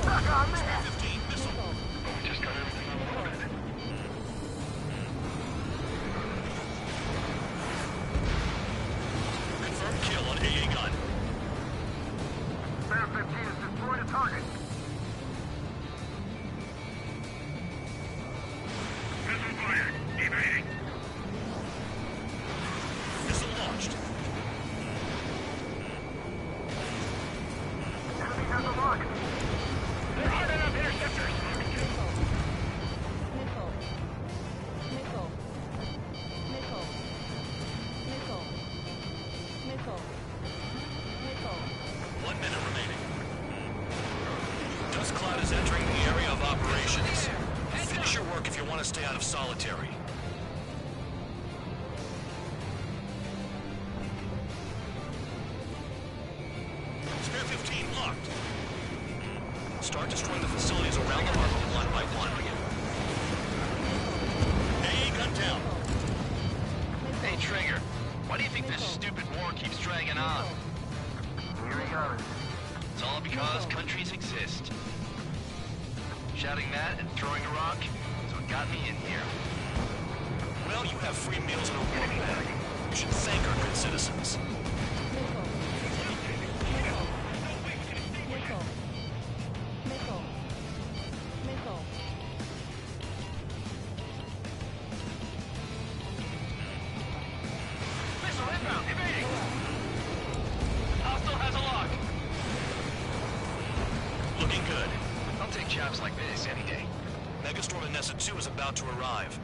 Back on me! 15 missile. We just got everything unloaded. Confirmed kill on AA gun. Spare 15 has destroyed a target. Missile fired. Evading. Missile launched. Enemy has a lock. They're hard enough interceptors. One minute remaining. Dust cloud is entering the area of operations. Finish your work if you want to stay out of solitary. Spare 15 locked. Start destroying the facilities around the harbor one by one. AA gun down. Hey, Trigger. Why do you think this stupid war keeps dragging on? Here he goes. It's all because countries exist. Shouting that and throwing a rock is what got me in here. Well, you have free meals and a work bag. You should thank our good citizens. Missile inbound. Evading. Hostile has a lock. Looking good. I'll take jobs like this any day. Megastorm Nessa 2 is about to arrive.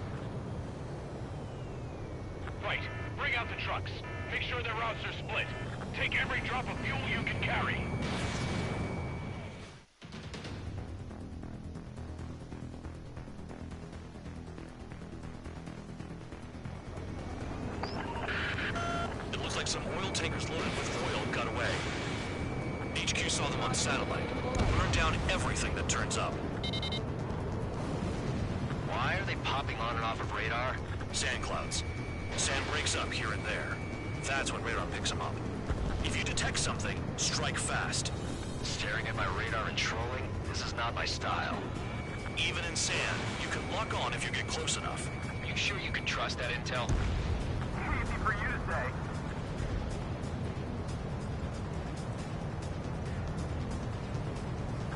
Right. Bring out the trucks. Make sure their routes are split. Take every drop of fuel you can carry. It looks like some oil tankers loaded with oil got away. HQ saw them on satellite. Burn down everything that turns up. Why are they popping on and off of radar? Sand clouds. Sand breaks up here and there. That's when radar picks them up. If you detect something, strike fast. Staring at my radar and trolling? This is not my style. Even in sand, you can lock on if you get close enough. Are you sure you can trust that intel? Easy for you to say.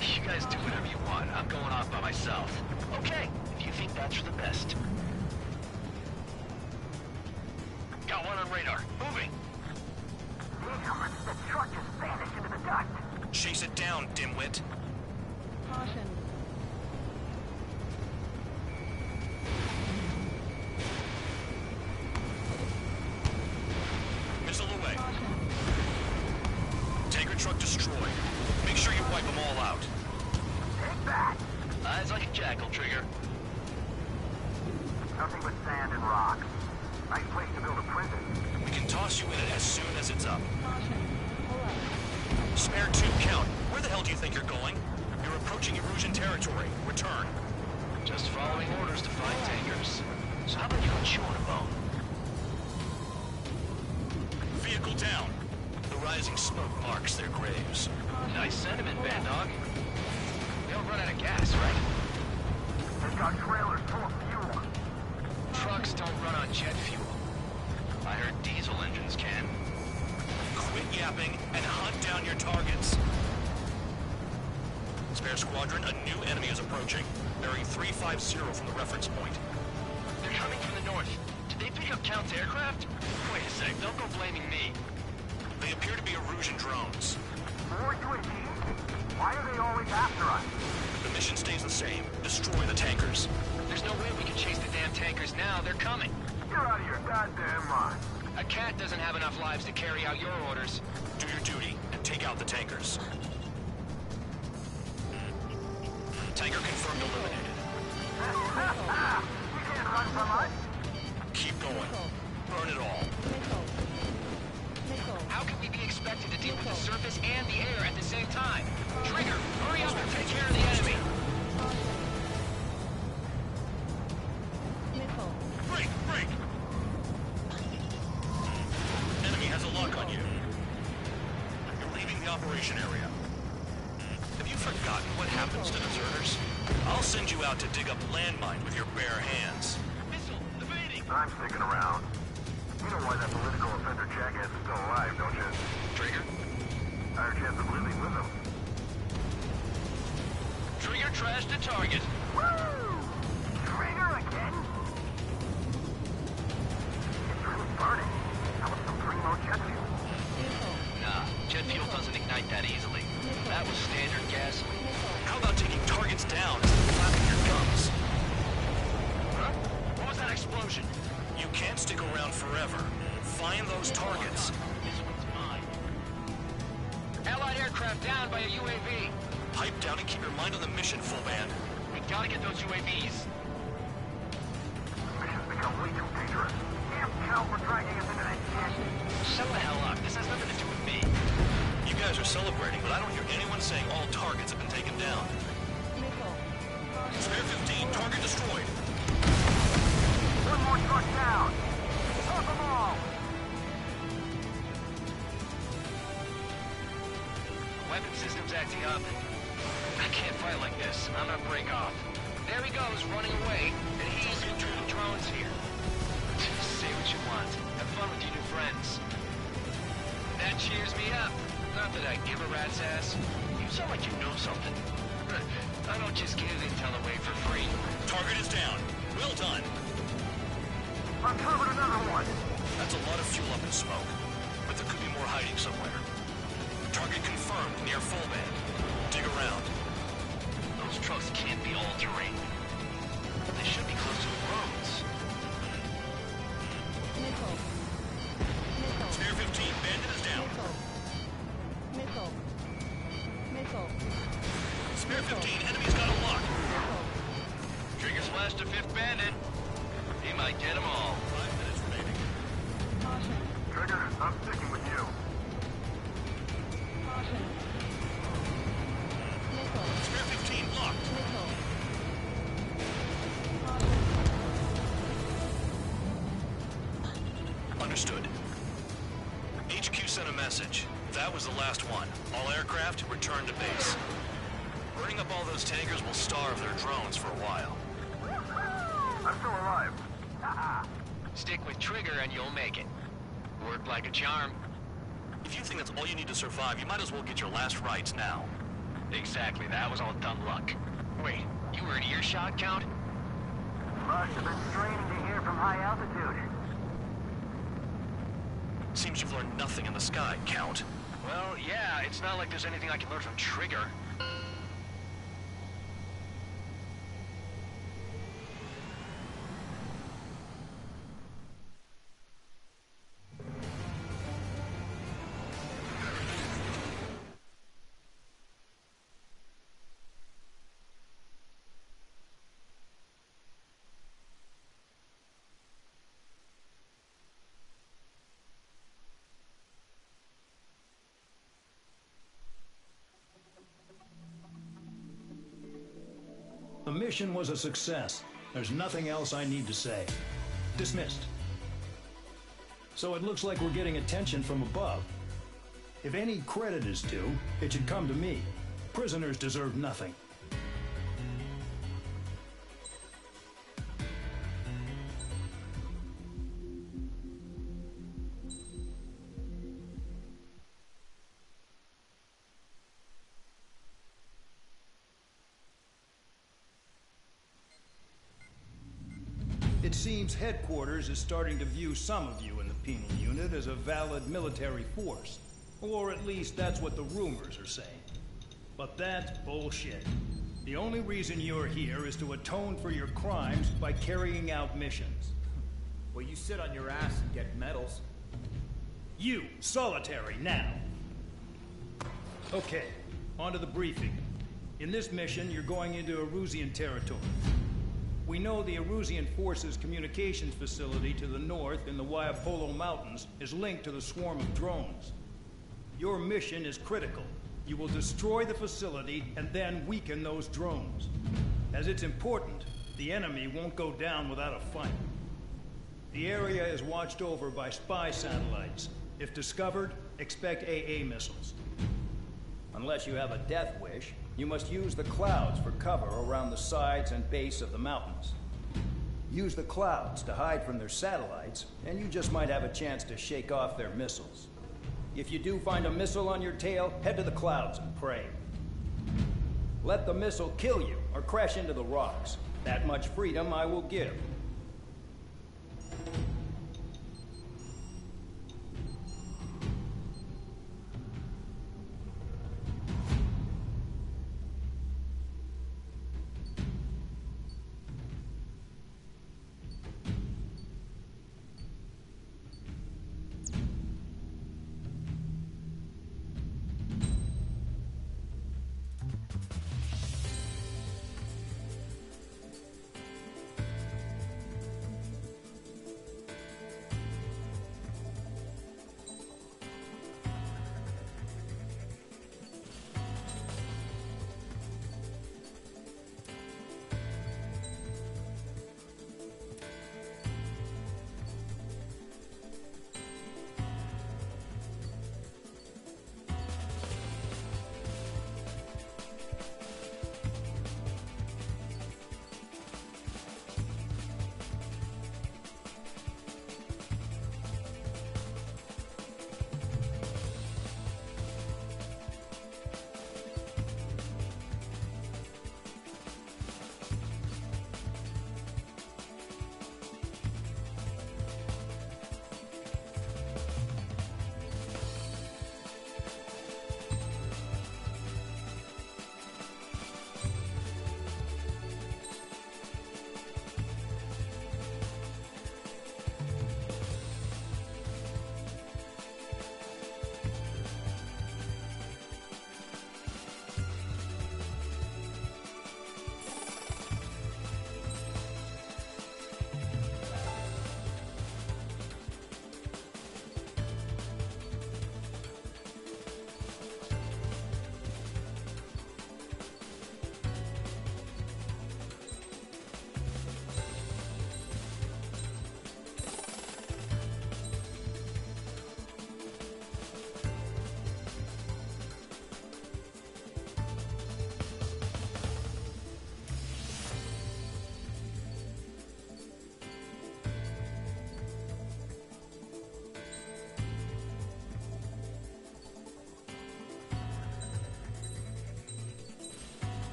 You guys do whatever you want. I'm going off by myself. Okay, if you think that's for the best. Got one on radar. Moving. Damn, the truck just vanished into the dust. Chase it down, dimwit. Caution. Missile away. Tanker truck destroyed. Make sure you wipe them all out. Take that. Eyes like a jackal, Trigger. Nothing but sand and rock. Nice place to build a prison. We can toss you in it as soon as it's up. Spare 2 count. Where the hell do you think you're going? You're approaching Erusian territory. Return. Just following orders to find tankers. So how about you go chew on a bone? Vehicle down. The rising smoke marks their graves. Nice sentiment, Bad Dog. They don't run out of gas, right? They've got trailers full of fuel. Trucks don't run on jet fuel. I heard diesel engines can. Quit yapping and hunt down your targets. Spare Squadron, a new enemy is approaching. Bearing 350 from the reference point. They're coming from the north. Did they pick up Count's aircraft? Wait a sec, don't go blaming me. They appear to be Erusian drones. More UAVs? Why are they always after us? The mission stays the same. Destroy the tankers. There's no way we can chase the damn tankers now. They're coming. You're out of your goddamn mind. A cat doesn't have enough lives to carry out your orders. Do your duty and take out the tankers. Tanker confirmed eliminated. You can't run from us. Keep going. Burn operation area. Have you forgotten what happens to deserters? I'll send you out to dig up landmine with your bare hands. Missile, evading! I'm sticking around. You know why that political offender jackass is still alive, don't you? Trigger? Higher chance of living with him. Trigger trashed the target. Woo! Trigger again? It's really burning. How about some primo jet fuel? Nah, jet fuel doesn't ignite that easily. That was standard gasoline. How about taking targets down instead of flapping your gums? Huh? What was that explosion? You can't stick around forever. Find those targets. This one's mine. Allied aircraft down by a UAV. Pipe down and keep your mind on the mission, full band. We gotta get those UAVs. Mission's become way too dangerous. Damn cow for dragging us into that shit. Shut the hell up. This has nothing to do with me. You guys are celebrating, but I don't hear anyone saying all targets have been taken down. Spare 15, target destroyed. One more truck down. Off them all. Weapon system's acting up. I can't fight like this. I'm gonna break off. There he goes, running away. And he's into the drones here. Say what you want. Have fun with your new friends. That cheers me up. Not that I give a rat's ass. You sound like you know something. I don't just give intel away for free. Target is down. Well done. Uncovered another one. That's a lot of fuel up in smoke. But there could be more hiding somewhere. Target confirmed near full band. Dig around. Those trucks can't be all-terrain. They should be close to the roads. Spare 15, bandit is down. Spare 15, enemy's got a lock. Trigger slashed a fifth bandit. He might get them all. 5 minutes remaining. Trigger, I'm sticking with you. Spare 15, locked. Understood. HQ sent a message. That was the last one. All aircraft, return to base. Burning up all those tankers will starve their drones for a while. I'm still alive. Stick with Trigger and you'll make it. Work like a charm. If you think that's all you need to survive, you might as well get your last rites now. Exactly, that was all dumb luck. Wait, you were in earshot, Count? Must have been straining to hear from high altitude. Seems you've learned nothing in the sky, Count. Well, yeah, it's not like there's anything I can learn from Trigger. The mission was a success. There's nothing else I need to say. Dismissed. So it looks like we're getting attention from above. If any credit is due, it should come to me. Prisoners deserve nothing. It seems headquarters is starting to view some of you in the penal unit as a valid military force. Or at least that's what the rumors are saying. But that's bullshit. The only reason you're here is to atone for your crimes by carrying out missions. Well, you sit on your ass and get medals. You, solitary, now. Okay, on to the briefing. In this mission, you're going into Erusian territory. We know the Erusian Forces communications facility to the north in the Waiapolo Mountains is linked to the swarm of drones. Your mission is critical. You will destroy the facility and then weaken those drones. As it's important, the enemy won't go down without a fight. The area is watched over by spy satellites. If discovered, expect AA missiles. Unless you have a death wish, you must use the clouds for cover around the sides and base of the mountains. Use the clouds to hide from their satellites, and you just might have a chance to shake off their missiles. If you do find a missile on your tail, head to the clouds and pray. Let the missile kill you or crash into the rocks. That much freedom I will give.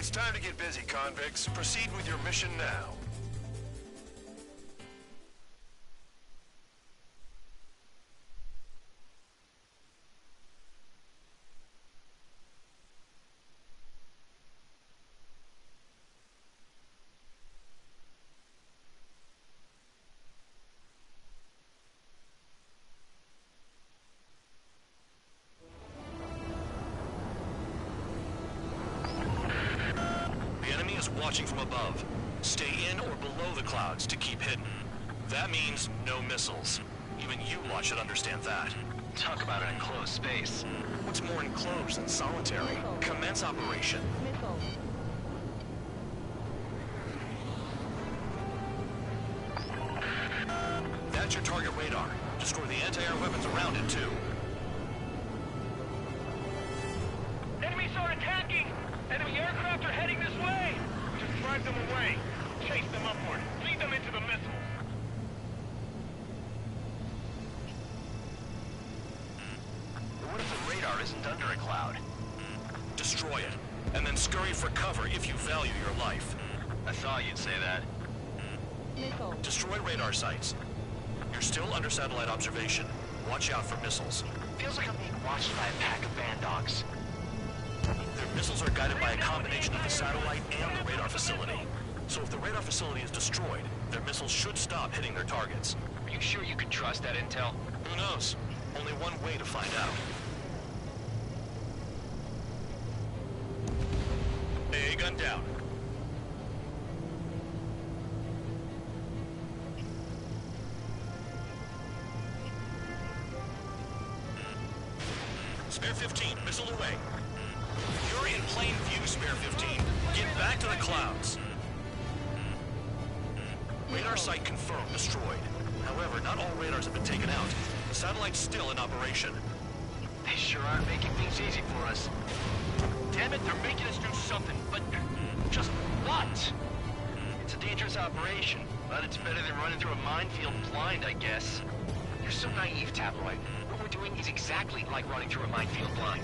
It's time to get busy, convicts. Proceed with your mission now. watching from above. Stay in or below the clouds to keep hidden. That means no missiles. Even you lot should understand that. Talk about an enclosed space. What's more enclosed than solitary? Commence operation. That's your target radar. Destroy the anti-air weapons around it, too. Enemies are attacking! Enemy aircraft are heading this way! Just drive them away. Chase them upward. Lead them into the missiles. What if the radar isn't under a cloud? Destroy it, and then scurry for cover if you value your life. I thought you'd say that. Destroy radar sites. You're still under satellite observation. Watch out for missiles. Feels like I'm being watched by a pack of band dogs. Their missiles are guided by a combination of the satellite and the radar facility. So if the radar facility is destroyed, their missiles should stop hitting their targets. Are you sure you can trust that intel? Who knows? Only one way to find out. A gun down. Spare 15, missile away. You're in plain view, Spare 15. Get back to the clouds. Radar site confirmed destroyed. However, not all radars have been taken out. The satellite's still in operation. They sure aren't making things easy for us. Damn it, they're making us do something, but just what? It's a dangerous operation, but it's better than running through a minefield blind, I guess. You're so naive, Tabloid. What we're doing is exactly like running through a minefield blind.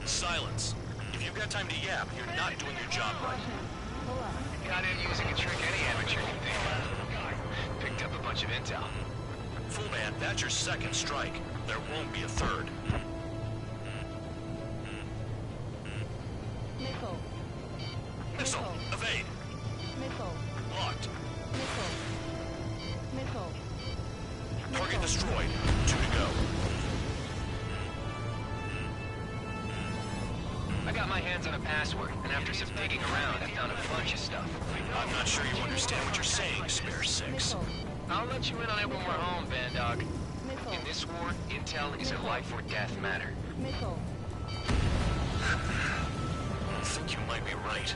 Silence. If you've got time to yap, you're not doing your job right. Got in using a trick any amateur can think of. Picked up a bunch of intel. Full man, that's your second strike. There won't be a third. Missile. Missile. Evade. Missile. Locked. Missile. Missile. Target destroyed. 2 to go. I got my hands on a password, and after some digging around, I found a bunch of stuff. I'm not sure you understand what you're saying, Spare 6. I'll let you in on it when we're home, Van Dog. In this war, intel is a life or death matter. Missile. I think you might be right.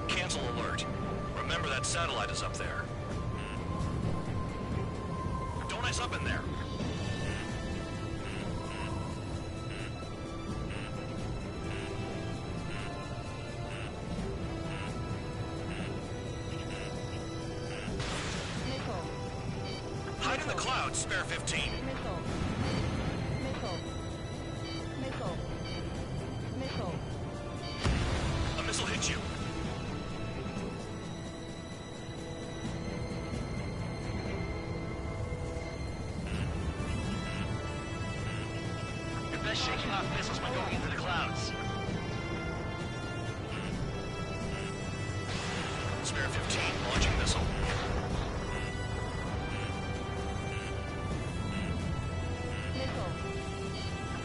Cancel alert. Remember that satellite is up there. Don't ice up in there. Hide in the clouds, Spare 15. Missile. Missile. Missile. Missile. A missile hit you. You're best shaking off missiles by going into the clouds. Spare 15, launching missile.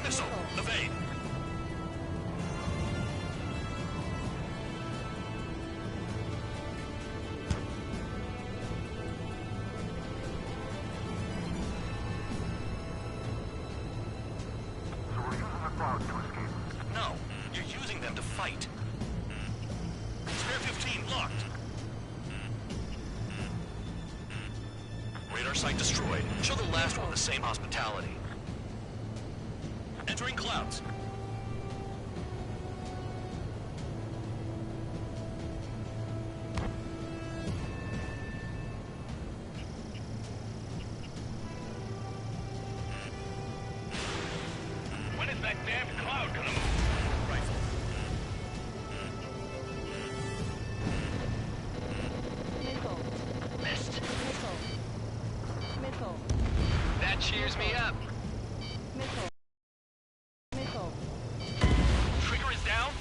Missile, evade. So we're using the clouds to escape. No, you're using them to fight. Spare 15, locked. Radar site destroyed. Show the last one the same hospitality. Entering clouds. When is that damn cloud gonna move? Rifle. Missile. Missed. Missile. Missile. That cheers me up. Missile. Missile. Trigger is down?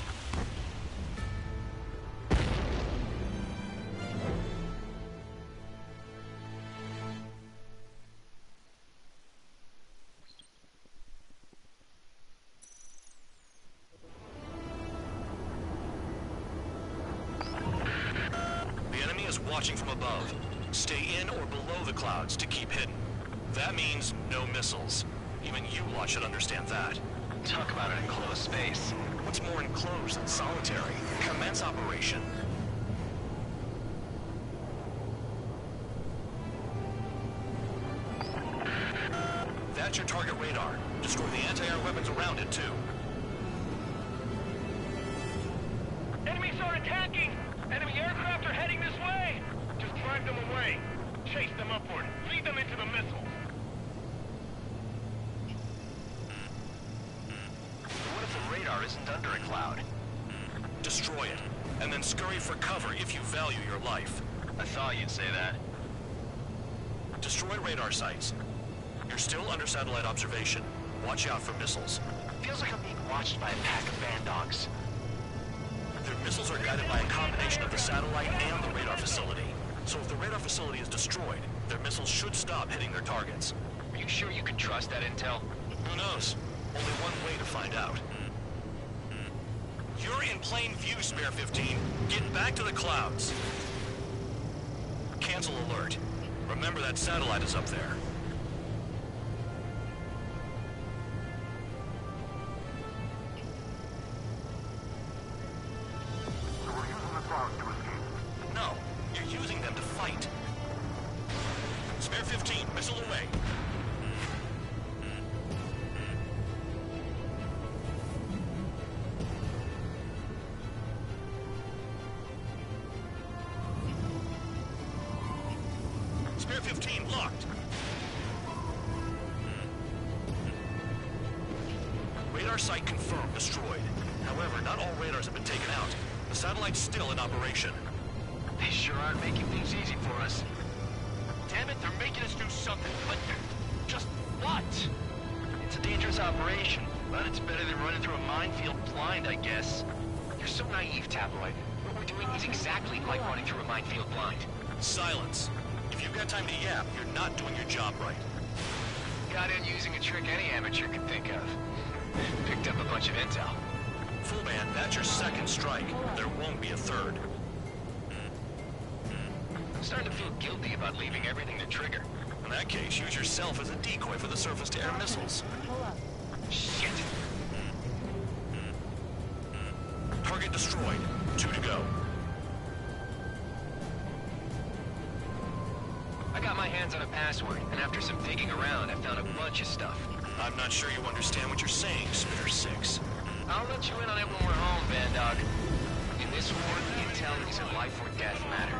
watching from above. Stay in or below the clouds to keep hidden. That means no missiles. Even you lot should understand that. Talk about an enclosed space. What's more enclosed than solitary? Commence operation. That's your target radar. Destroy the anti-air weapons around it, too. Enemies are attacking! Enemy aircraft are heading this way! Just drive them away. Chase them upward. Feed them into the missiles. What if the radar isn't under a cloud? Destroy it, and then scurry for cover if you value your life. I thought you'd say that. Destroy radar sites. You're still under satellite observation. Watch out for missiles. Feels like I'm being watched by a pack of band dogs. Their missiles are guided by a combination of the satellite and the radar facility. So if the radar facility is destroyed, their missiles should stop hitting their targets. Are you sure you can trust that intel? Who knows? Only one way to find out. You're in plain view, Spare 15. Get back to the clouds. Cancel alert. Remember that satellite is up there. So we're using the clouds to escape. No, you're using them to fight. Spare 15, missile away. Spare 15 locked. Radar site confirmed destroyed. However, not all radars have been taken out. The satellite's still in operation. They sure aren't making things easy for us. Damn it, they're making us do something, but just what? It's a dangerous operation, but it's better than running through a minefield blind, I guess. You're so naive, Tabloid. What we're doing is exactly like running through a minefield blind. Silence. If you've got time to yap, you're not doing your job right. Got in using a trick any amateur could think of. Picked up a bunch of intel. Full band, that's your second strike. There won't be a third. I'm starting to feel guilty about leaving everything to Trigger. In that case, use yourself as a decoy for the surface-to-air missiles. Shit! Target destroyed. 2 to go. I got my hands on a password, and after some digging around, I found a bunch of stuff. I'm not sure you understand what you're saying, Spare 6. I'll let you in on it when we're home, Band Dog. In this war, the intel is a life or death matter.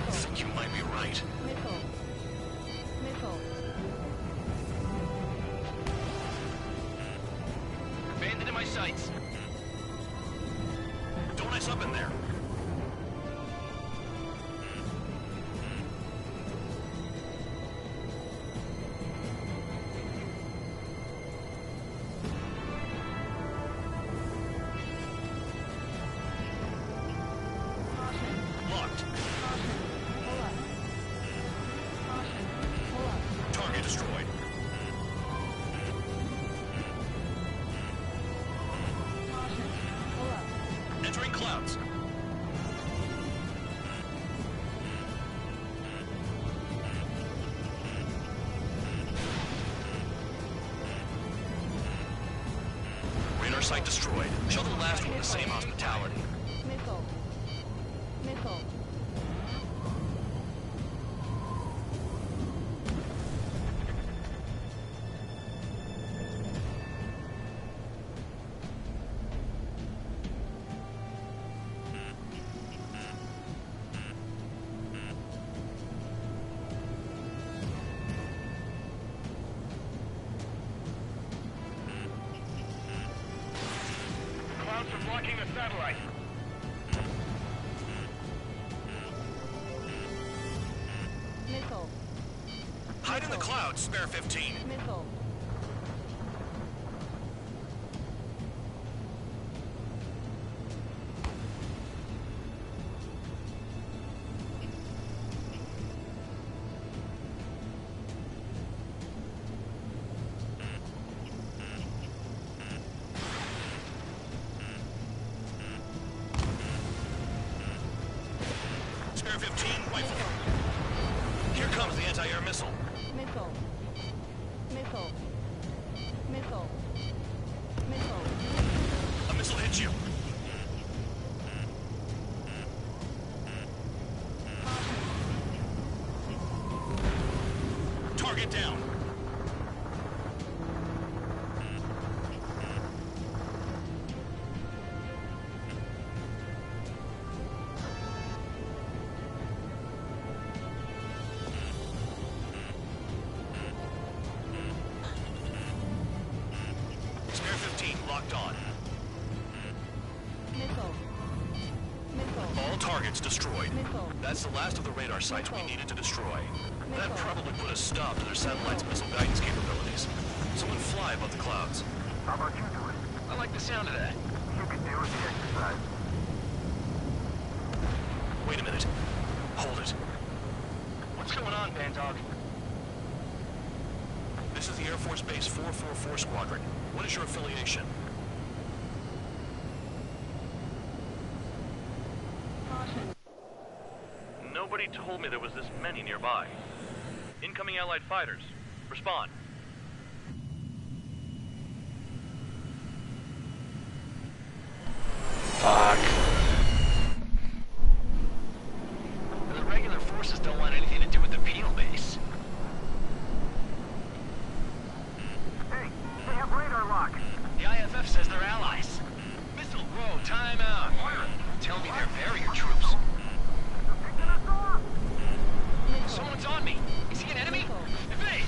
I think you might be right. Bandit in my sights. Don't ice up in there. Locked. Target destroyed. Entering clouds. Radar site destroyed. Show the last one the same hospitality. Missile. Missile. Clouds are blocking the satellite. Missile. Hide in the clouds, Spare 15. Missile. Spare 15, rifle. Here comes the anti-air missile. Missile. Missile. Missile. Missile. A missile hits you. Target down. Spare 15 locked on. Missile. Missile. All targets destroyed. Missile. That's the last of the radar sites we needed to destroy. That probably put a stop to their satellite's missile guidance capabilities. Someone fly above the clouds. How about you do it? I like the sound of that. You can do the exercise. Wait a minute. Hold it. What's going on, Bandog? This is the Air Force Base 444 Squadron. What is your affiliation? Nobody told me there was this many nearby. Incoming Allied fighters. Respond. Fuck. The regular forces don't want anything to do with the penal base. Hey, they have radar lock. The IFF says they're allies. Missile, whoa, time out. Tell me they're barrier troops. Someone's on me. Is he an enemy? Evade!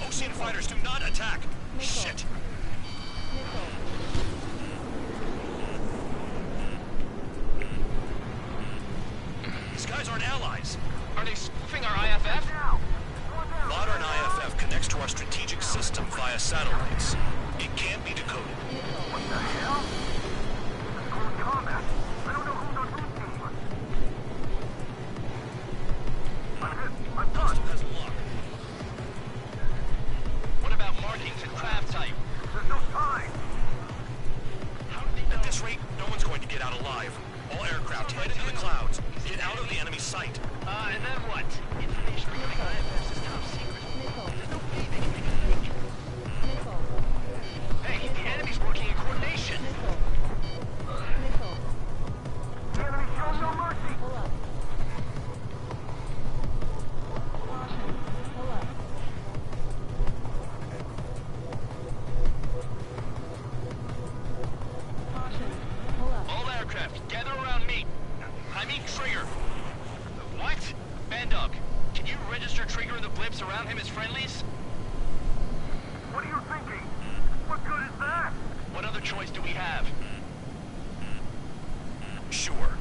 Ocean fighters do not attack. Shit. These guys aren't allies. Are they spoofing our IFF? Modern IFF connects to our strategic system via satellites. It can't be decoded. What the hell? This is close combat. I don't know who's on whose team. I'm hit. I'm done. Has luck. What about markings and craft type? There's no time. How do they know? At this rate, no one's going to get out alive. All aircraft head into the clouds. Get out of the enemy sight. And then what? Information regarding IFS is top secret. There's no way they can make a mistake. Hey, the enemy's working in coordination. The enemy shows no mercy. Hold up. Hold up. Hold up. All aircraft, gather around me. I mean Trigger. What? Bandog, can you register Trigger and the blips around him as friendlies? What are you thinking? What good is that? What other choice do we have? Sure.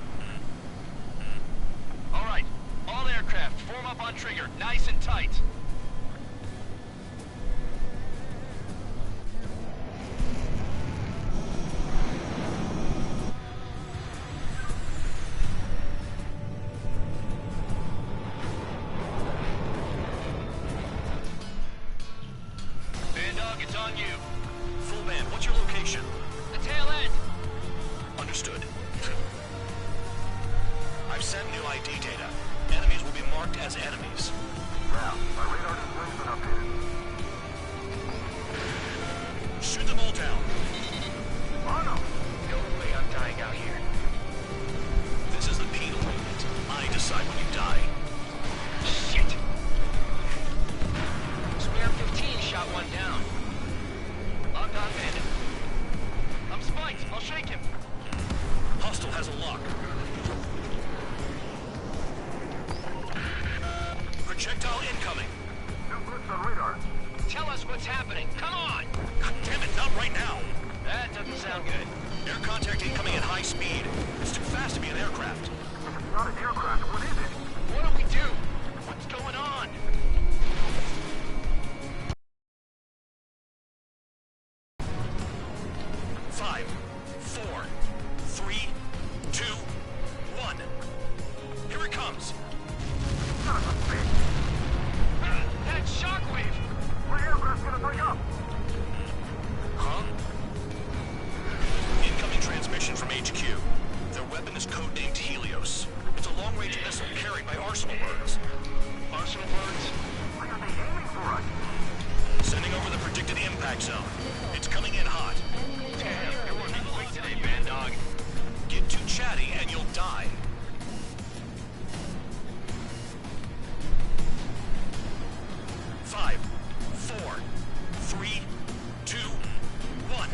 All right, all aircraft, form up on Trigger, nice and tight. Bandog, it's on you. Full band, what's your location? The tail end. Understood. I've sent new ID data. Enemies will be marked as enemies. Now, my radar display's been updated. Shoot them all down. On them. No way I'm dying out here. This is the penal unit. I decide when you die. Shit! Spare 15 shot one down. Locked on bandit. I'm spiked. I'll shake him. Hostile has a lock. Projectile incoming. New blips on radar. Tell us what's happening. Come on! God damn it, not right now. That doesn't sound good. Air contact incoming at high speed. It's too fast to be an aircraft. If it's not an aircraft, what is it? What do we do? What's going on? Five, four, three, two, one. Here it comes. Son of a bitch. That shockwave! My aircraft's gonna break up. Huh? Incoming transmission from HQ. Their weapon is codenamed Helios. It's a long-range carried by arsenal birds. Arsenal birds? Why are they aiming for us? Sending over the predicted impact zone. It's coming in hot. Damn, you're working quick today, band dog. Get too chatty and you'll die. Five, four, three, two, one.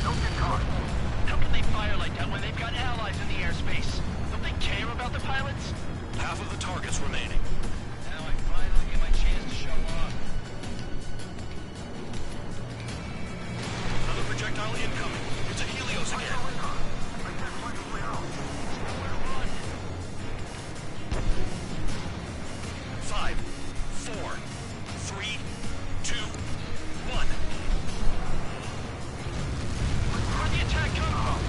Don't get caught. How can they fire like that when they've got allies in the airspace? Don't they care about the pilots? Half of the targets remaining. Now I finally get my chance to show off. Another projectile incoming. It's a Helios again. Five, four, three, two, one. Where'd the attack come from?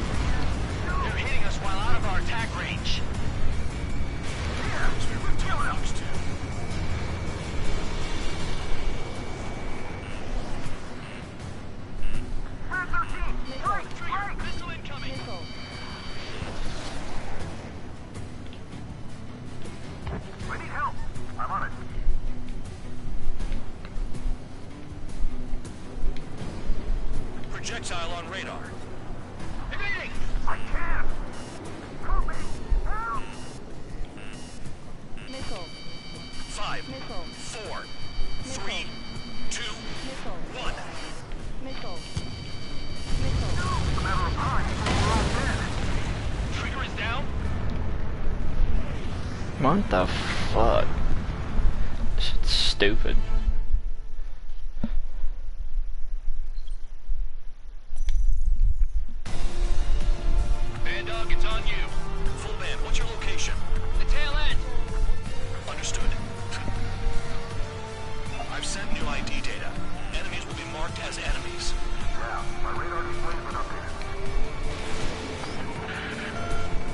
They're hitting us while out of our attack range. Missile incoming! I need help. I'm on it. Projectile on radar. Evading! I can't. Help me. Help. Five, four, three, two, one. It's a matter of time before we're all dead. Trigger is down. What the fuck? This shit's stupid. Band dog, it's on you. Full band, what's your location? The tail end. Understood. I've sent new ID data. Enemies will be marked as enemies. Yeah, my radar display's been updated.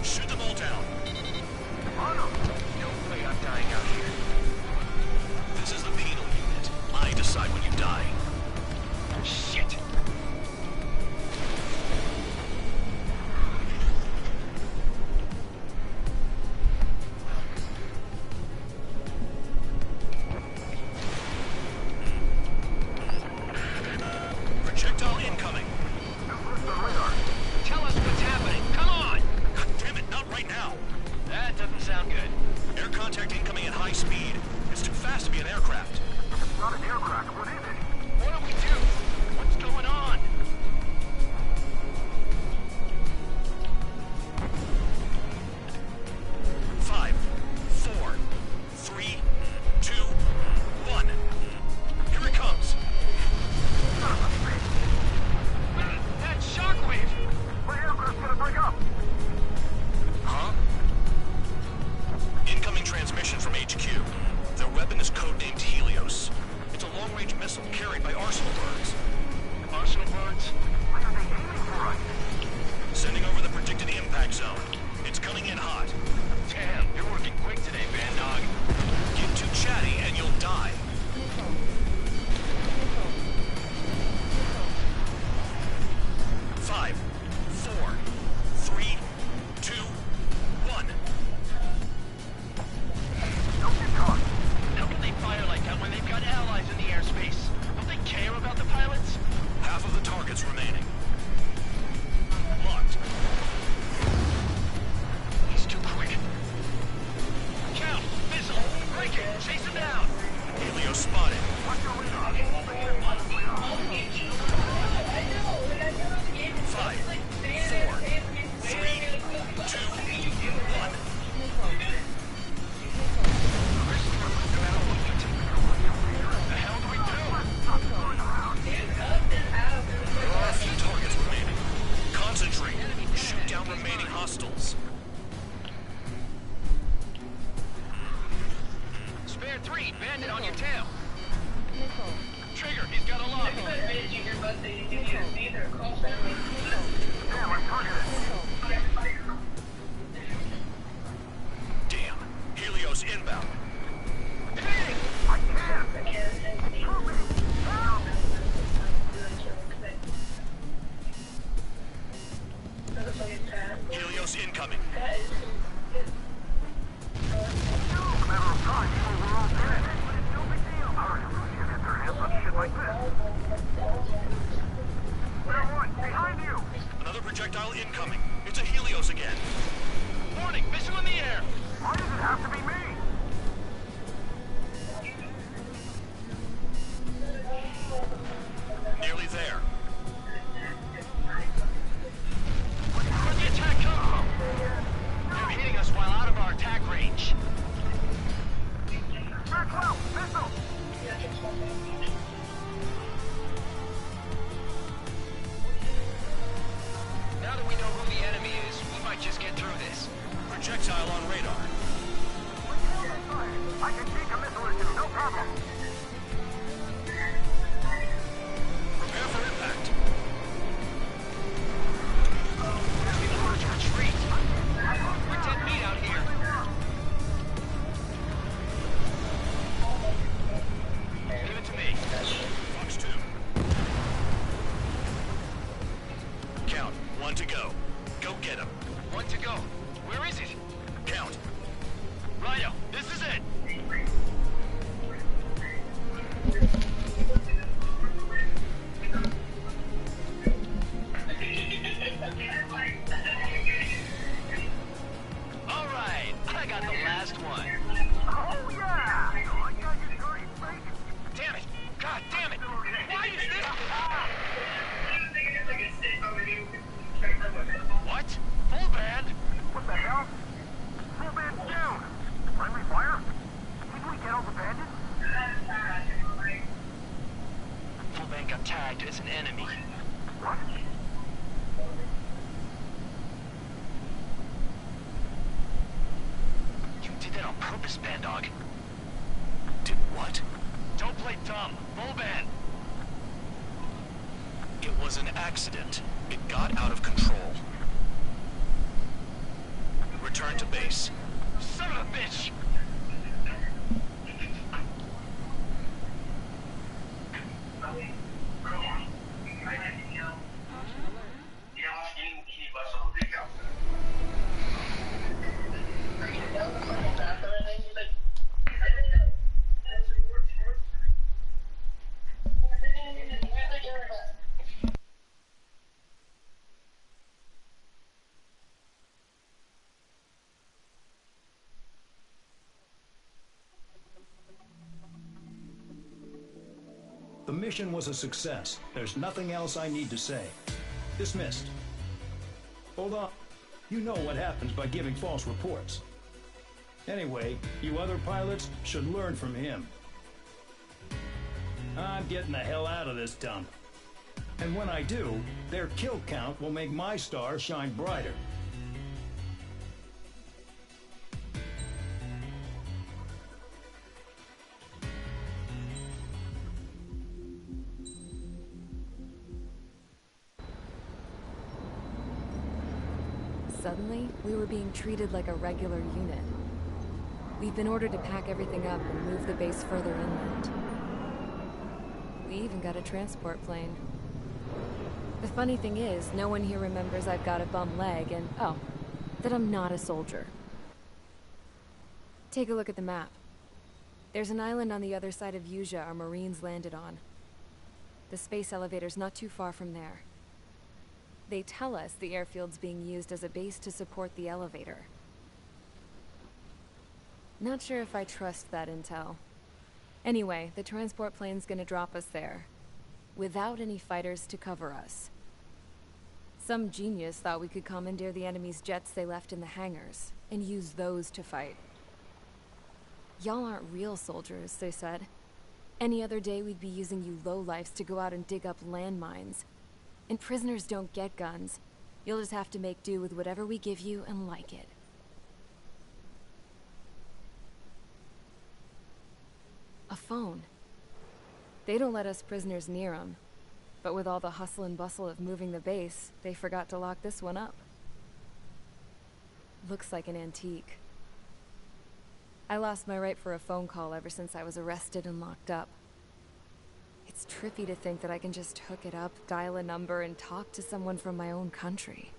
Shoot them all down. On them. No way I'm dying out here. This is the penal unit. I decide when you die. Shit! Projectile incoming. Tell us what's happening. Come on! God damn it, not right now. That doesn't sound good. Air contact incoming at high speed. It's too fast to be an aircraft. It's not an aircraft. What is it? What do we do? What's going on? Five, four, three, two, one. Here it comes. That shockwave! My aircraft's gonna break up. Huh? Incoming transmission from HQ. Their weapon is codenamed Helios. It's a long-range missile carried by arsenal birds. Arsenal birds? Why are they aiming for us? Sending over the predicted impact zone. It's coming in hot. Damn, you're working quick today, band dog. Get too chatty and you'll die. Five, four, three, two, one. Don't get caught. How can they fire like that when they've got allies in the airspace? Don't they care about the pilots? Half of the targets remaining. Locked. He's too quick. Count! Missile! Break it! Chase him down! Helios spotted. Watch your radar. Five, four, three, two, one. The hell do we do? There are a few targets remaining. Concentrate. Shoot down remaining hostiles. Spare three, bandit on your tail. Trigger, he's got a lock. Damn, I'm targeted. Damn. Helios inbound. I can't. Help me. Help. Helios incoming. Another projectile incoming. It's a Helios again. Warning, missile in the air! Why does it have to be me? Nearly there. Where'd the attack come from? They're hitting us while out of our attack range. Maxwell, missile! Now that we know who the enemy is, we might just get through this. Projectile on radar. I can take a missile or two, no problem. Prepare for impact. We want to retreat. We're dead meat out here. Give it to me. Fox 2. Count. 1 to go. Go get him. 1 to go. Where is it? Count. Rhino, this is it. All right, I got the last one. Oh, yeah! I got your dirty fake. Damn it! God damn it! Why is this? What? Full band? What the hell? Full band's down. Friendly fire? Did we get all the bandits? Full band got tagged as an enemy. What? You did that on purpose, Bandog. Did what? Don't play dumb. Full band. It was an accident. It got out of control. Return to base. Son of a bitch! The mission was a success. There's nothing else I need to say. Dismissed. Hold on. You know what happens by giving false reports. Anyway, you other pilots should learn from him. I'm getting the hell out of this dump. And when I do, their kill count will make my star shine brighter. Suddenly, we were being treated like a regular unit. We've been ordered to pack everything up and move the base further inland. We even got a transport plane. The funny thing is, no one here remembers I've got a bum leg and, oh, that I'm not a soldier. Take a look at the map. There's an island on the other side of Yuja our Marines landed on. The space elevator's not too far from there. They tell us the airfield's being used as a base to support the elevator. Not sure if I trust that intel. Anyway, the transport plane's gonna drop us there, without any fighters to cover us. Some genius thought we could commandeer the enemy's jets they left in the hangars, and use those to fight. Y'all aren't real soldiers, they said. Any other day we'd be using you lowlifes to go out and dig up landmines. And prisoners don't get guns. You'll just have to make do with whatever we give you and like it. A phone. They don't let us prisoners near them. But with all the hustle and bustle of moving the base, they forgot to lock this one up. Looks like an antique. I lost my right for a phone call ever since I was arrested and locked up. It's trippy to think that I can just hook it up, dial a number, and talk to someone from my own country.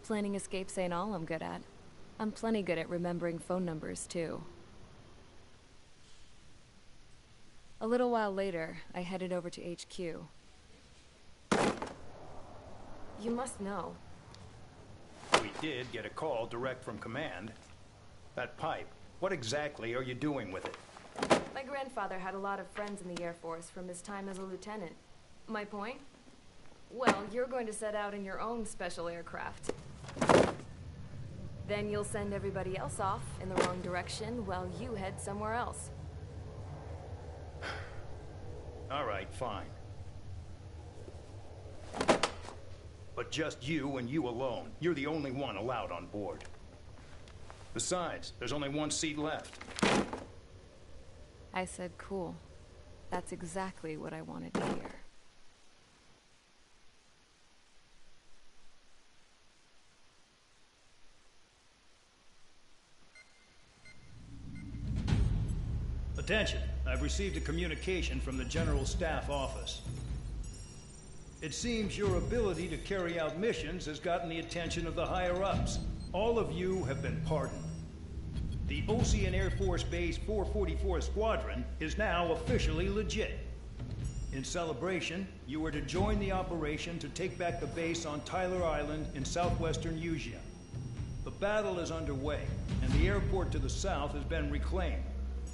Planning escapes ain't all I'm good at. I'm plenty good at remembering phone numbers, too. A little while later, I headed over to HQ. You must know. We did get a call direct from command. That pipe, what exactly are you doing with it? My grandfather had a lot of friends in the Air Force from his time as a lieutenant. My point? Well, you're going to set out in your own special aircraft. Then you'll send everybody else off in the wrong direction while you head somewhere else. All right, fine. But just you and you alone. You're the only one allowed on board. Besides, there's only one seat left. I said cool. That's exactly what I wanted to hear. Attention, I've received a communication from the General Staff Office. It seems your ability to carry out missions has gotten the attention of the higher-ups. All of you have been pardoned. The Ocean Air Force Base 444 Squadron is now officially legit. In celebration, you are to join the operation to take back the base on Tyler Island in southwestern Usea. The battle is underway, and the airport to the south has been reclaimed.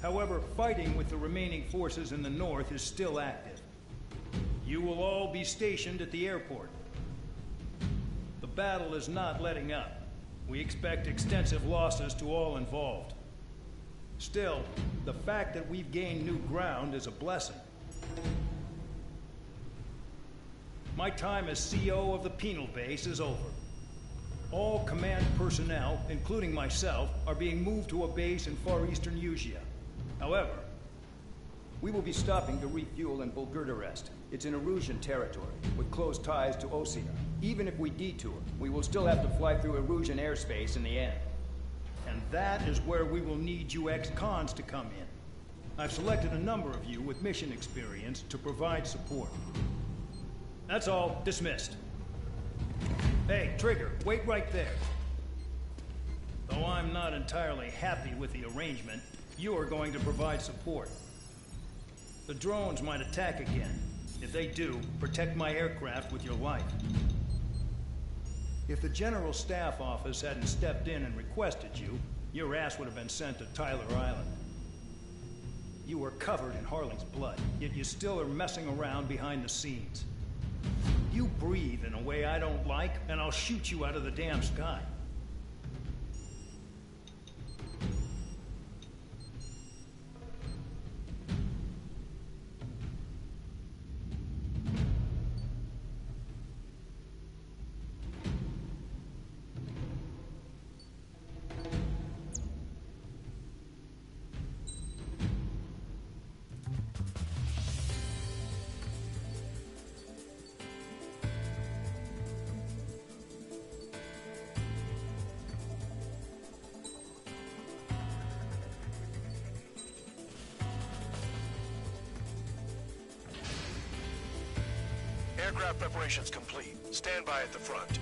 However, fighting with the remaining forces in the north is still active. You will all be stationed at the airport. The battle is not letting up. We expect extensive losses to all involved. Still, the fact that we've gained new ground is a blessing. My time as CO of the penal base is over. All command personnel, including myself, are being moved to a base in far eastern Usea. However, we will be stopping to refuel in Bulgurdarest. It's in Erusian territory, with close ties to Osea. Even if we detour, we will still have to fly through Erusian airspace in the end. And that is where we will need you ex-cons to come in. I've selected a number of you with mission experience to provide support. That's all. Dismissed. Hey, Trigger, wait right there. Though I'm not entirely happy with the arrangement, you are going to provide support. The drones might attack again. If they do, protect my aircraft with your life. If the General Staff Office hadn't stepped in and requested you, your ass would have been sent to Tyler Island. You were covered in Harling's blood, yet you still are messing around behind the scenes. You breathe in a way I don't like, and I'll shoot you out of the damn sky. Aircraft preparations complete. Stand by at the front.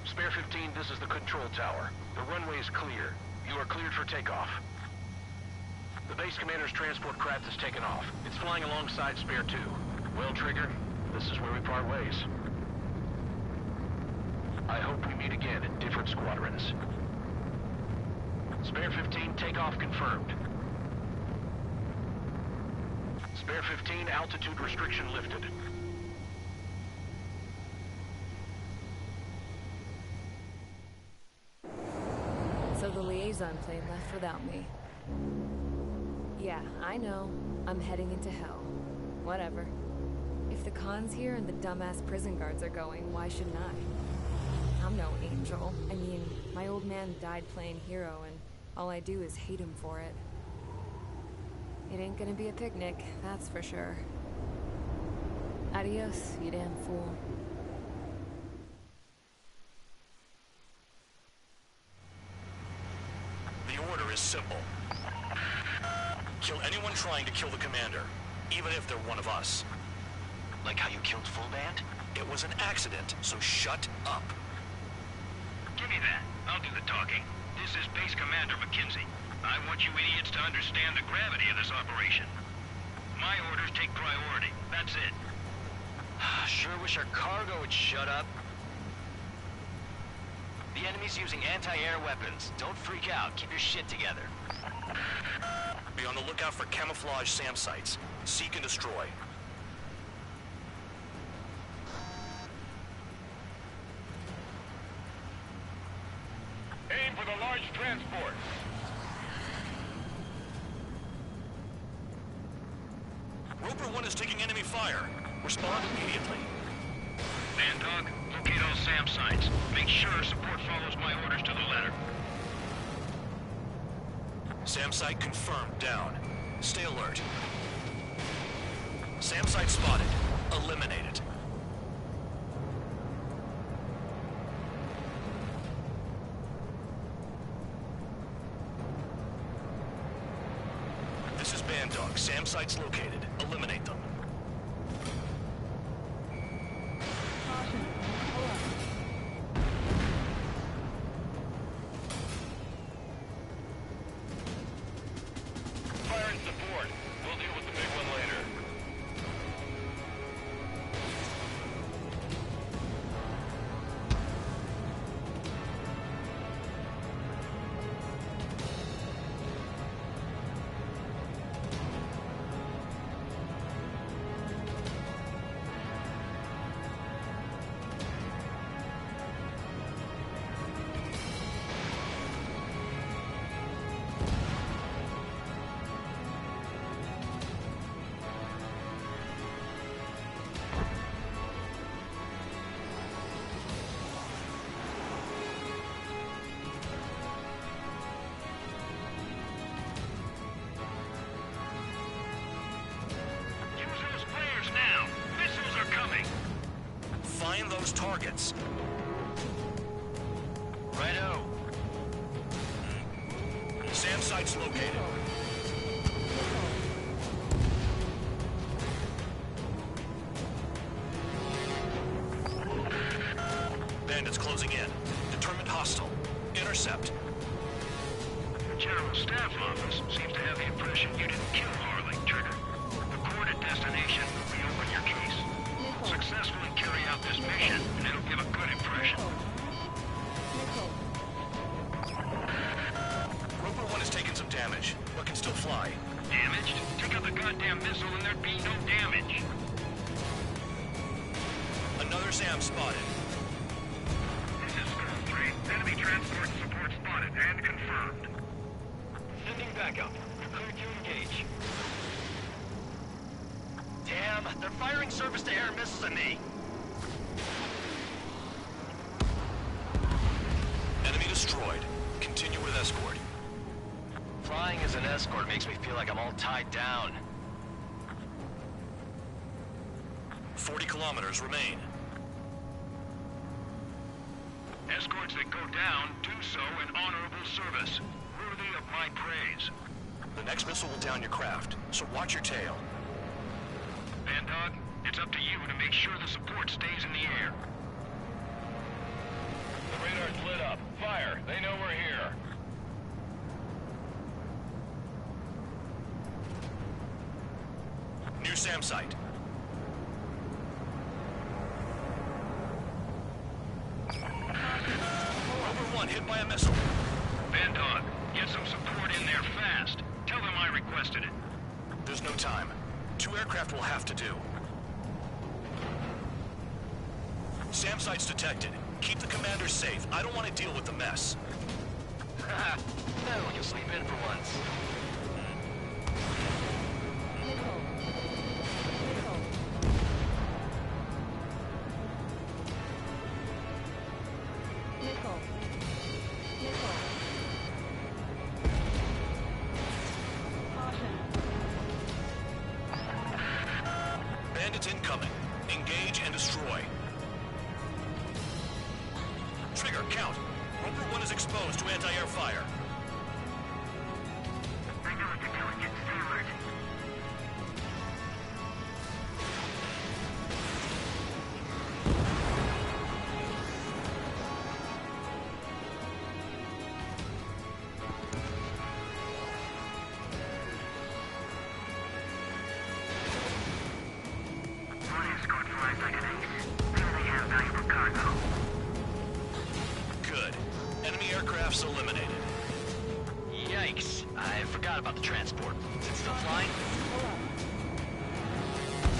Spare 15, this is the control tower. The runway is clear. You are cleared for takeoff. The base commander's transport craft has taken off. It's flying alongside Spare 2. Well, Trigger, this is where we part ways. I hope we meet again in different squadrons. Spare 15, takeoff confirmed. Spare 15, altitude restriction lifted. So the liaison plane left without me. Yeah, I know. I'm heading into hell. Whatever. If the con's here and the dumbass prison guards are going, why shouldn't I? I'm no angel. I mean, my old man died playing hero, and all I do is hate him for it. It ain't gonna be a picnic, that's for sure. Adios, you damn fool. The order is simple. Kill anyone trying to kill the commander, even if they're one of us. Like how you killed Full Band? It was an accident, so shut up. Give me that. I'll do the talking. This is Base Commander McKinsey. I want you idiots to understand the gravity of this operation. My orders take priority. That's it. Sure wish our cargo would shut up. The enemy's using anti-air weapons. Don't freak out. Keep your shit together. Be on the lookout for camouflage SAM sites. Seek and destroy. Aim for the large transport. Roper 1 is taking enemy fire. Respond immediately. Man Dog, locate all SAM sites. Make sure support follows my orders to the letter. SAM site confirmed. Down. Stay alert. SAM site spotted. Eliminate it. This is Band Dog. SAM site's located. Eliminate them. Fire and support. We'll deal with the big one later. Use those flares now. Missiles are coming. Find those targets. Righto. SAM site's located. Bandits closing in. Determined hostile. Intercept. The General Staff Office seems to have the impression you didn't kill Harley, Trigger. Report at destination, reopen your case. Successfully carry out this mission, and it'll give a good impression. Roper 1 has taken some damage, but can still fly. Damaged? Take out the goddamn missile and there'd be no damage. Another SAM spotted. This is Skull 3. Enemy transport support spotted and confirmed. Sending backup. Clear to engage. Damn, they're firing surface-to-air missiles at me. Enemy destroyed. Continue with escort. Flying as an escort makes me feel like I'm all tied down. 40 kilometers remain. Escorts that go down do so in honorable service, worthy of my praise. The next missile will down your craft, so watch your tail. Band Dog, it's up to you to make sure the support stays in the air. The radar's lit up. Fire. They know we're here. New SAM site. Rover 1 hit by a missile. Band Dog, get some support in there fast. Tell them I requested it. There's no time. 2 aircraft will have to do. SAM site's detected. Keep the commander safe. I don't want to deal with the mess. Then we can sleep in for once. aircrafts eliminated. Yikes. I forgot about the transport. Is it still flying?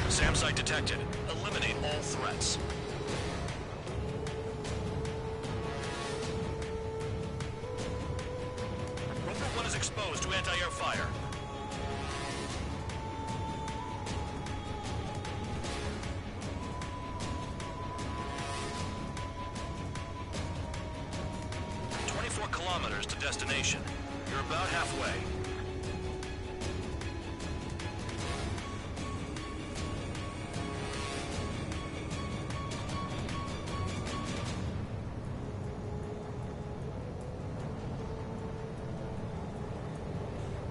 SAM site detected. Eliminate all threats. Rover 1 is exposed to anti-air fire. Kilometers to destination. You're about halfway.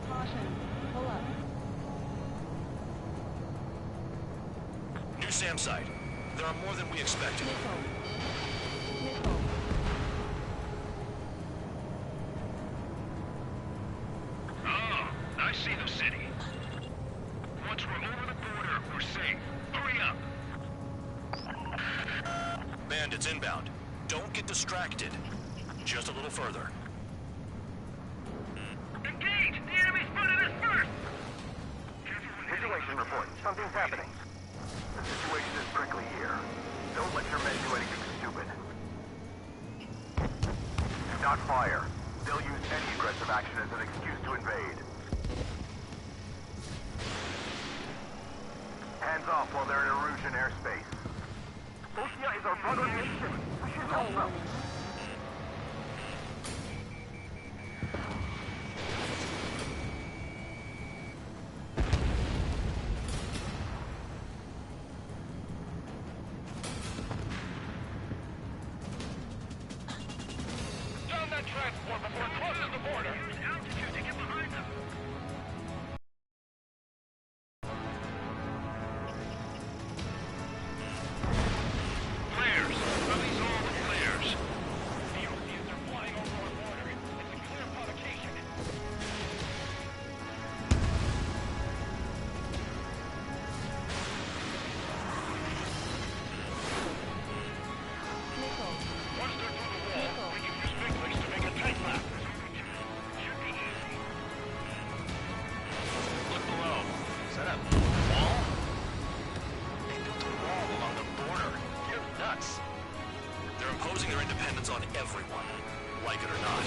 Caution. Pull up. New SAM site. There are more than we expected. I see the city. Once we're over the border, we're safe. Hurry up! Bandits inbound. Don't get distracted. Just a little further. Engage! The enemy spotted us first! Situation report. Something's happening. The situation is prickly here. Don't let your men do anything stupid. Do not fire. They'll use any aggressive action as an excuse to invade. Hands off while they're in Erusian airspace. Oceania is our brother nation. We should help them. Down that transport before it crosses the border! Use altitude to get behind them! Flares! Release all the flares! The Oceans are flying over our border. It's a clear provocation. Once they're through the wall, we can use big legs to make a tight lap. Should be easy. Look below. Is that a wall? They built a wall along the border. You're nuts. They're imposing their independence on everyone, like it or not.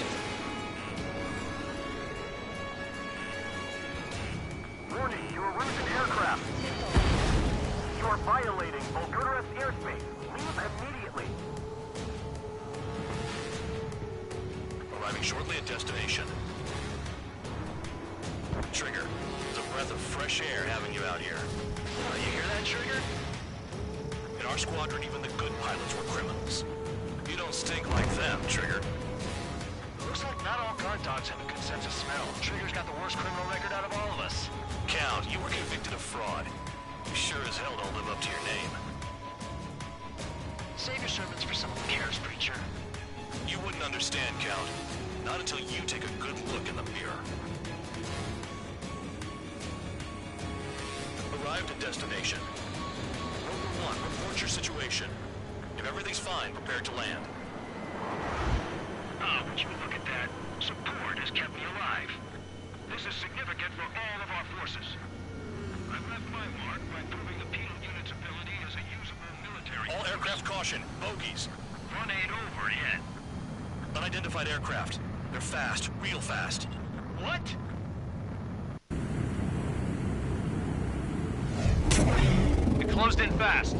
Warning, you Erusian aircraft. You are violating Bulgaria's airspace. Leave immediately. Arriving shortly at destination. Trigger, it's a breath of fresh air having you out here. You hear that, Trigger? In our squadron, even the good pilots were criminals. You don't stink like them, Trigger. Looks like not all guard dogs have a good sense of smell. Trigger's got the worst criminal record out of all of us. Count, you were convicted of fraud. You sure as hell don't live up to your name. Save your sermons for someone who cares, preacher. You wouldn't understand, Count. Not until you take a good look in the mirror. Arrived at destination. Rover 1, report your situation. If everything's fine, prepare to land. Ah, would you look at that? Support has kept me alive. This is significant for all of our forces. I've left my mark by proving the penal unit's ability as a usable military... All aircraft caution, bogies. Run ain't over yet. Unidentified aircraft. They're fast, real fast. What? It closed in fast.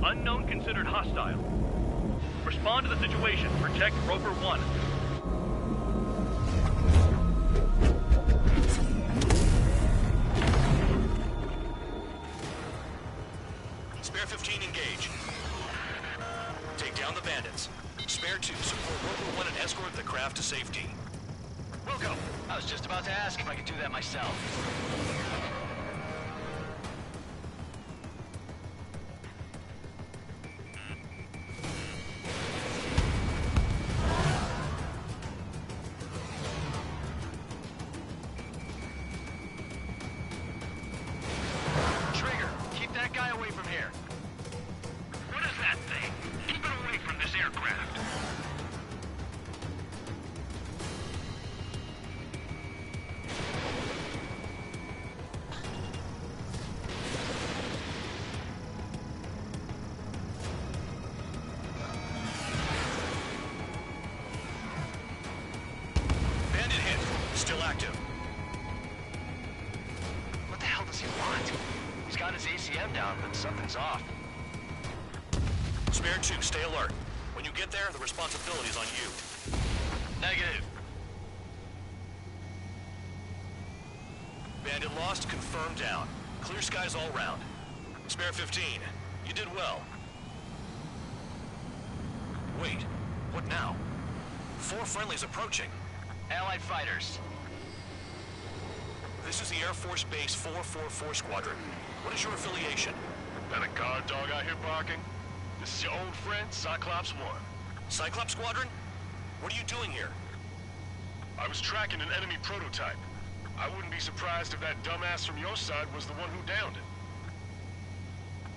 Unknown considered hostile. Respond to the situation. Protect Rover 1. Spare 15 engage. Take down the bandits. Spare 2 support Rover 1 and escort the craft to safety. We'll go. I was just about to ask if I could do that myself. Trigger, keep that guy away from here. down, but something's off. Spare 2, stay alert. When you get there, the responsibility is on you. Negative. Bandit lost, confirmed down. Clear skies all round. Spare 15, you did well. Wait, what now? 4 friendlies approaching. Allied fighters. This is the Air Force Base 444 Squadron. What is your affiliation? That a guard dog out here barking? This is your old friend, Cyclops 1. Cyclops Squadron? What are you doing here? I was tracking an enemy prototype. I wouldn't be surprised if that dumbass from your side was the one who downed it.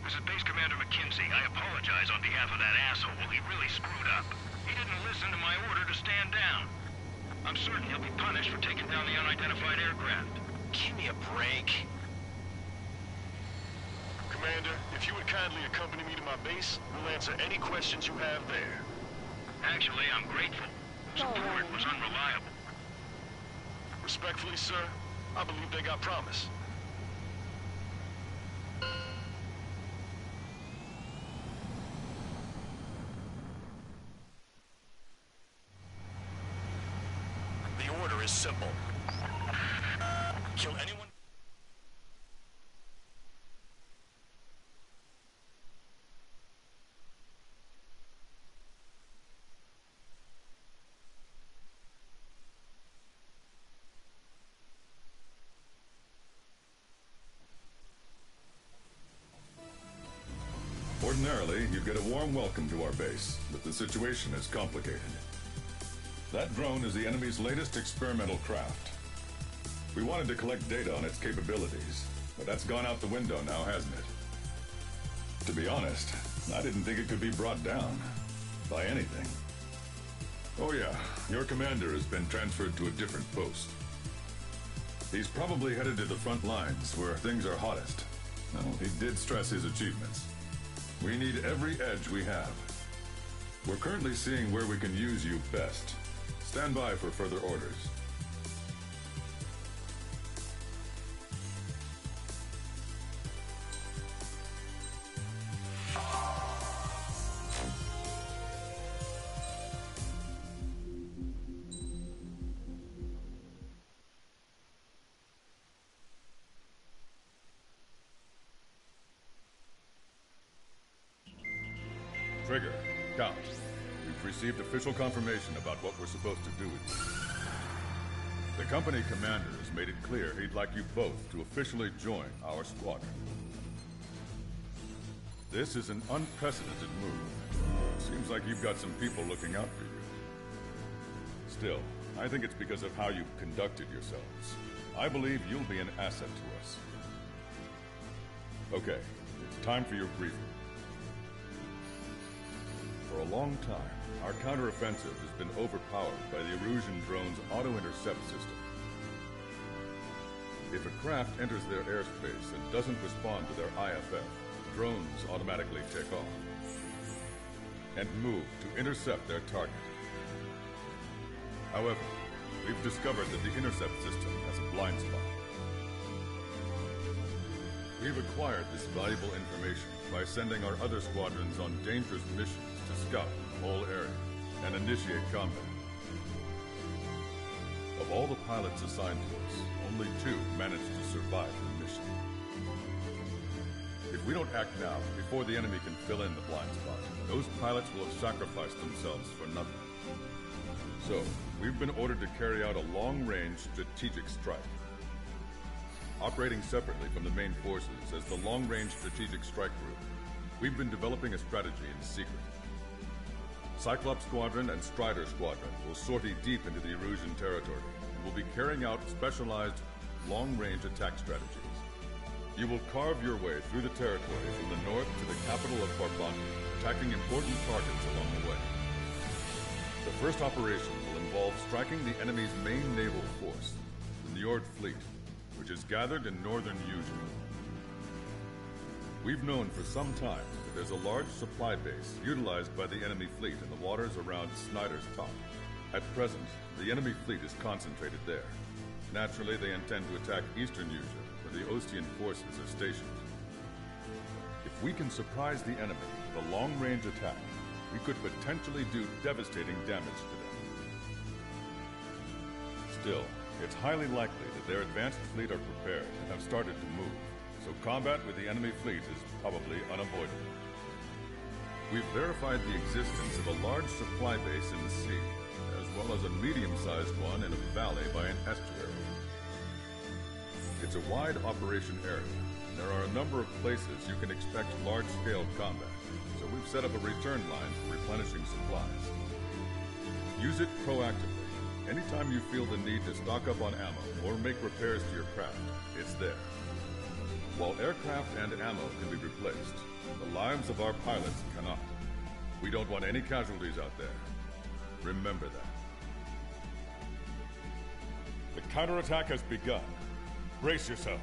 This is Base Commander McKinsey. I apologize on behalf of that asshole. He really screwed up. He didn't listen to my order to stand down. I'm certain he'll be punished for taking down the unidentified aircraft. Give me a break. Commander, if you would kindly accompany me to my base, we'll answer any questions you have there. Actually, I'm grateful. Support was unreliable. Respectfully, sir, I believe they got promise. The order is simple. Kill anyone... Ordinarily, you'd get a warm welcome to our base, but the situation is complicated. That drone is the enemy's latest experimental craft. We wanted to collect data on its capabilities, but that's gone out the window now, hasn't it? To be honest, I didn't think it could be brought down by anything. Oh yeah, your commander has been transferred to a different post. He's probably headed to the front lines, where things are hottest. No, he did stress his achievements. We need every edge we have. We're currently seeing where we can use you best. Stand by for further orders. Trigger, Count. We've received official confirmation about what we're supposed to do with you. The company commander has made it clear he'd like you both to officially join our squadron. This is an unprecedented move. Seems like you've got some people looking out for you. Still, I think it's because of how you've conducted yourselves. I believe you'll be an asset to us. Okay, it's time for your briefing. For a long time, our counteroffensive has been overpowered by the Erusian drone's auto-intercept system. If a craft enters their airspace and doesn't respond to their IFF, drones automatically take off and move to intercept their target. However, we've discovered that the intercept system has a blind spot. We've acquired this valuable information by sending our other squadrons on dangerous missions to scout the whole area and initiate combat. Of all the pilots assigned to us, only 2 managed to survive the mission. If we don't act now, before the enemy can fill in the blind spot, those pilots will have sacrificed themselves for nothing. So, we've been ordered to carry out a long-range strategic strike. Operating separately from the main forces as the Long-Range Strategic Strike Group, we've been developing a strategy in secret. Cyclops Squadron and Strider Squadron will sortie deep into the Erusian territory and will be carrying out specialized long-range attack strategies. You will carve your way through the territory from the north to the capital of Farbanti, attacking important targets along the way. The first operation will involve striking the enemy's main naval force, the Njord Fleet, which is gathered in northern Eugene. We've known for some time that there's a large supply base utilized by the enemy fleet in the waters around Snyder's Top. At present, the enemy fleet is concentrated there. Naturally, they intend to attack eastern Eugene, where the Ostian forces are stationed. If we can surprise the enemy with a long-range attack, we could potentially do devastating damage to them. Still, it's highly likely that their advanced fleet are prepared and have started to move, so combat with the enemy fleet is probably unavoidable. We've verified the existence of a large supply base in the sea, as well as a medium-sized one in a valley by an estuary. It's a wide operation area, and there are a number of places you can expect large-scale combat, so we've set up a return line for replenishing supplies. Use it proactively. Anytime you feel the need to stock up on ammo or make repairs to your craft, it's there. While aircraft and ammo can be replaced, the lives of our pilots cannot. We don't want any casualties out there. Remember that. The counterattack has begun. Brace yourselves.